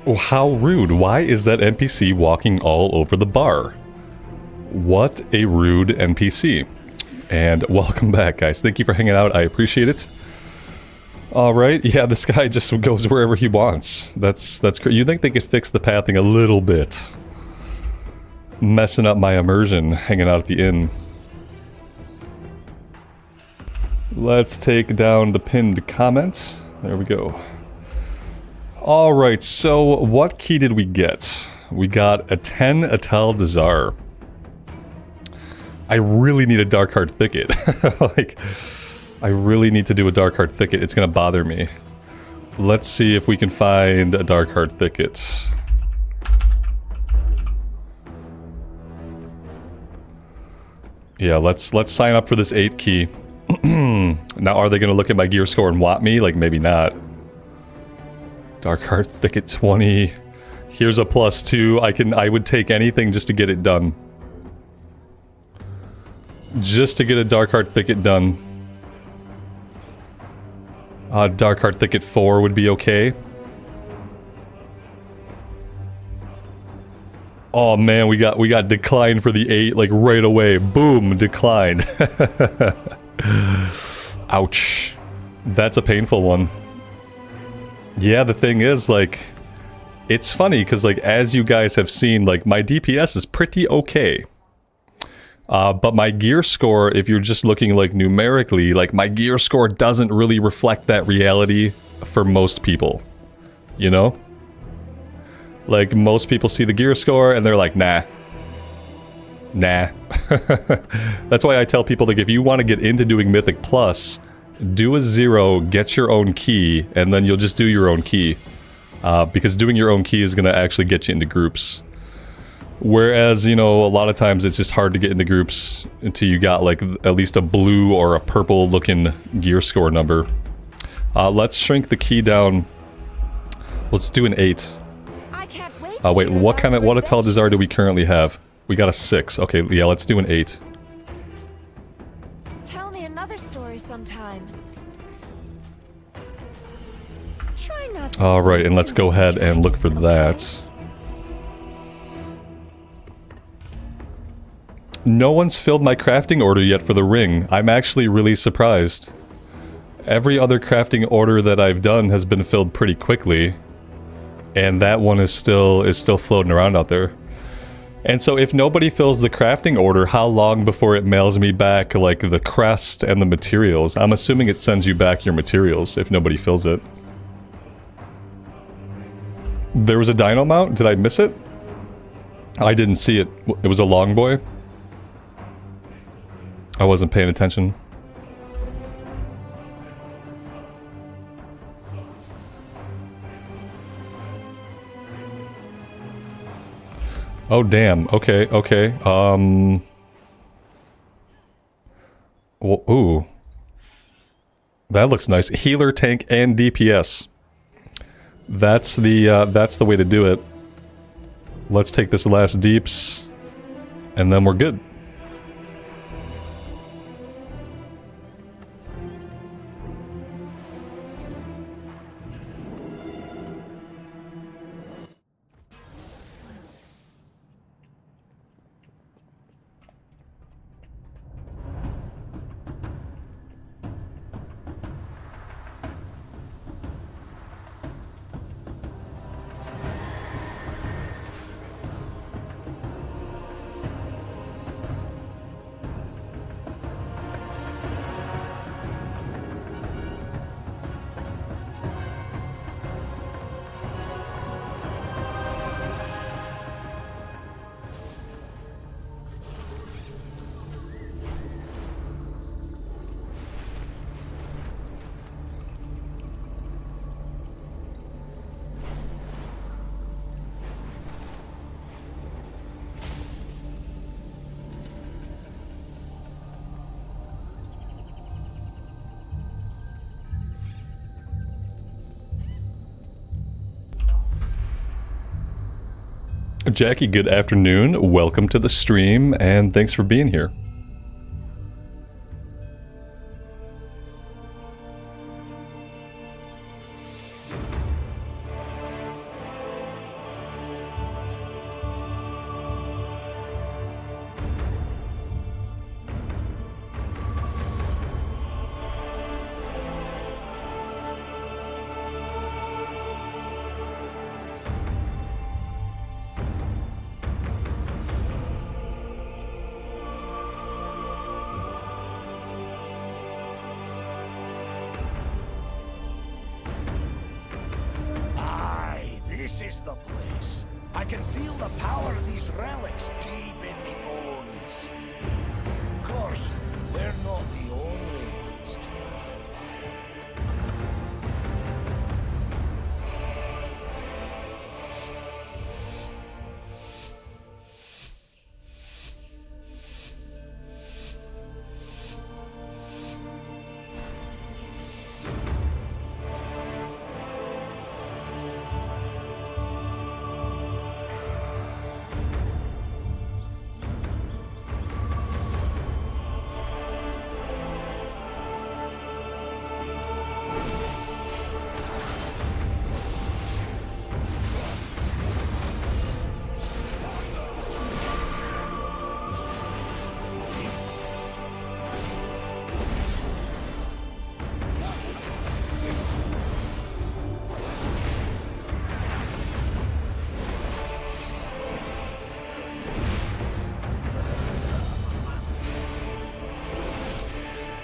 Oh, how rude. Why is that NPC walking all over the bar? What a rude NPC. And welcome back, guys. Thank you for hanging out. I appreciate it. Alright, yeah, this guy just goes wherever he wants. That's great. You'd think they could fix the pathing a little bit. Messing up my immersion, hanging out at the inn. Let's take down the pinned comment. There we go. Alright, so what key did we get? We got a 10 Atal Dazar. I really need a Darkheart Thicket. Like, I really need to do a Darkheart Thicket. It's gonna bother me. Let's see if we can find a Darkheart Thicket. Yeah, let's sign up for this 8 key. Now, are they gonna look at my gear score and want me? Like, maybe not. Darkheart Thicket 20. Here's a +2. I would take anything just to get it done. Just to get a Darkheart Thicket done. Darkheart Thicket 4 would be okay. Oh man, we got declined for the 8, like right away. Boom, declined. Ouch. That's a painful one. Yeah, the thing is, like, it's funny, because, like, as you guys have seen, like, my DPS is pretty okay. But my gear score, if you're just looking, like, numerically, like, my gear score doesn't really reflect that reality for most people. You know? Like, most people see the gear score, and they're like, nah. Nah. That's why I tell people, like, if you want to get into doing Mythic Plus, do a 0, get your own key, and then you'll just do your own key. Because doing your own key is going to actually get you into groups. Whereas, you know, a lot of times it's just hard to get into groups until you got, like, at least a blue or a purple looking gear score number. Let's shrink the key down. Let's do an 8. Wait, what Atal Dazar do we currently have? We got a 6. Okay, yeah, let's do an 8. Tell me another story sometime. Try not to. Alright, and let's go ahead and look for that. No one's filled my crafting order yet for the ring. I'm actually really surprised. Every other crafting order that I've done has been filled pretty quickly. And that one is still floating around out there. And so if nobody fills the crafting order, how long before it mails me back, like, the crest and the materials? I'm assuming it sends you back your materials if nobody fills it. There was a dino mount? Did I miss it? I didn't see it. It was a long boy? I wasn't paying attention. Oh, damn. Okay, okay. Well, ooh. That looks nice. Healer, tank, and DPS. That's the way to do it. Let's take this last deeps, and then we're good. Jackie, good afternoon. Welcome to the stream, and thanks for being here. This is the place. I can feel the power of these relics deep in me bones. Of course, we're not the only ones trying to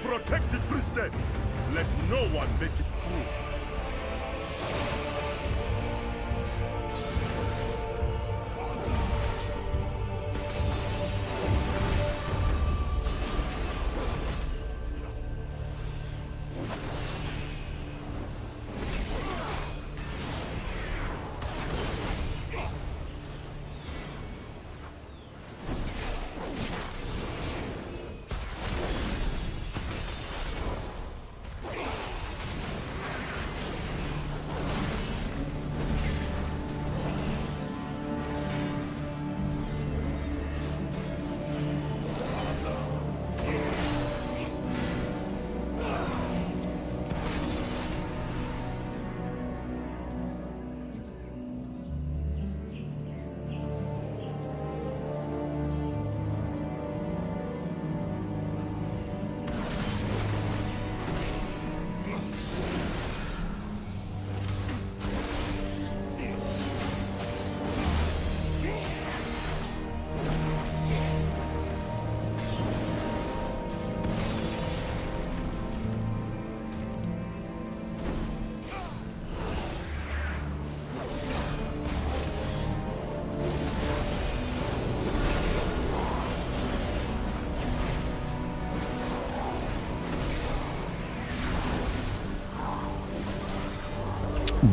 Protect the priestess! Let no one make it through!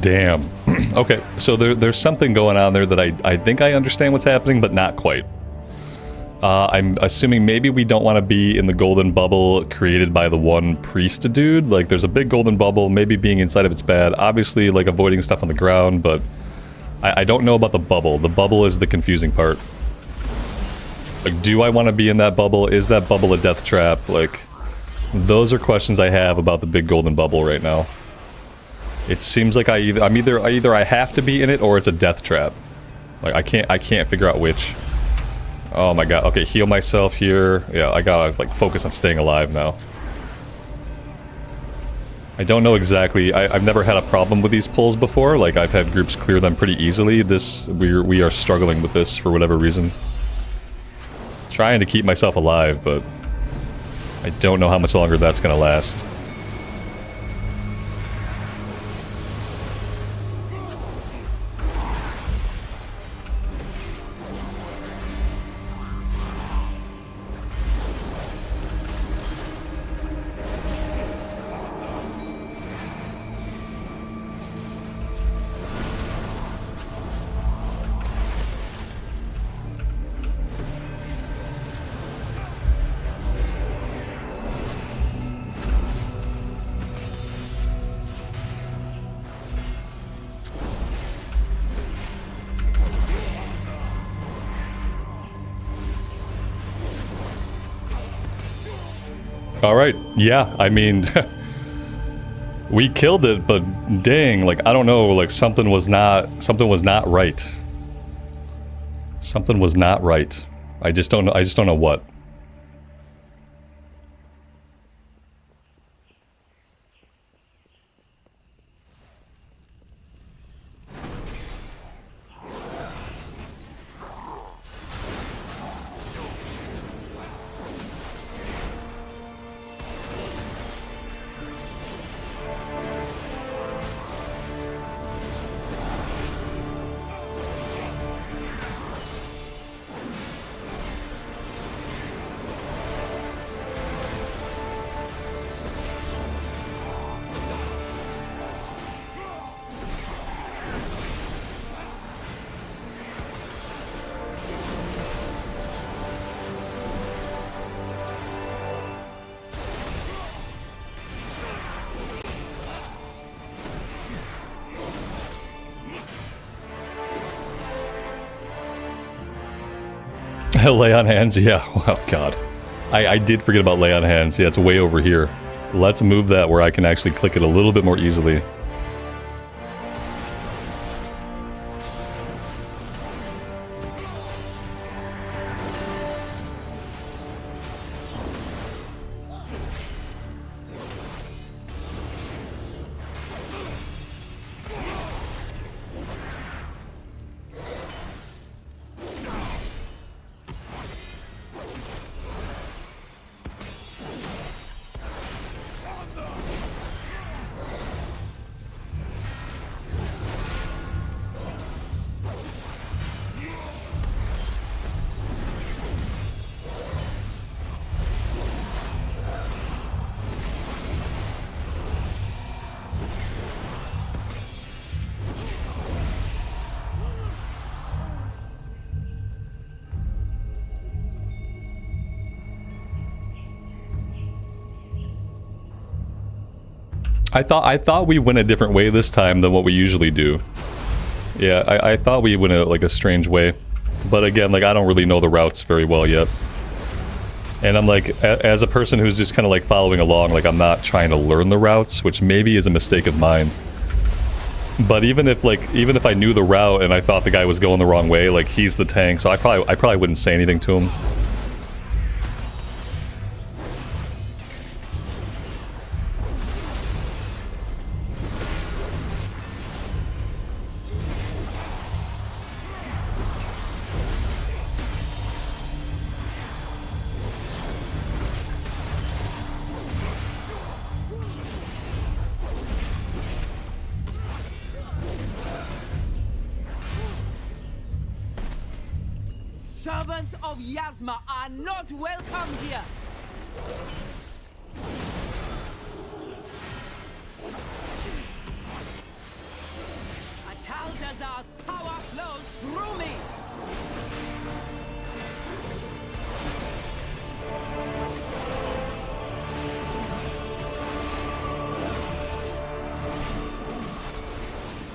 Damn. Okay, so there's something going on there that I think I understand what's happening, but not quite. I'm assuming maybe we don't want to be in the golden bubble created by the one priest dude. Like, there's a big golden bubble, maybe being inside of it's bad. Obviously, like, avoiding stuff on the ground, but I don't know about the bubble. The bubble is the confusing part. Like, do I want to be in that bubble? Is that bubble a death trap? Like, those are questions I have about the big golden bubble right now. It seems like either I have to be in it or it's a death trap. Like, I can't figure out which. Oh my god. Okay, heal myself here. Yeah, I gotta like focus on staying alive now. I don't know exactly. I've never had a problem with these pulls before. Like, I've had groups clear them pretty easily. We are struggling with this for whatever reason. Trying to keep myself alive, but I don't know how much longer that's gonna last. Alright, yeah, I mean, we killed it, but dang, like, I don't know, like, something was not right. Something was not right. I just don't know what. Lay on hands, yeah. Oh god. I did forget about lay on hands. Yeah, it's way over here. Let's move that where I can actually click it a little bit more easily. I thought we went a different way this time than what we usually do. Yeah, I thought we went like a strange way. But again, like I don't really know the routes very well yet. And I'm like, as a person who's just kind of like following along, like I'm not trying to learn the routes, which maybe is a mistake of mine. But even if I knew the route and I thought the guy was going the wrong way, like he's the tank, so I probably wouldn't say anything to him. Servants of Yasma are not welcome here! Ataldazar's power flows through me!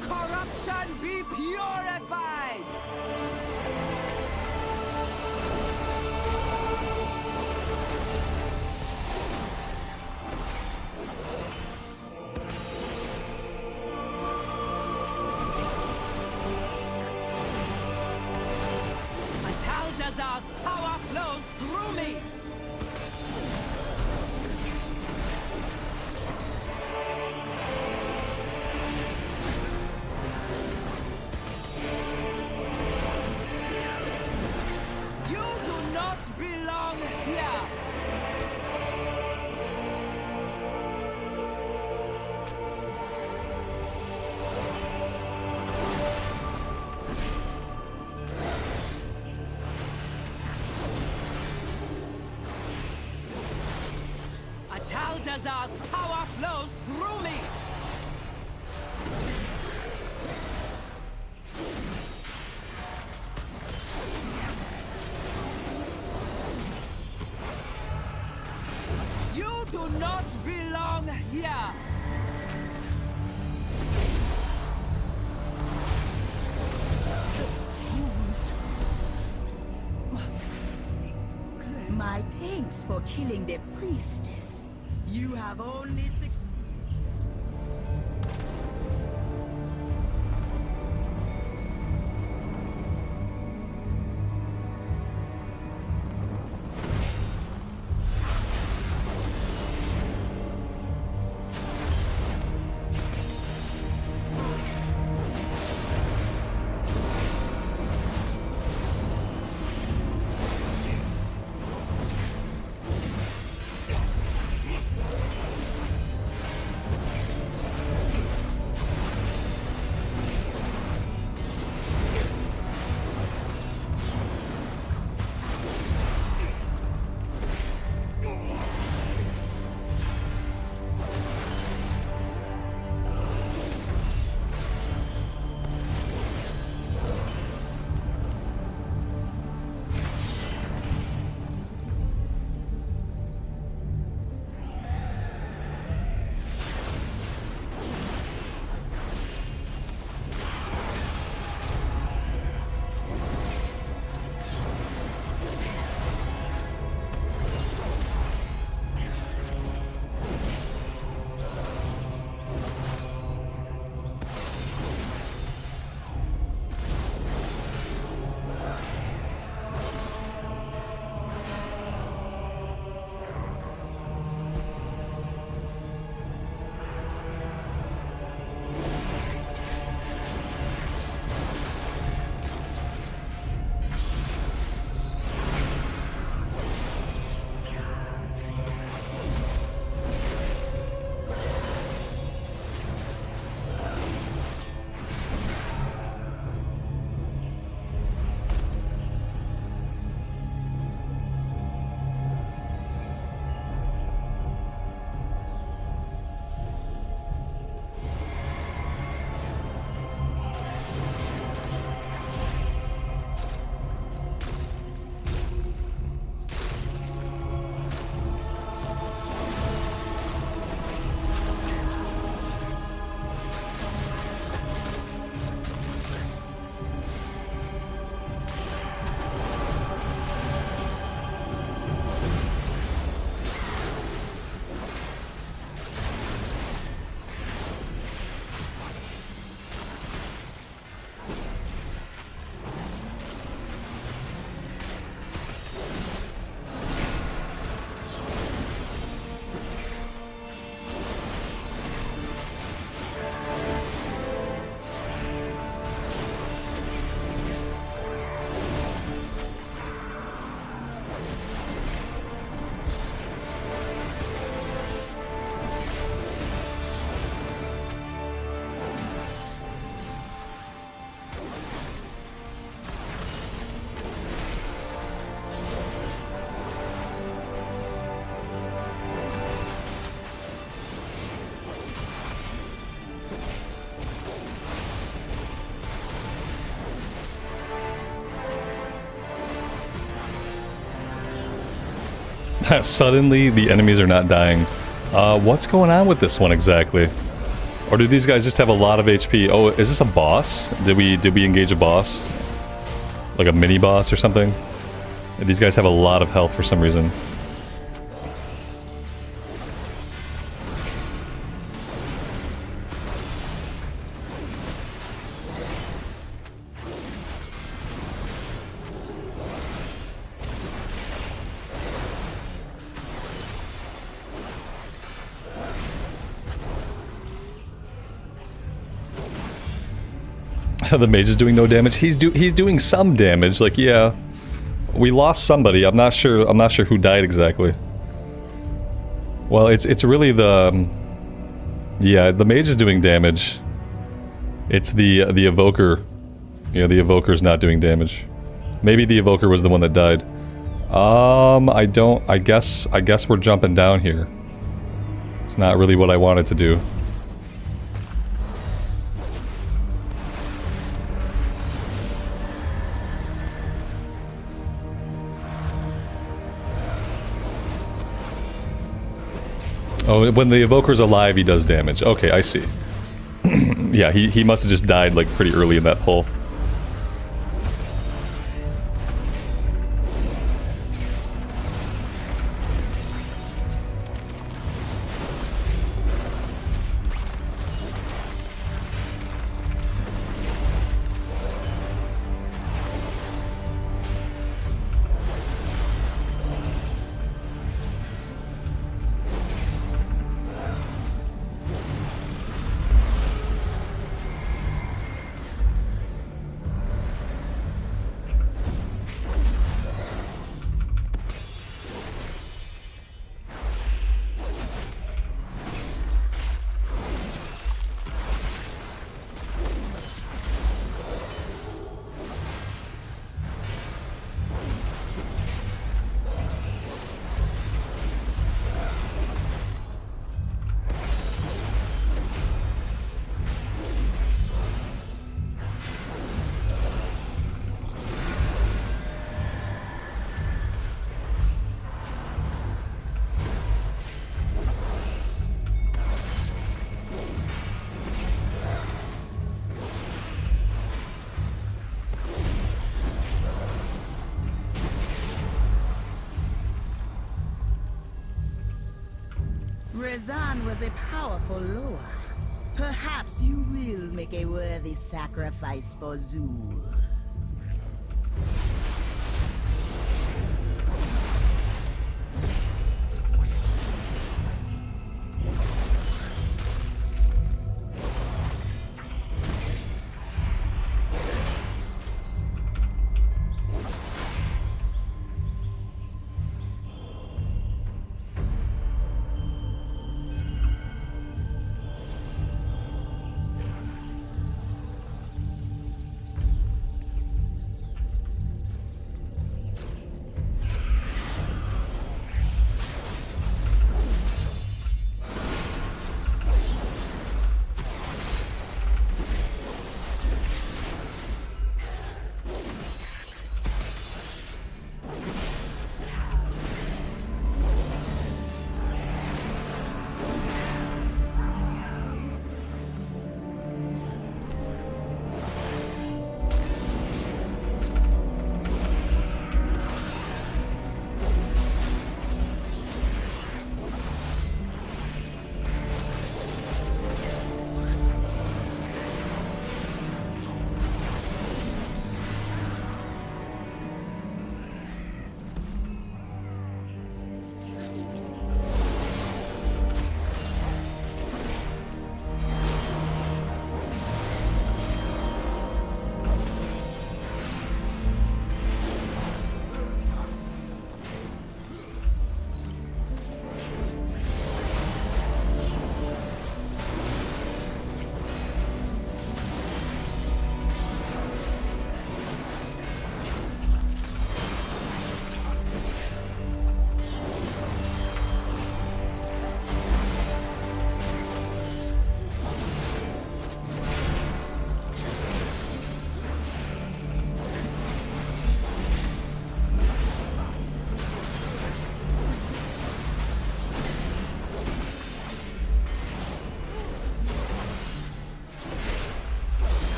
Corruption be purified! Ataldazar's power flows through me! You do not belong here! Ataldazar's power flows through me! You do not belong here! My thanks for killing the priestess. You have only succeeded. Suddenly, the enemies are not dying. What's going on with this one exactly? Or do these guys just have a lot of HP? Oh, is this a boss? Did we engage a boss? Like a mini boss or something? These guys have a lot of health for some reason. The mage is doing no damage. He's doing some damage. Like, yeah, we lost somebody. I'm not sure who died exactly. Well, it's really the yeah, the mage is doing damage. It's the evoker. Yeah, the evoker's not doing damage. Maybe the evoker was the one that died. I guess we're jumping down here. It's not really what I wanted to do. Oh, when the evoker's alive, he does damage. Okay, I see. Yeah, he must have just died, like, pretty early in that pull. Rezan was a powerful lord. Perhaps you will make a worthy sacrifice for Zul.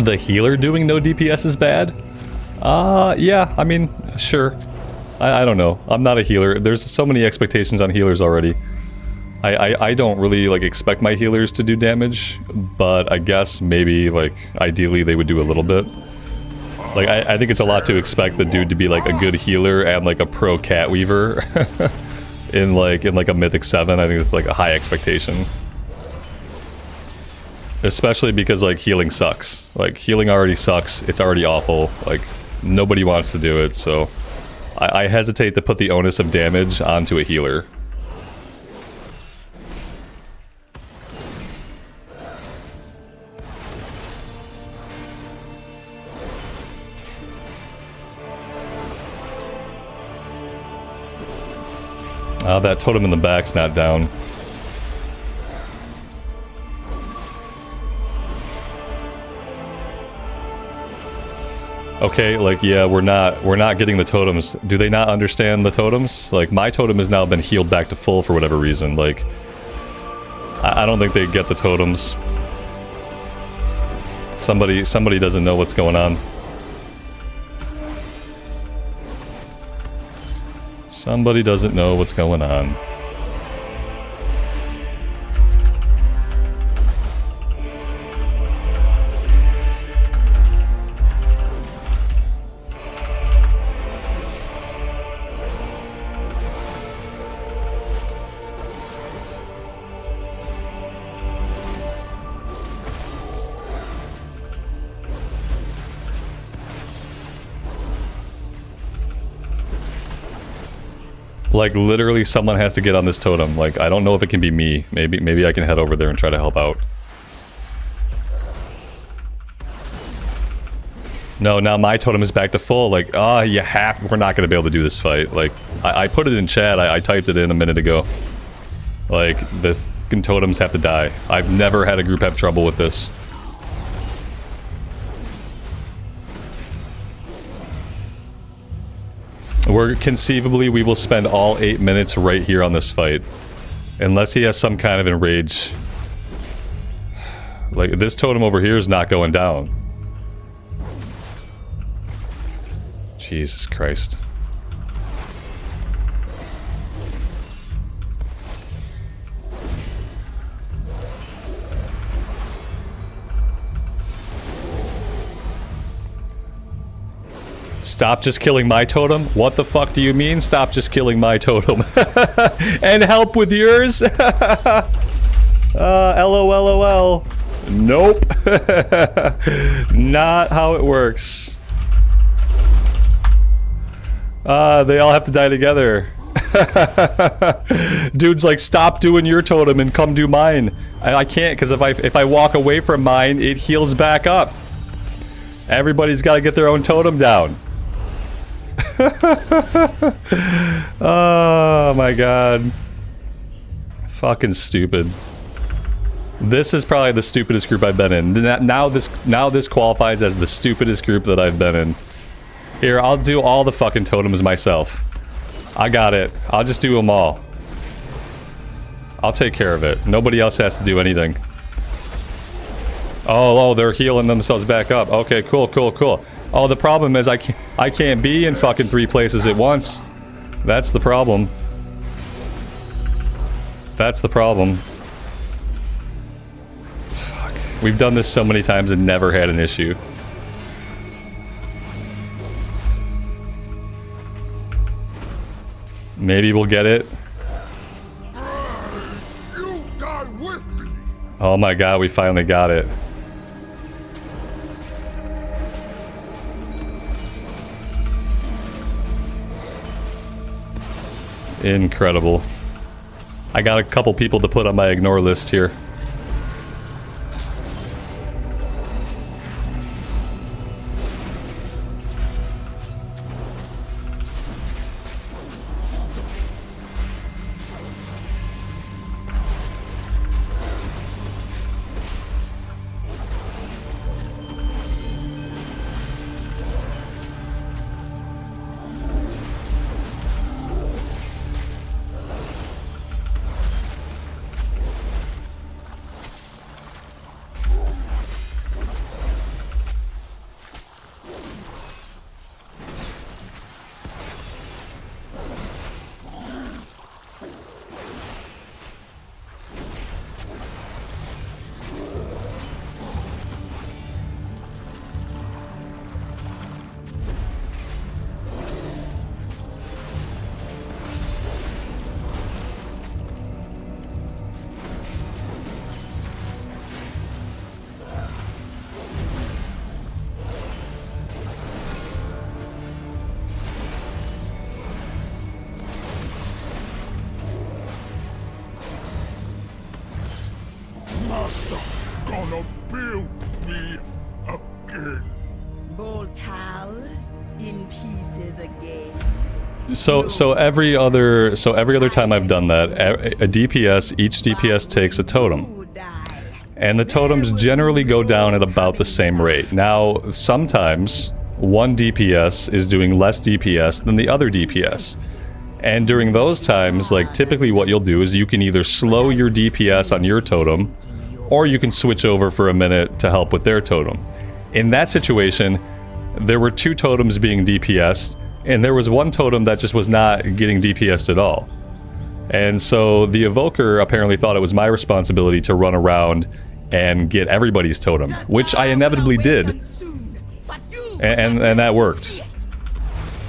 The healer doing no DPS is bad? Yeah, I mean, sure. I don't know. I'm not a healer. There's so many expectations on healers already. I don't really, like, expect my healers to do damage, but I guess maybe, like, ideally they would do a little bit. Like, I think it's a lot to expect the dude to be, like, a good healer and, like, a pro cat weaver in a Mythic 7. I think it's, like, a high expectation. Especially because, like, healing sucks. Like, healing already sucks. It's already awful. Like, nobody wants to do it, so I hesitate to put the onus of damage onto a healer. That totem in the back's not down. Okay, like, yeah, we're not getting the totems. Do they not understand the totems? Like, my totem has now been healed back to full for whatever reason. Like, I don't think they get the totems. Somebody doesn't know what's going on. Somebody doesn't know what's going on. Like, literally someone has to get on this totem. Like, I don't know if it can be me. Maybe I can head over there and try to help out. No, now my totem is back to full. Like, we're not going to be able to do this fight. Like, I put it in chat. I typed it in a minute ago. Like, the fucking totems have to die. I've never had a group have trouble with this. Conceivably, we will spend all 8 minutes right here on this fight. Unless he has some kind of enrage. Like, this totem over here is not going down. Jesus Christ. Stop just killing my totem? What the fuck do you mean, stop just killing my totem? And help with yours? LOLOL. Nope. Not how it works. They all have to die together. Dude's like, stop doing your totem and come do mine. I can't, because if I walk away from mine, it heals back up. Everybody's got to get their own totem down. Oh my god. Fucking stupid. This is probably the stupidest group I've been in. Now this qualifies as the stupidest group that I've been in. Here, I'll do all the fucking totems myself. I got it. I'll just do them all. I'll take care of it. Nobody else has to do anything. Oh, they're healing themselves back up. Okay, cool. Oh, the problem is I can't be in fucking 3 places at once. That's the problem. That's the problem. Fuck. We've done this so many times and never had an issue. Maybe we'll get it. You die with me. Oh my god, we finally got it. Incredible. I got a couple people to put on my ignore list here. So every other time I've done that, a DPS, each DPS takes a totem. And the totems generally go down at about the same rate. Now, sometimes one DPS is doing less DPS than the other DPS. And during those times, like typically what you'll do is you can either slow your DPS on your totem, or you can switch over for a minute to help with their totem. In that situation, there were 2 totems being DPS'd, and there was one totem that just was not getting DPS'd at all. And so the Evoker apparently thought it was my responsibility to run around and get everybody's totem, which I inevitably did. And that worked.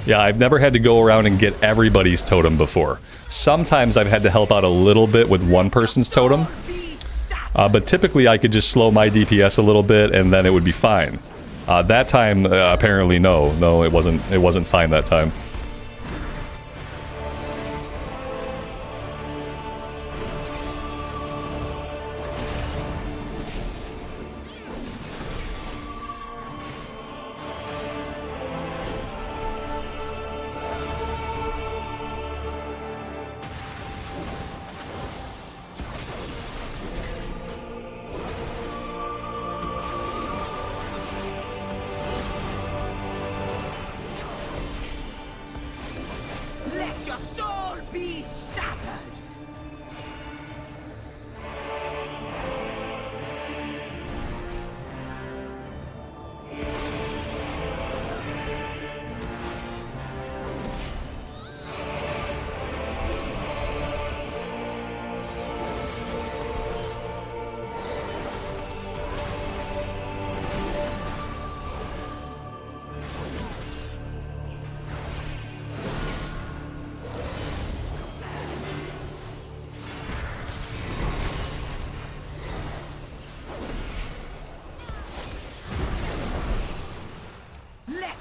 Yeah, I've never had to go around and get everybody's totem before. Sometimes I've had to help out a little bit with one person's totem. But typically I could just slow my DPS a little bit and then it would be fine. That time, apparently no, it wasn't fine that time.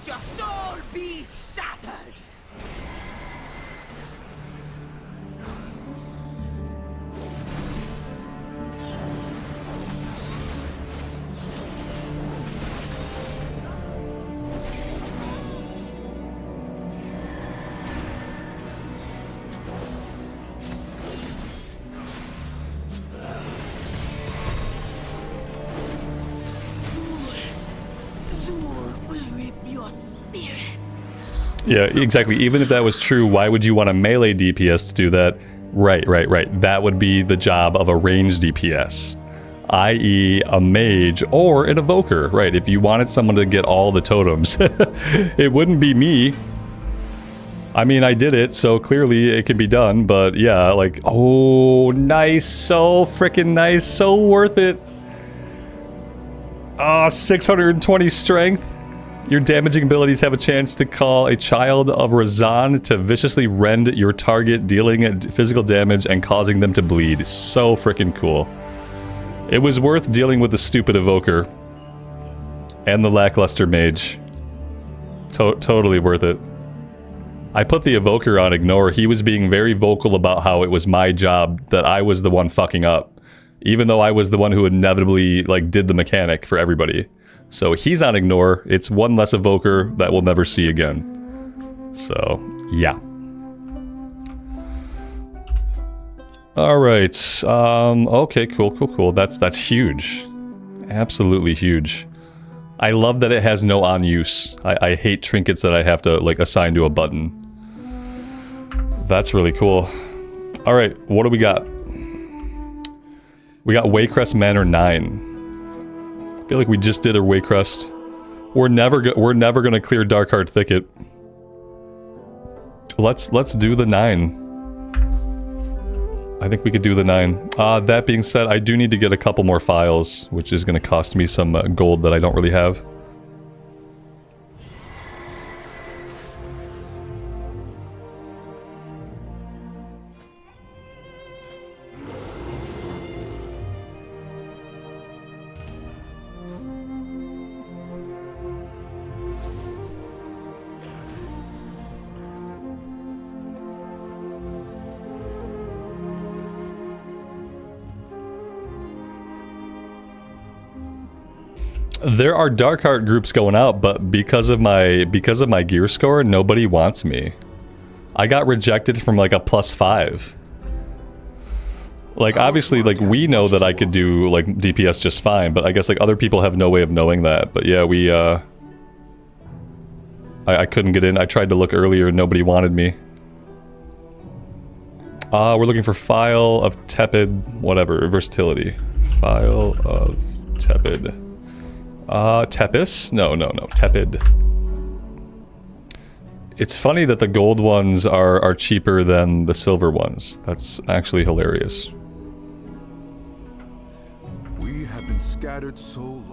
Your soul be shattered! Yeah, exactly. Even if that was true, why would you want a melee DPS to do that? Right. That would be the job of a ranged DPS. I.e. a mage or an evoker, right? If you wanted someone to get all the totems, it wouldn't be me. I mean, I did it, so clearly it can be done, but yeah, like, oh, nice, so freaking nice, so worth it. 620 strength. Your damaging abilities have a chance to call a child of Razan to viciously rend your target, dealing physical damage and causing them to bleed. So freaking cool. It was worth dealing with the stupid evoker and the lackluster mage. Totally worth it. I put the evoker on ignore. He was being very vocal about how it was my job, that I was the one fucking up, even though I was the one who inevitably like did the mechanic for everybody. So he's on ignore. It's one less evoker that we'll never see again. So, yeah. Alright. Okay, cool. That's huge. Absolutely huge. I love that it has no on use. I hate trinkets that I have to, like, assign to a button. That's really cool. Alright, what do we got? We got Waycrest Manor 9. I feel like we just did a Waycrest. We're never gonna clear Darkheart Thicket. Let's do the 9. I think we could do the 9. That being said, I do need to get a couple more files, which is gonna cost me some gold that I don't really have. There are Darkheart groups going out, but because of my gear score, nobody wants me. I got rejected from like a +5. Like, obviously, like, we know that I could do, like, DPS just fine, but I guess, like, other people have no way of knowing that. But yeah, we, I couldn't get in. I tried to look earlier and nobody wanted me. We're looking for File of Tepid, whatever, versatility. File of Tepid. Tepis? No, Tepid. It's funny that the gold ones are cheaper than the silver ones. That's actually hilarious. We have been scattered so long.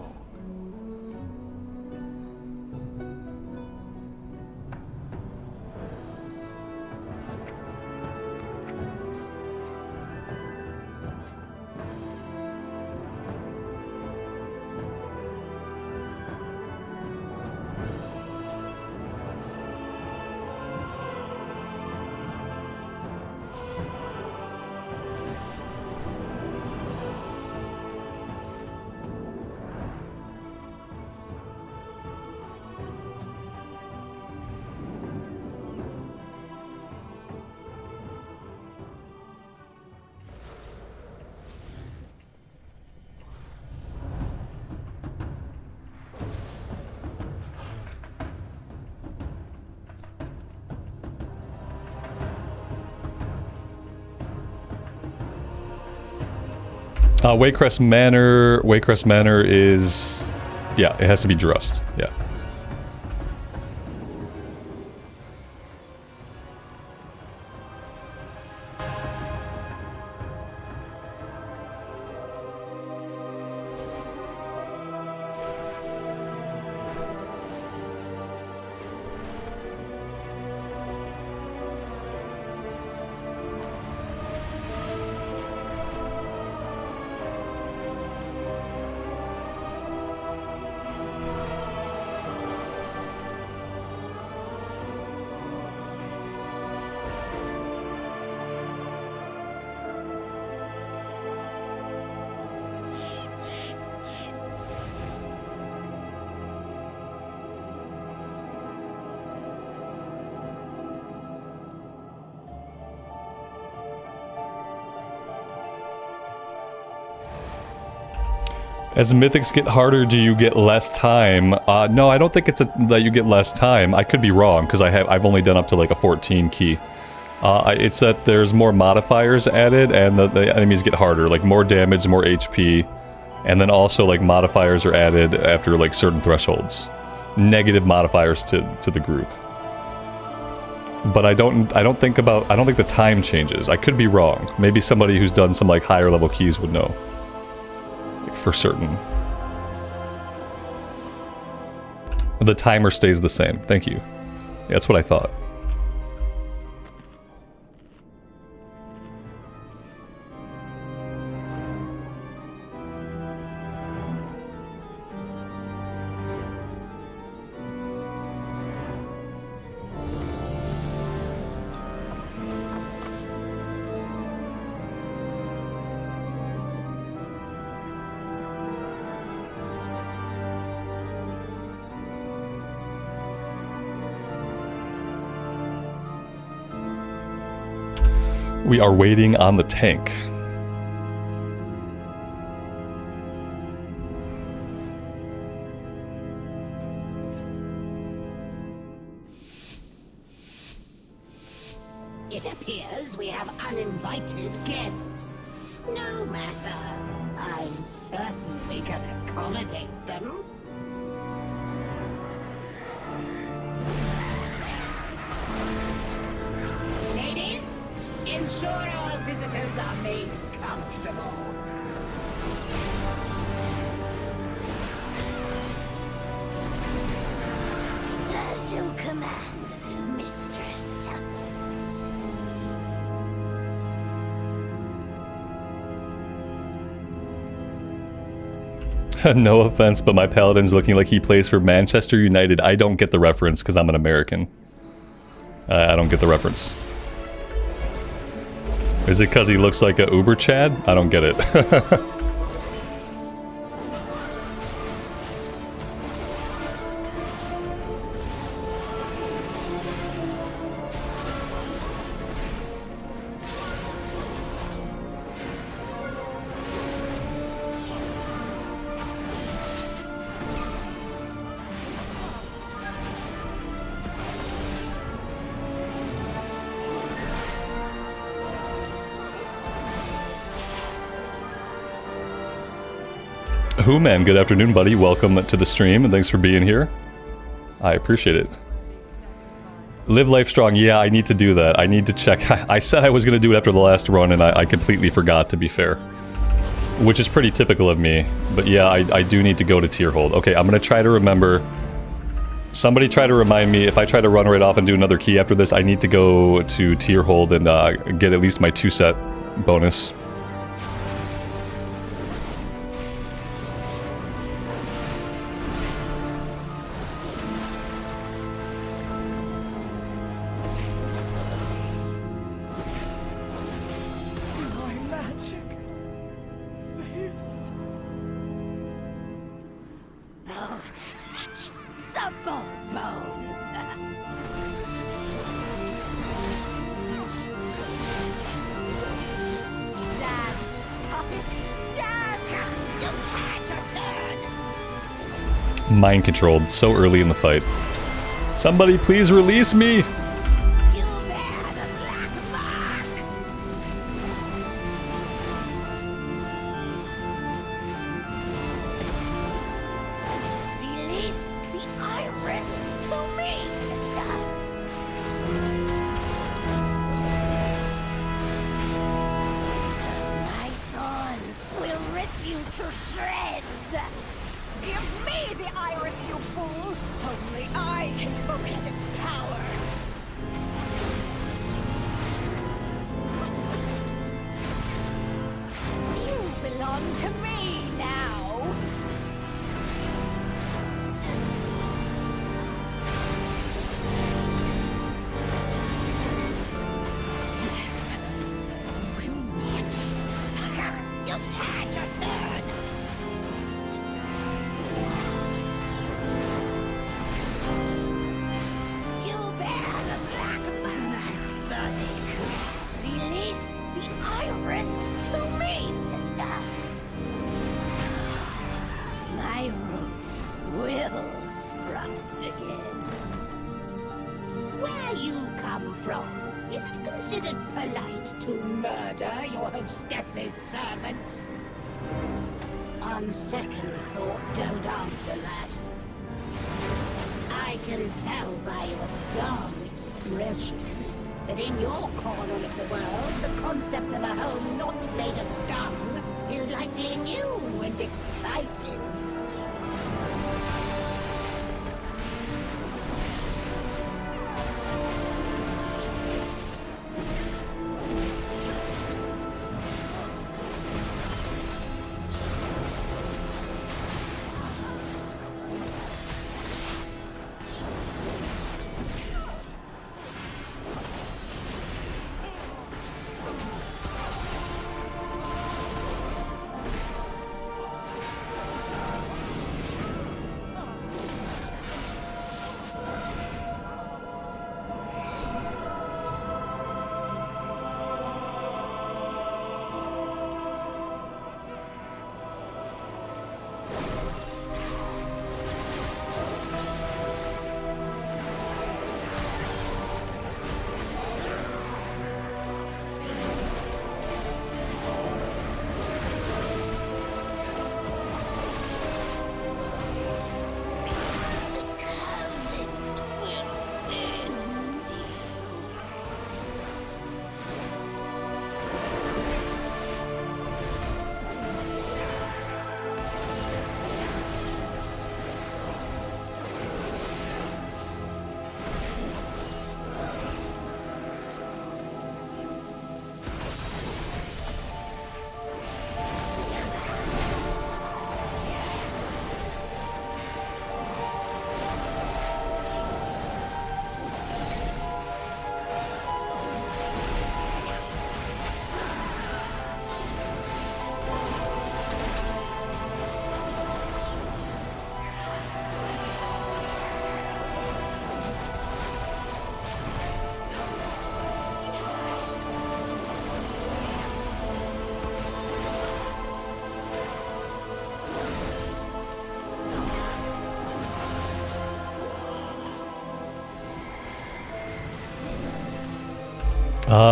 Waycrest Manor. Waycrest Manor is... yeah, it has to be Drust. Yeah. As mythics get harder, do you get less time? No, I don't think it's that you get less time. I could be wrong, because I've only done up to like a 14 key. It's that there's more modifiers added, and the enemies get harder, like more damage, more HP, and then also like modifiers are added after like certain thresholds. Negative modifiers to the group. But I don't think the time changes. I could be wrong. Maybe somebody who's done some like higher level keys would know. For certain. The timer stays the same. Thank you. Yeah, that's what I thought. We are waiting on the tank. It appears we have uninvited guests. No matter. I'm certain we can accommodate them. Ladies, ensure our visitors are made comfortable. As you command, mistress. No offense, but my Paladin's looking like he plays for Manchester United. I don't get the reference because I'm an American. I don't get the reference. Is it because he looks like a Uber Chad? I don't get it. Who-Man, good afternoon, buddy. Welcome to the stream, and thanks for being here. I appreciate it. Live life strong. Yeah, I need to do that. I need to check. I said I was going to do it after the last run, and I completely forgot, to be fair. Which is pretty typical of me. But yeah, I do need to go to tier hold. Okay, I'm going to try to remember. Somebody try to remind me, if I try to run right off and do another key after this, I need to go to tier hold and get at least my 2-set bonus. Mind controlled so early in the fight. Somebody please release me!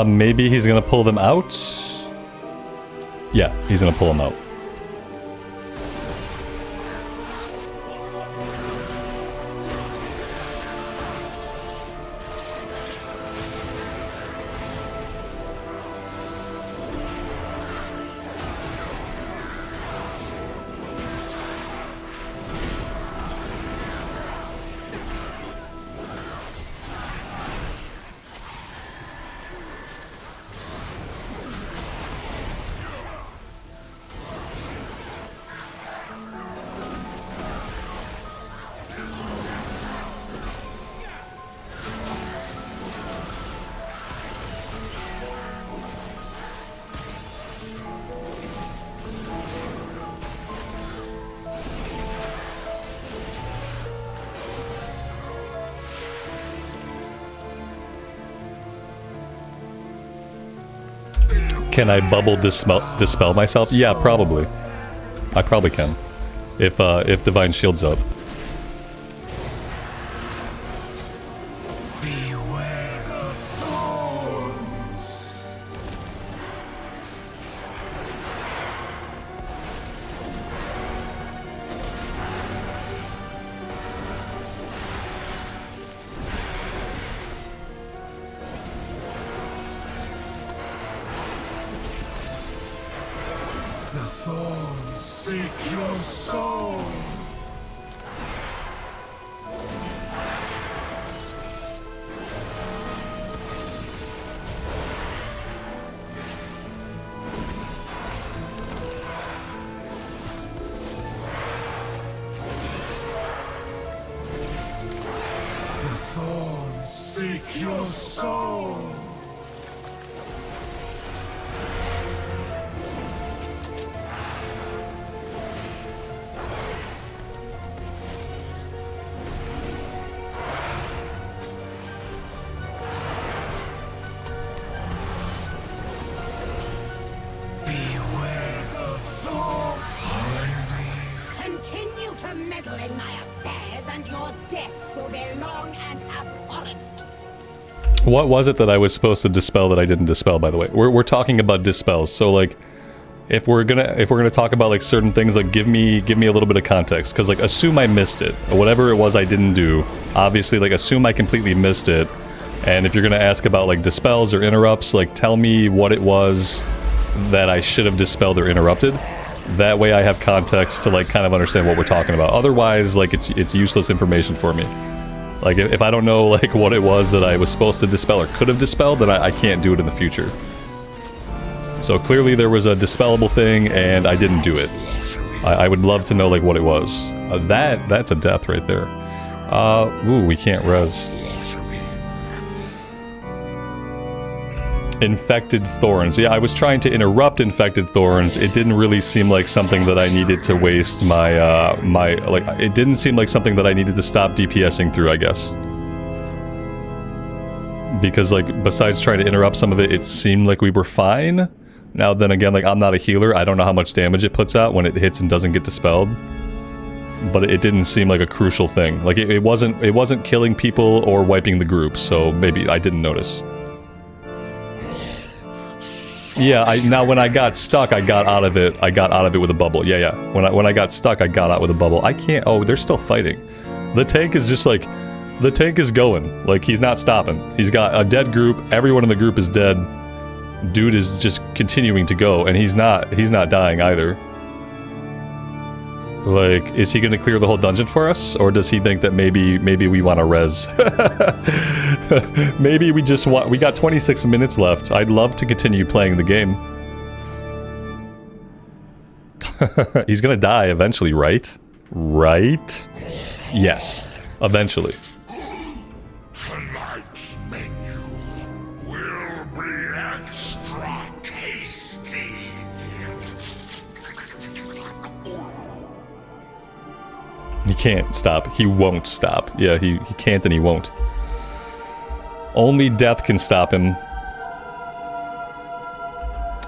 Maybe he's gonna pull them out? Yeah, he's gonna pull them out. Can I bubble dispel myself? Yeah, probably. I probably can. If Divine Shield's up. Beware of thorns. The thorns seek your soul. The thorns seek your soul. Beware of thorns. Continue to meddle in my affairs, and your deaths will be long and abhorrent. What was it that I was supposed to dispel that I didn't dispel, by the way? We're talking about dispels, so like if we're gonna talk about like certain things, like give me a little bit of context, because like assume I missed it, or whatever it was I didn't do. Obviously, like assume I completely missed it, and if you're gonna ask about like dispels or interrupts, like tell me what it was that I should have dispelled or interrupted. That way I have context to like kind of understand what we're talking about. Otherwise, like it's useless information for me. Like if I don't know like what it was that I was supposed to dispel or could have dispelled, then I can't do it in the future. So clearly there was a dispellable thing and I didn't do it. I would love to know like what it was. That's a death right there. Ooh, we can't res. Infected Thorns. Yeah, I was trying to interrupt Infected Thorns. It didn't really seem like something that I needed to waste my, it didn't seem like something that I needed to stop DPSing through, I guess. Because, like, besides trying to interrupt some of it, it seemed like we were fine. Now, then again, like, I'm not a healer. I don't know how much damage it puts out when it hits and doesn't get dispelled. But it didn't seem like a crucial thing. Like, it wasn't killing people or wiping the group, so maybe I didn't notice. Yeah, now when I got stuck, I got out of it. I got out of it with a bubble. Yeah. When I got stuck, I got out with a bubble. I can't. Oh, they're still fighting. The tank is just like, the tank is going. Like he's not stopping. He's got a dead group. Everyone in the group is dead. Dude is just continuing to go, and he's not dying either. Like, is he gonna clear the whole dungeon for us, or does he think that maybe we want to res? Maybe we just want. We got 26 minutes left. I'd love to continue playing the game. He's gonna die eventually, right? Right? Yes, eventually. Tonight's menu will be extra tasty. He can't stop. He won't stop. Yeah, he can't and he won't. Only death can stop him.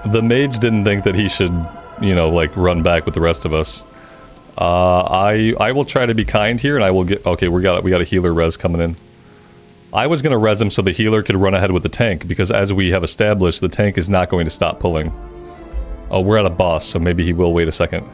The mage didn't think that he should, you know, like, run back with the rest of us. I will try to be kind here, and I will get... Okay, we got a healer res coming in. I was going to res him so the healer could run ahead with the tank, because as we have established, the tank is not going to stop pulling. Oh, we're at a boss, so maybe he will wait a second.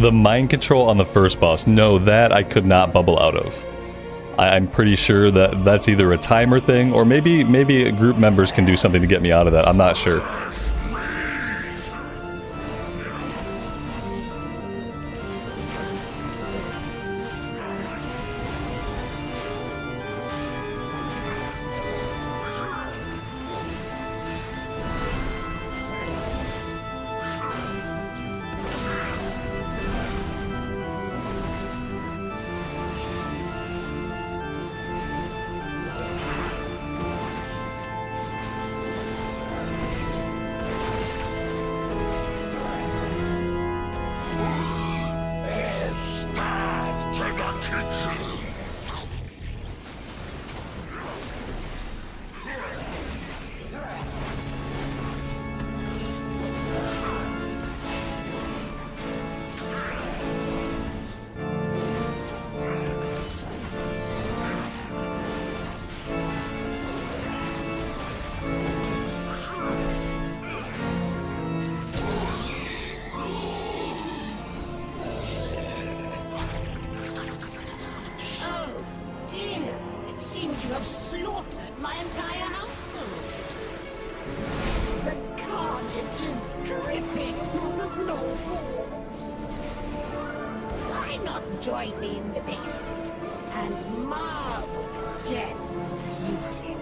The mind control on the first boss, no, that I could not bubble out of. I'm pretty sure that that's either a timer thing, or maybe group members can do something to get me out of that. I'm not sure. Join me in the basement and marvel at death's beauty.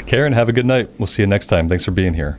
Karen, have a good night. We'll see you next time. Thanks for being here.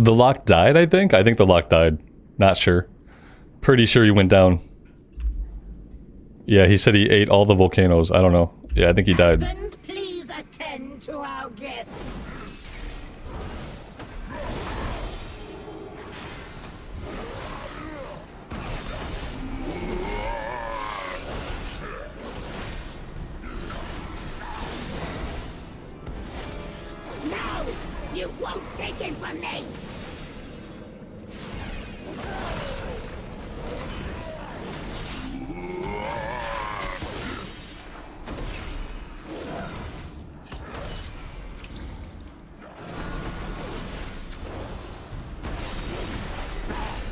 The lock died, I think? I think the lock died. Not sure. Pretty sure he went down. Yeah, he said he ate all the volcanoes. I don't know. Yeah, I think he died. Husband, please attend to our guests. No! You won't take it from me!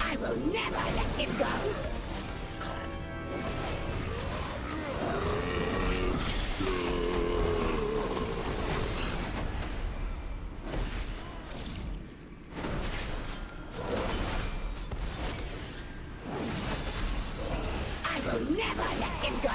I will never let him go! I will never let him go!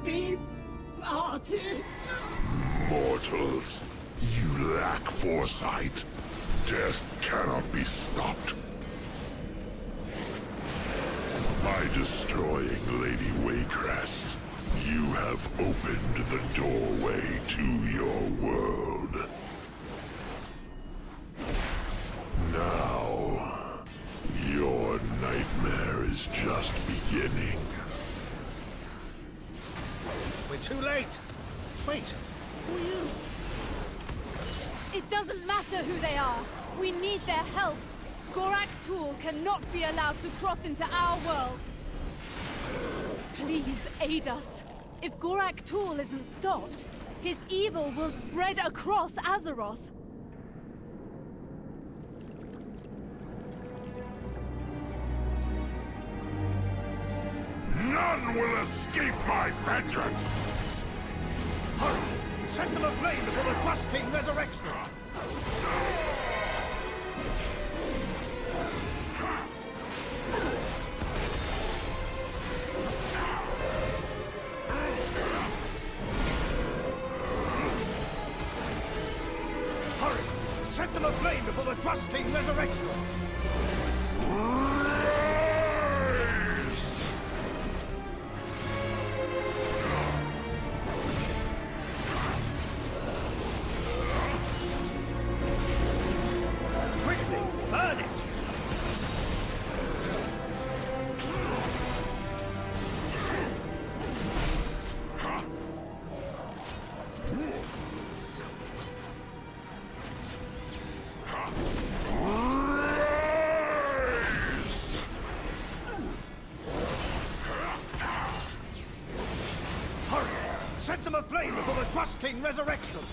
Be parted. Mortals, you lack foresight. Death cannot be stopped. By destroying Lady Waycrest, you have opened the doorway to your world. Now, your nightmare is just beginning. We're too late. Wait, who are you? It doesn't matter who they are. We need their help. Gorak Tool cannot be allowed to cross into our world. Please aid us. If Gorak Tool isn't stopped, his evil will spread across Azeroth. None will escape my vengeance! Hurry! Set them ablaze before the Trust King resurrects them! Hurry! Set them ablaze before the Trust King resurrects them! Burn it! Hurry! Set them aflame before the Trust King resurrects them!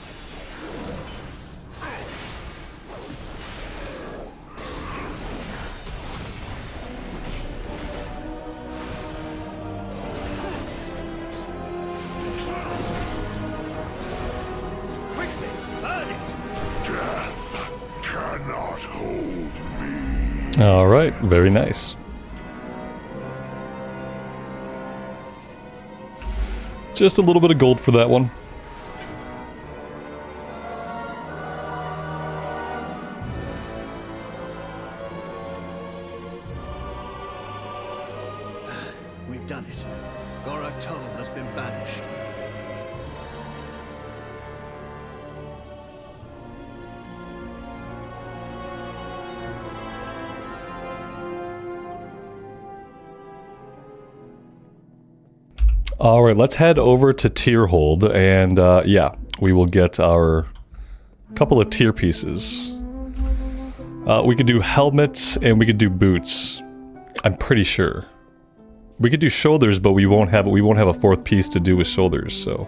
Alright, very nice. Just a little bit of gold for that one. We've done it. Gorak Toll has been banished. Alright, let's head over to Tierhold, and yeah, we will get our couple of tier pieces. We could do helmets, and we could do boots. I'm pretty sure. We could do shoulders, but we won't have a fourth piece to do with shoulders, so.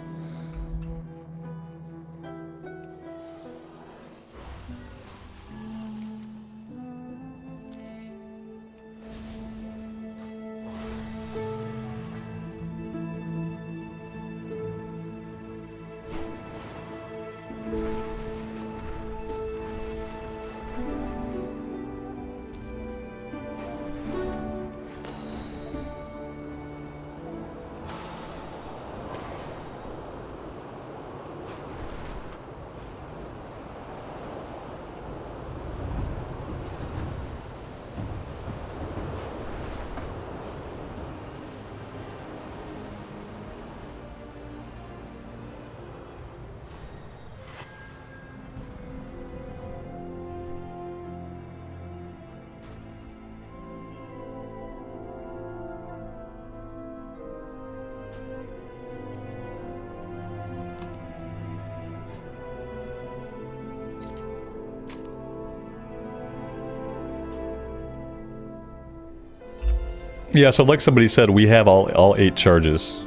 Yeah, so like somebody said, we have all 8 charges.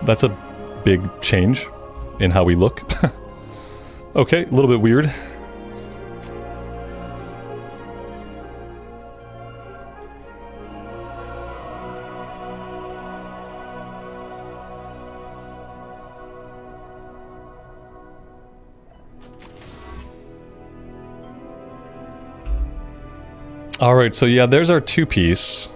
That's a big change in how we look. Okay, a little bit weird. Alright, so yeah, there's our 2-piece.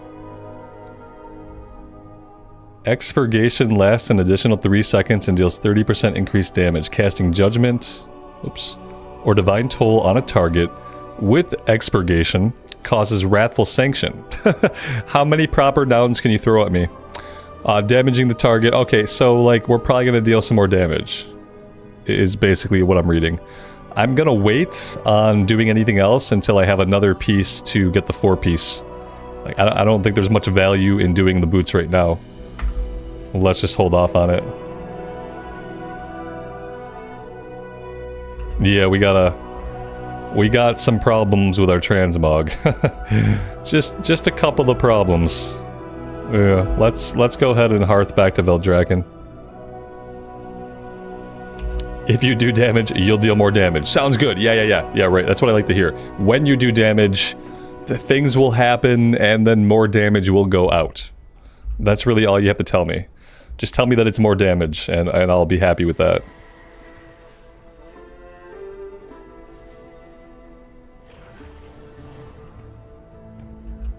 Expurgation lasts an additional 3 seconds and deals 30% increased damage. Casting Judgment, oops, or Divine Toll on a target with Expurgation causes Wrathful Sanction. How many proper nouns can you throw at me? Damaging the target. Okay, so like we're probably gonna deal some more damage, is basically what I'm reading. I'm gonna wait on doing anything else until I have another piece to get the 4-piece. Like, I don't think there's much value in doing the boots right now. Let's just hold off on it. Yeah, we got some problems with our transmog. just a couple of problems. Yeah, let's go ahead and hearth back to Veldraken. If you do damage, you'll deal more damage. Sounds good. Yeah, right. That's what I like to hear. When you do damage, the things will happen and then more damage will go out. That's really all you have to tell me. Just tell me that it's more damage and I'll be happy with that.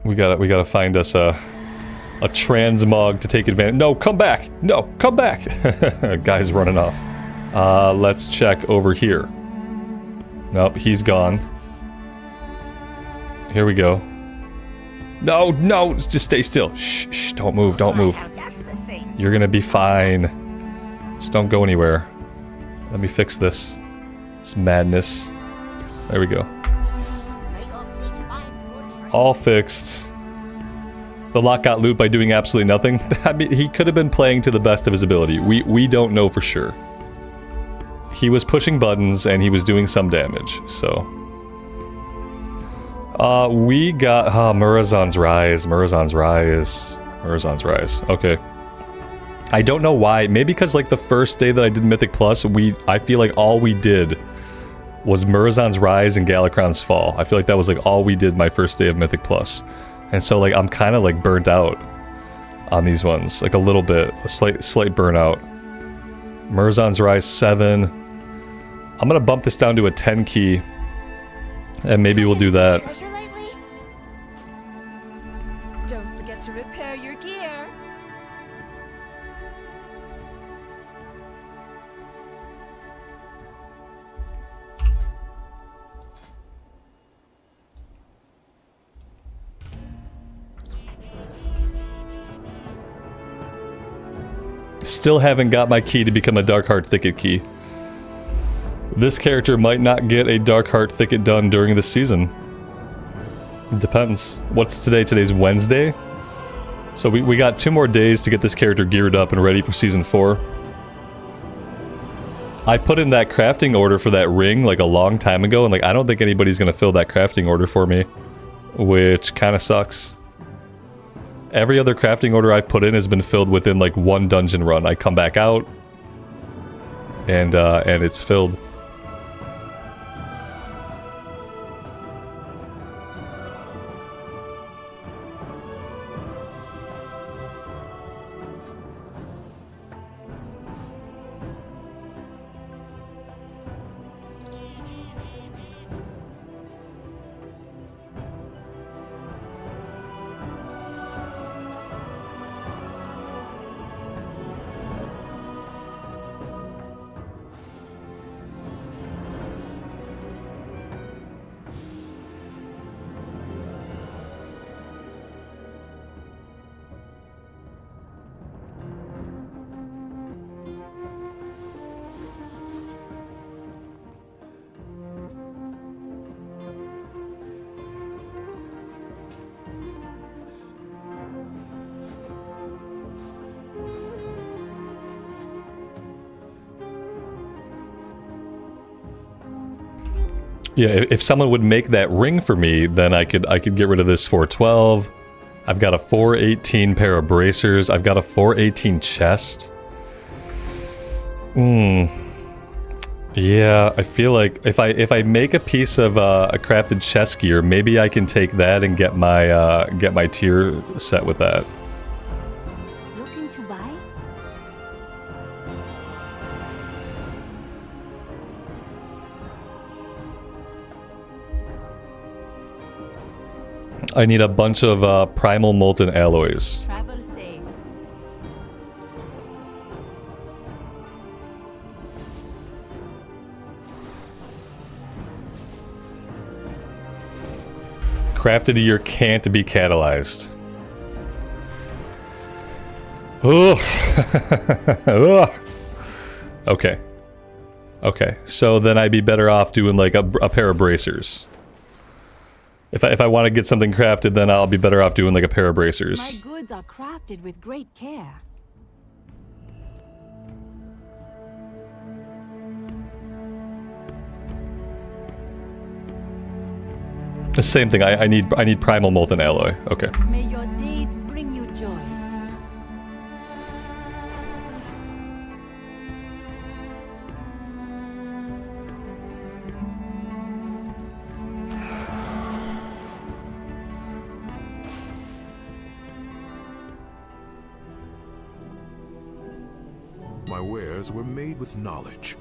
We gotta find us a transmog to take advantage. No, come back! No, come back! Guy's running off. Let's check over here. Nope, he's gone. Here we go. No, just stay still. Shh, don't move, don't move. You're gonna be fine. Just don't go anywhere. Let me fix this. It's madness. There we go. All fixed. The lock got loot by doing absolutely nothing. I mean, he could have been playing to the best of his ability. We don't know for sure. He was pushing buttons and he was doing some damage, so. We got Murazan's Rise. Murazan's Rise. Okay. I don't know why. Maybe because like the first day that I did Mythic Plus, I feel like all we did was Murazan's Rise and Galakron's Fall. I feel like that was like all we did my first day of Mythic Plus. And so like I'm kind of like burnt out on these ones. Like a little bit. A slight burnout. Murazan's Rise 7. I'm gonna bump this down to a 10 key. And maybe we'll do that. Don't forget to repair your gear. Still haven't got my key to become a Darkheart Thicket key. This character might not get a Darkheart Thicket done during this season. It depends. What's today? Today's Wednesday? So we got 2 more days to get this character geared up and ready for Season 4. I put in that crafting order for that ring like a long time ago, and like I don't think anybody's gonna fill that crafting order for me, which kind of sucks. Every other crafting order I've put in has been filled within like one dungeon run. I come back out, and it's filled. Yeah, if someone would make that ring for me, then I could get rid of this 412. I've got a 418 pair of bracers. I've got a 418 chest. Yeah, I feel like if I make a piece of a crafted chest gear, maybe I can take that and get my tier set with that. Looking to buy? I need a bunch of primal molten alloys. Travel safe. Crafted gear can't be catalyzed. Ugh. Ugh. Okay. Okay, so then I'd be better off doing like a pair of bracers. If I want to get something crafted, then I'll be better off doing like a pair of bracers. My goods are crafted with great care. The same thing. I need primal molten alloy. Okay. May your days bring you joy. My wares were made with knowledge.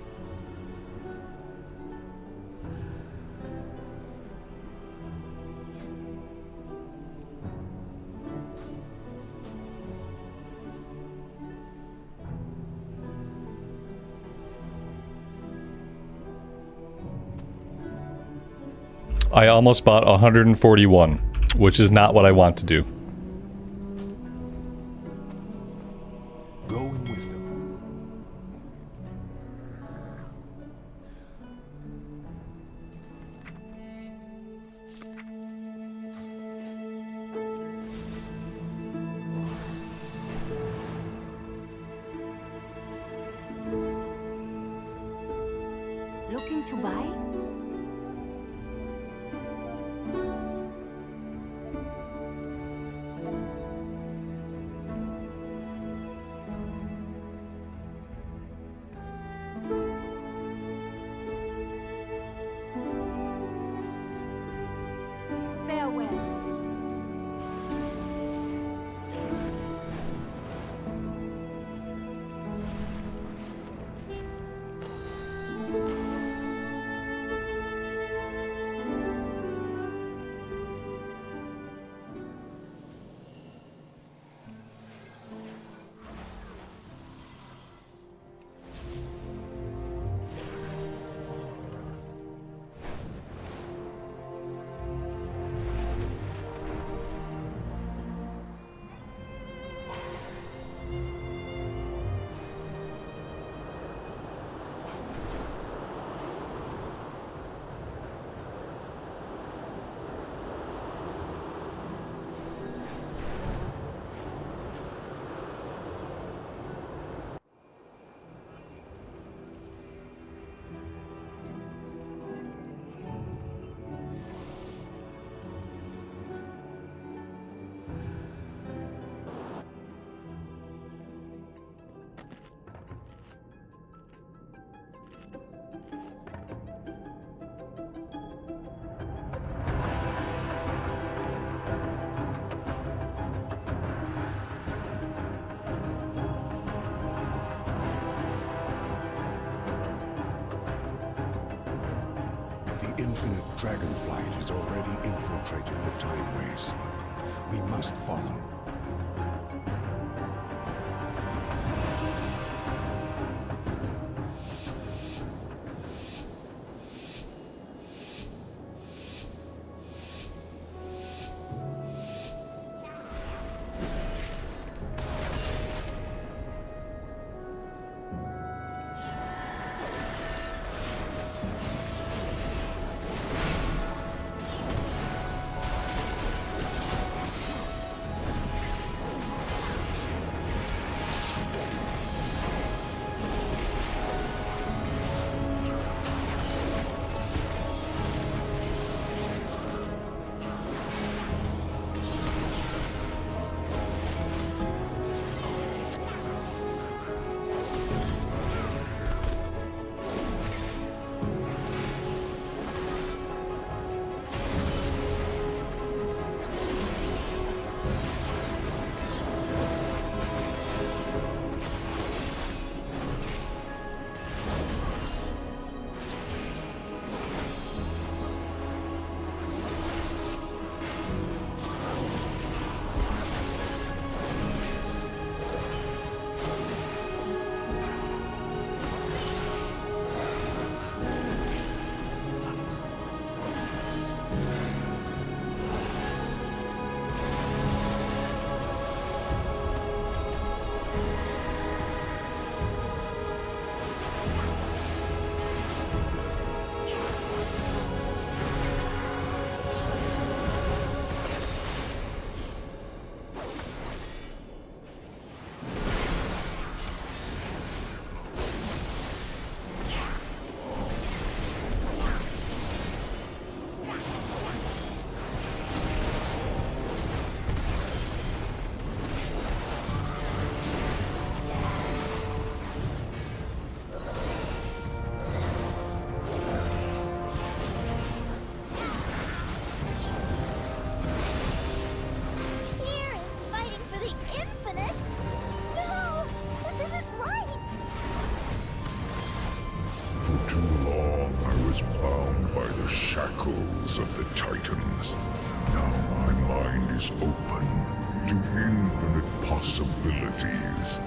I almost bought 141, which is not what I want to do. Go in wisdom. Looking to buy? Dragonflight has already infiltrated the timeways. We must follow. Of the Titans. Now my mind is open to infinite possibilities.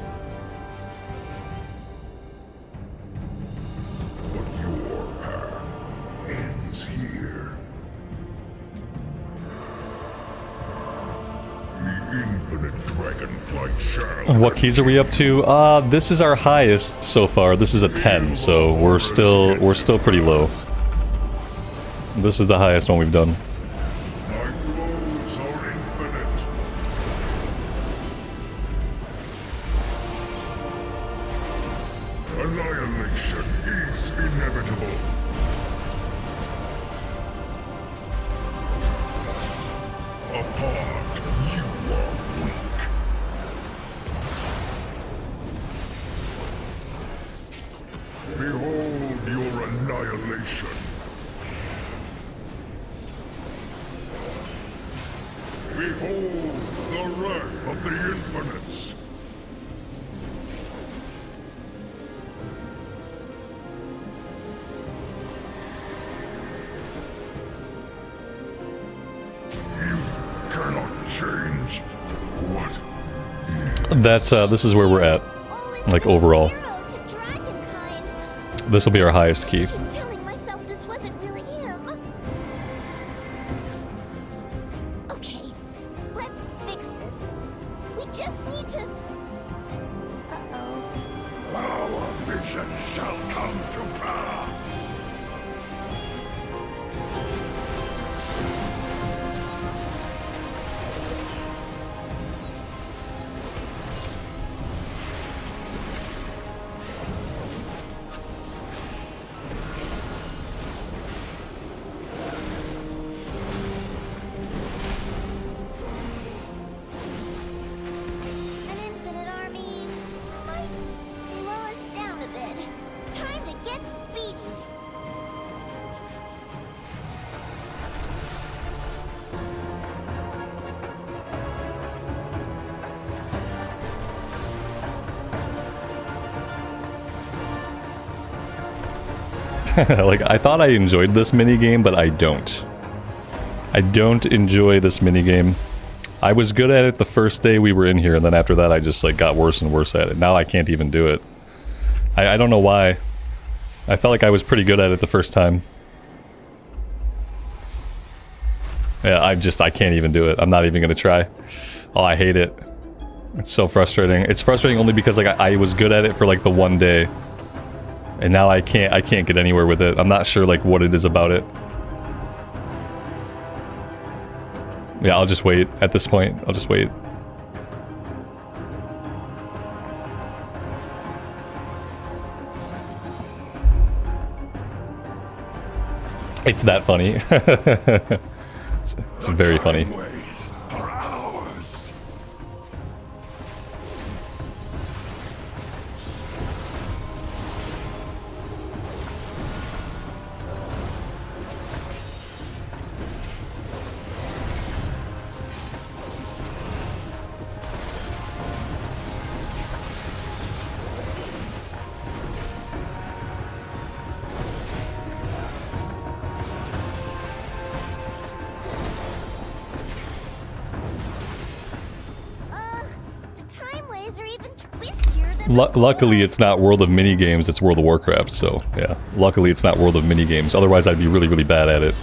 But your path ends here. The infinite Dragonflight shall... What keys are we up to? This is our highest so far. This is a 10, so we're still pretty low. This is the highest one we've done. My blows are infinite. Annihilation is inevitable. Apart, you are weak. Behold your annihilation. Behold the wrath of the infinites! You cannot change what That's, this is where we're at. Like, overall. This will be our highest key. Telling myself this wasn't really him. Okay, let's fix this. We just need to... Uh-oh. our vision shall come to pass! An infinite army might slow us down a bit. Time to get speedy. Like, I thought I enjoyed this minigame, but I don't. I don't enjoy this minigame. I was good at it the first day we were in here, and then after that I just like got worse and worse at it. Now I can't even do it. I don't know why. I felt like I was pretty good at it the first time. Yeah, I can't even do it. I'm not even gonna try. Oh, I hate it. It's so frustrating. It's frustrating only because like I was good at it for like the one day. And now I can't get anywhere with it. I'm not sure like what it is about it. Yeah, I'll just wait at this point. I'll just wait. It's that funny. It's very funny. Luckily, it's not World of Minigames, it's World of Warcraft, so yeah. Luckily, it's not World of Minigames, otherwise I'd be really, really bad at it.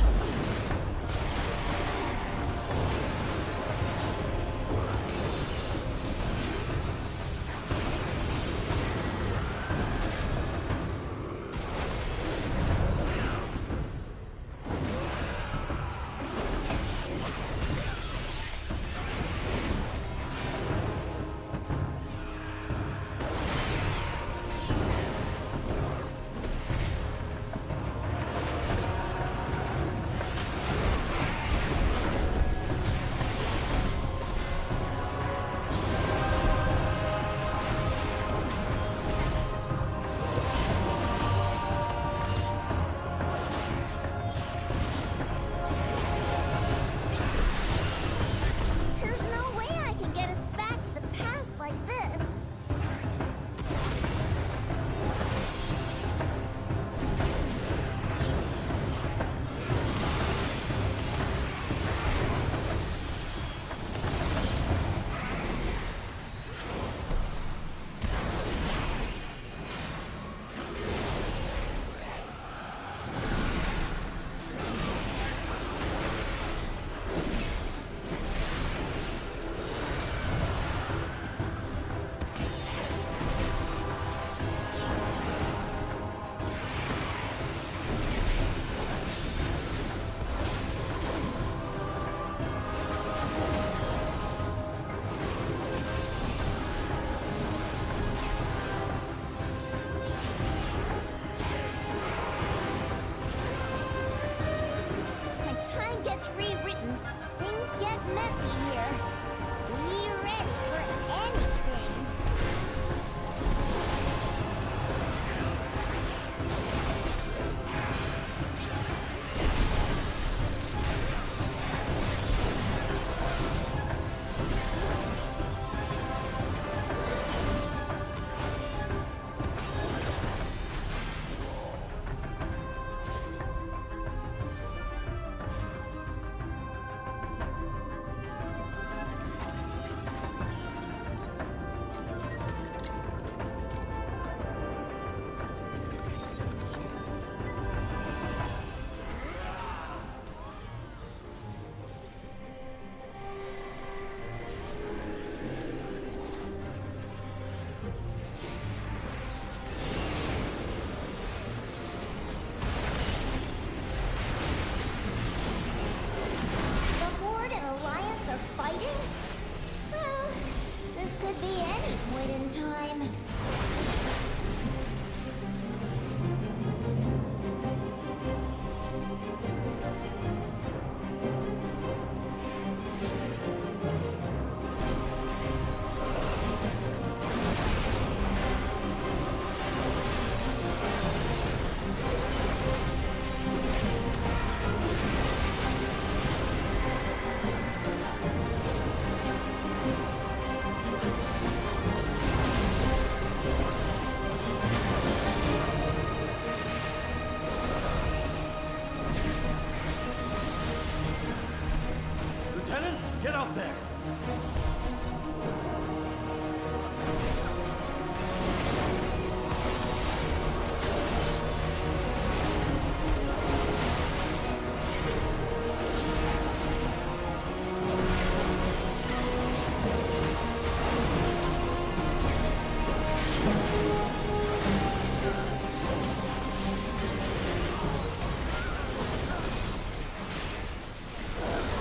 Get out there!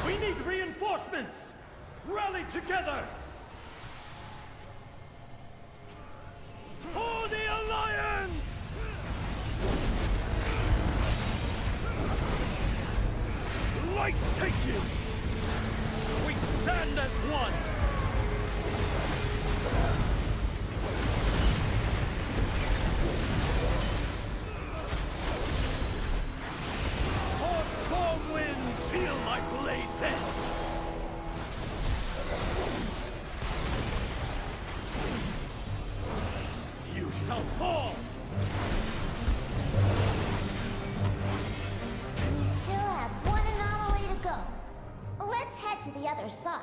We need reinforcements! Rally together! For the Alliance! Light take you! We stand as one! For storm winds feel my blades edge! You shall fall! We still have one anomaly to go. Let's head to the other side.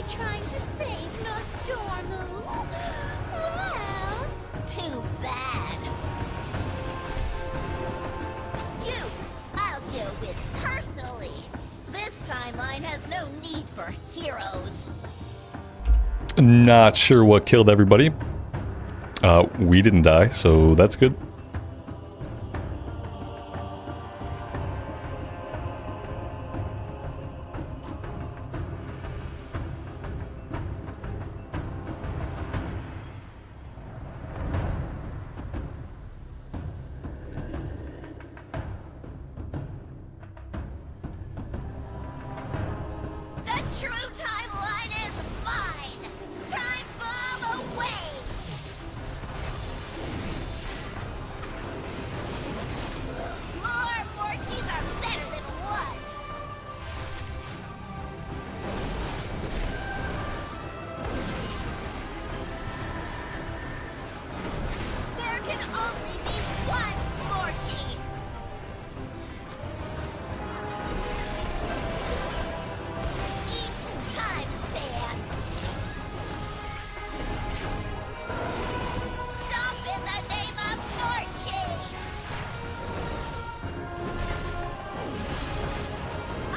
Trying to save Nostormu. Well, too bad. You, I'll deal with personally. This timeline has no need for heroes. Not sure what killed everybody. We didn't die, so that's good. True timeline is mine! Time bomb away! More Morchies are better than one! There can only be one Morchie! Time, Sand! Stop in the name of Norchi! I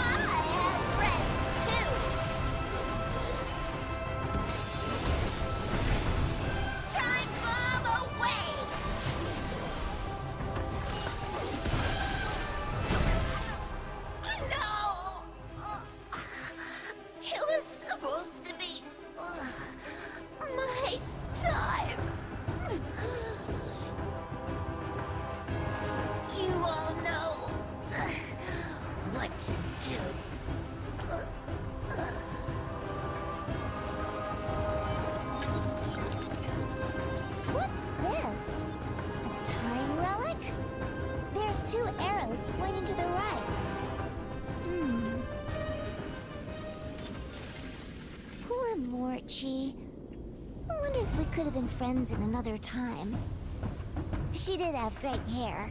have friends too! Time bomb away! No! It was supposed to be my time. You all know what to do. What's this? A time relic? There's two arrows pointing to the right. Poor Morchi. I wonder if we could have been friends in another time. She did have great hair.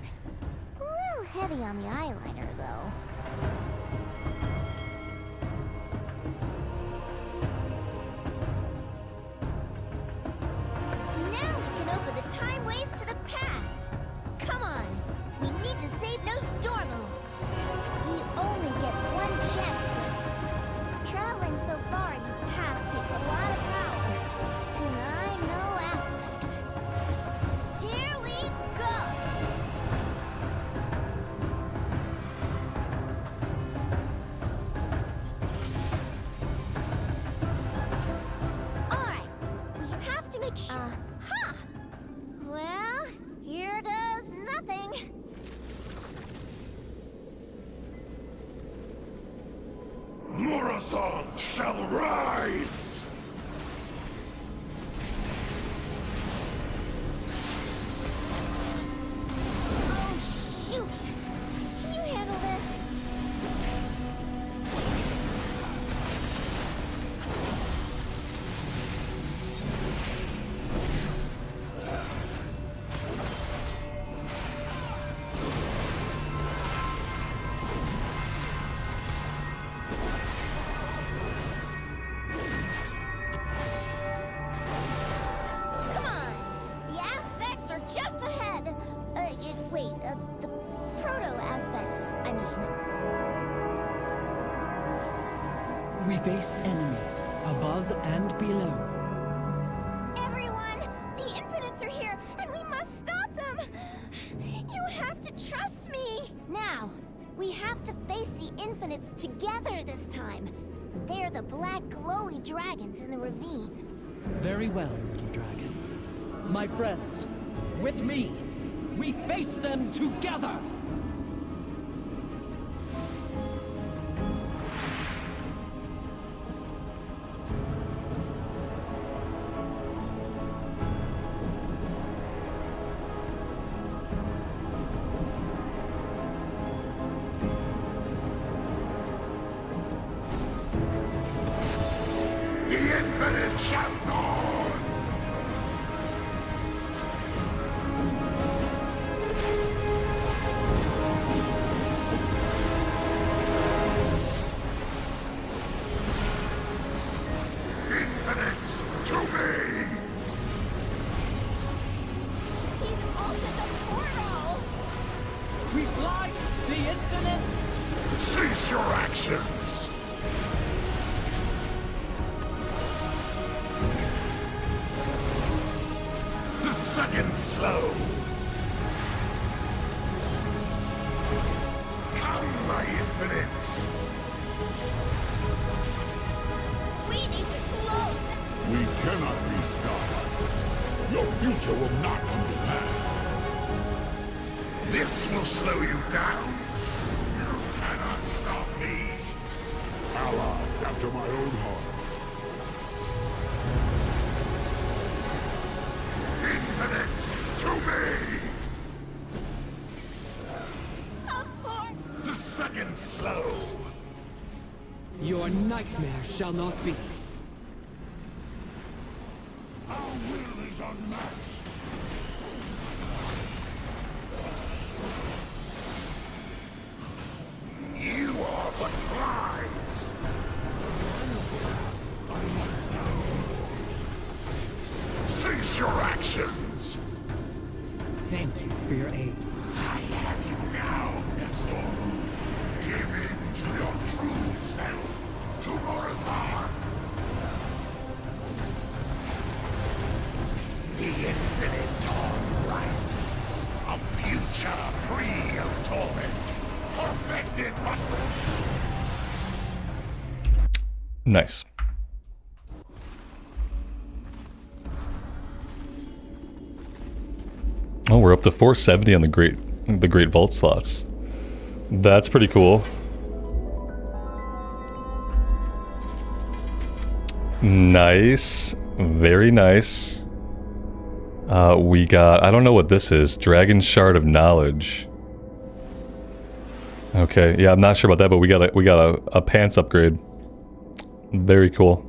A little heavy on the eyeliner, though. Now we can open the time ways to the past. Come on, we need to save Nostormo. We only get one chance at this. Traveling so far into the past takes a lot of power, and I know aspect. Here we go! Alright, we have to make sure. Huh! Well, here goes nothing. Murasong shall rise! Oh, shoot! Can you handle this? Come on! The aspects are just ahead. Wait, the proto-aspects, I mean. We face enemies above and below. Everyone! The Infinites are here, and we must stop them! You have to trust me! Now, we have to face the Infinites together this time. They're the black glowy dragons in the ravine. Very well, little dragon. My friends, with me, we face them together! The infinite shall dawn! Infinites to me! He's opened the portal! We fly the infinites! Cease your actions! The second slow! Come, my infinites! We need to close! We cannot be stopped. Your future will not come to pass. This will slow you down. You cannot stop me. Allies after my own heart. Infinites to me! Of course! The second slow! Your nightmare shall not be. Our will is unmatched. You are but flies. Cease your actions. Thank you for your aid. I have you now, Nestor. Give in to your true self, to Morazar. The infinite dawn rises. A future free of torment. Perfected by... Nice. Oh, we're up to 470 on the great vault slots. That's pretty cool. Nice. Very nice. We got, I don't know what this is. Dragon Shard of Knowledge. Okay, yeah, I'm not sure about that, but we got a pants upgrade. Very cool.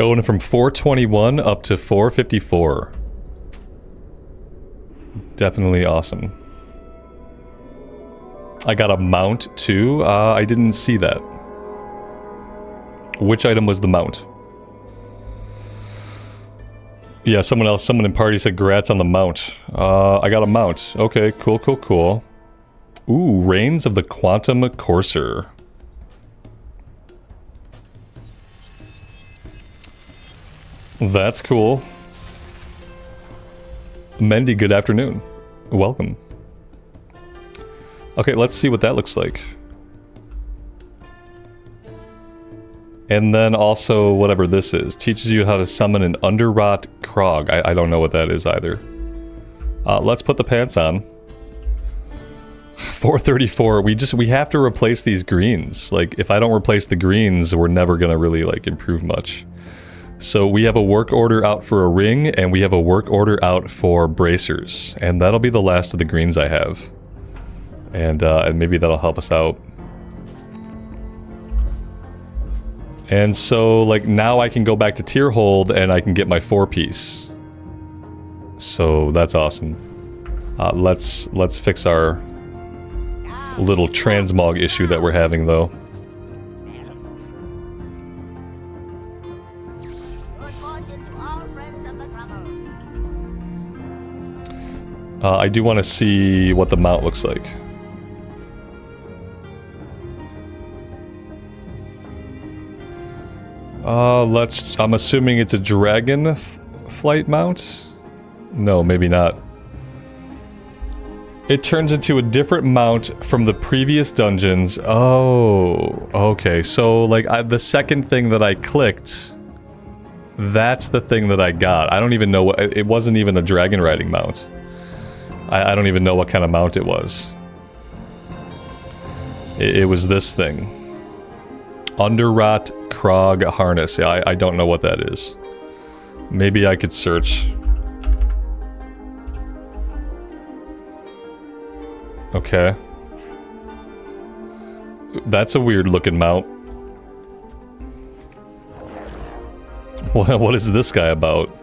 Going from 421 up to 454. Definitely awesome. I got a mount too. I didn't see that. Which item was the mount? Yeah, someone in party said grats on the mount. I got a mount. Okay, cool, cool, cool. Ooh, Reigns of the Quantum Courser. That's cool. Mendy, good afternoon. Welcome. Okay, let's see what that looks like. And then also, whatever this is, teaches you how to summon an Underrot Krog. I don't know what that is either. Let's put the pants on. 434, we have to replace these greens. Like, if I don't replace the greens, we're never gonna really, like, improve much. So we have a work order out for a ring, and we have a work order out for bracers. And that'll be the last of the greens I have. And maybe that'll help us out. And so, like, now I can go back to tier hold, and I can get my 4-piece. So that's awesome. Let's fix our little transmog issue that we're having, though. I do want to see what the mount looks like. I'm assuming it's a Dragonflight mount? No, maybe not. It turns into a different mount from the previous dungeons. Oh, okay. So, like, the second thing that I clicked, that's the thing that I got. I don't even know what... It wasn't even a dragon riding mount. I don't even know what kind of mount it was. It was this thing. Underrot Krog harness. Yeah, I don't know what that is. Maybe I could search. Okay. That's a weird looking mount. What is this guy about?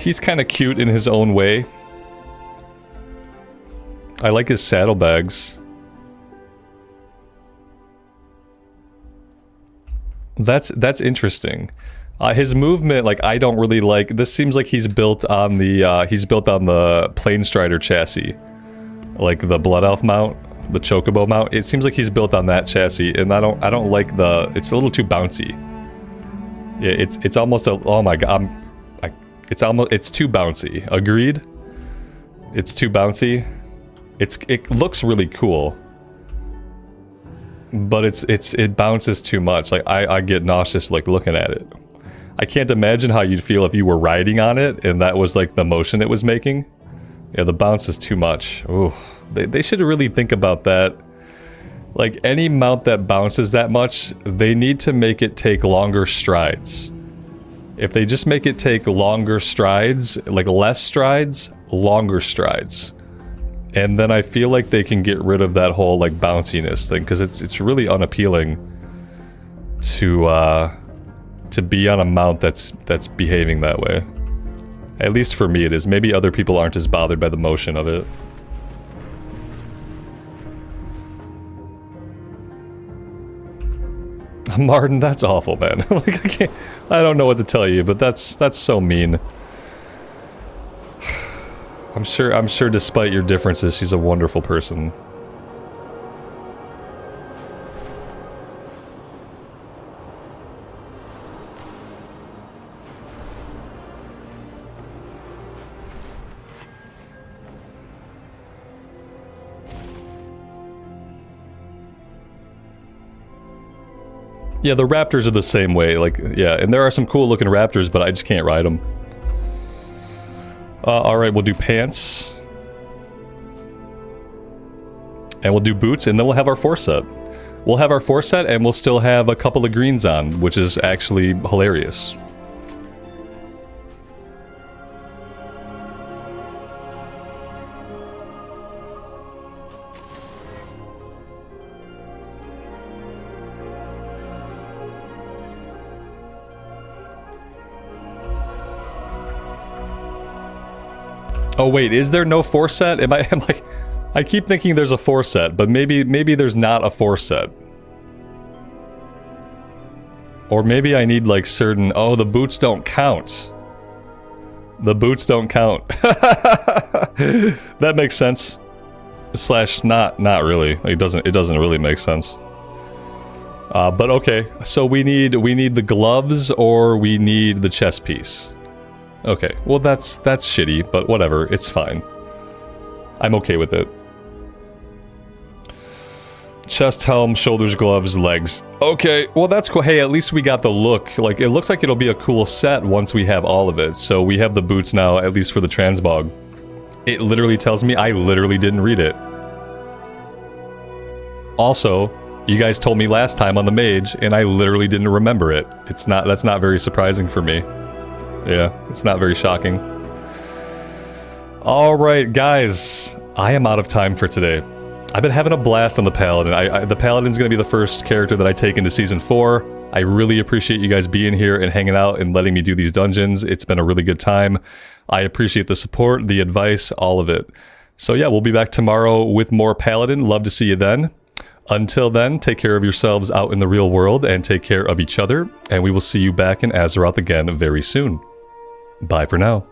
He's kind of cute in his own way. I like his saddlebags. That's interesting. His movement, like, I don't really like. This seems like he's built on the Planestrider chassis, like the Blood Elf mount, the Chocobo mount. It seems like he's built on that chassis, and I don't like the. It's a little too bouncy. Yeah, it's almost a. Oh my god, it's too bouncy. Agreed. It's too bouncy. It looks really cool. But it bounces too much. Like, I get nauseous, like, looking at it. I can't imagine how you'd feel if you were riding on it and that was, like, the motion it was making. Yeah, the bounce is too much. Ooh, they should really think about that. Like, any mount that bounces that much, they need to make it take longer strides. If they just make it take longer strides, like, less strides, longer strides. And then I feel like they can get rid of that whole, like, bounciness thing, because it's really unappealing to be on a mount that's behaving that way. At least for me it is. Maybe other people aren't as bothered by the motion of it. Martin, that's awful, man. Like, I don't know what to tell you, but that's so mean. I'm sure despite your differences, she's a wonderful person. Yeah, the raptors are the same way, like, yeah, and there are some cool looking raptors, but I just can't ride them. Alright, we'll do pants. And we'll do boots, and then we'll have our 4-set. We'll have our 4-set, and we'll still have a couple of greens on, which is actually hilarious. Oh wait, is there no 4 set? Am like, I keep thinking there's a 4 set, but maybe there's not a 4 set. Or maybe I need like certain... Oh, the boots don't count. The boots don't count. That makes sense. Slash not really. It doesn't really make sense. But okay, so we need the gloves or we need the chest piece. Okay, well that's shitty, but whatever, it's fine. I'm okay with it. Chest, helm, shoulders, gloves, legs. Okay, well that's cool. Hey, at least we got the look. Like, it looks like it'll be a cool set once we have all of it. So we have the boots now, at least for the transmog. It literally tells me I literally didn't read it. Also, you guys told me last time on the mage, and I literally didn't remember it. That's not very surprising for me. Yeah, it's not very shocking. Alright, guys. I am out of time for today. I've been having a blast on the Paladin. The Paladin's going to be the first character that I take into Season 4. I really appreciate you guys being here and hanging out and letting me do these dungeons. It's been a really good time. I appreciate the support, the advice, all of it. So yeah, we'll be back tomorrow with more Paladin. Love to see you then. Until then, take care of yourselves out in the real world and take care of each other. And we will see you back in Azeroth again very soon. Bye for now.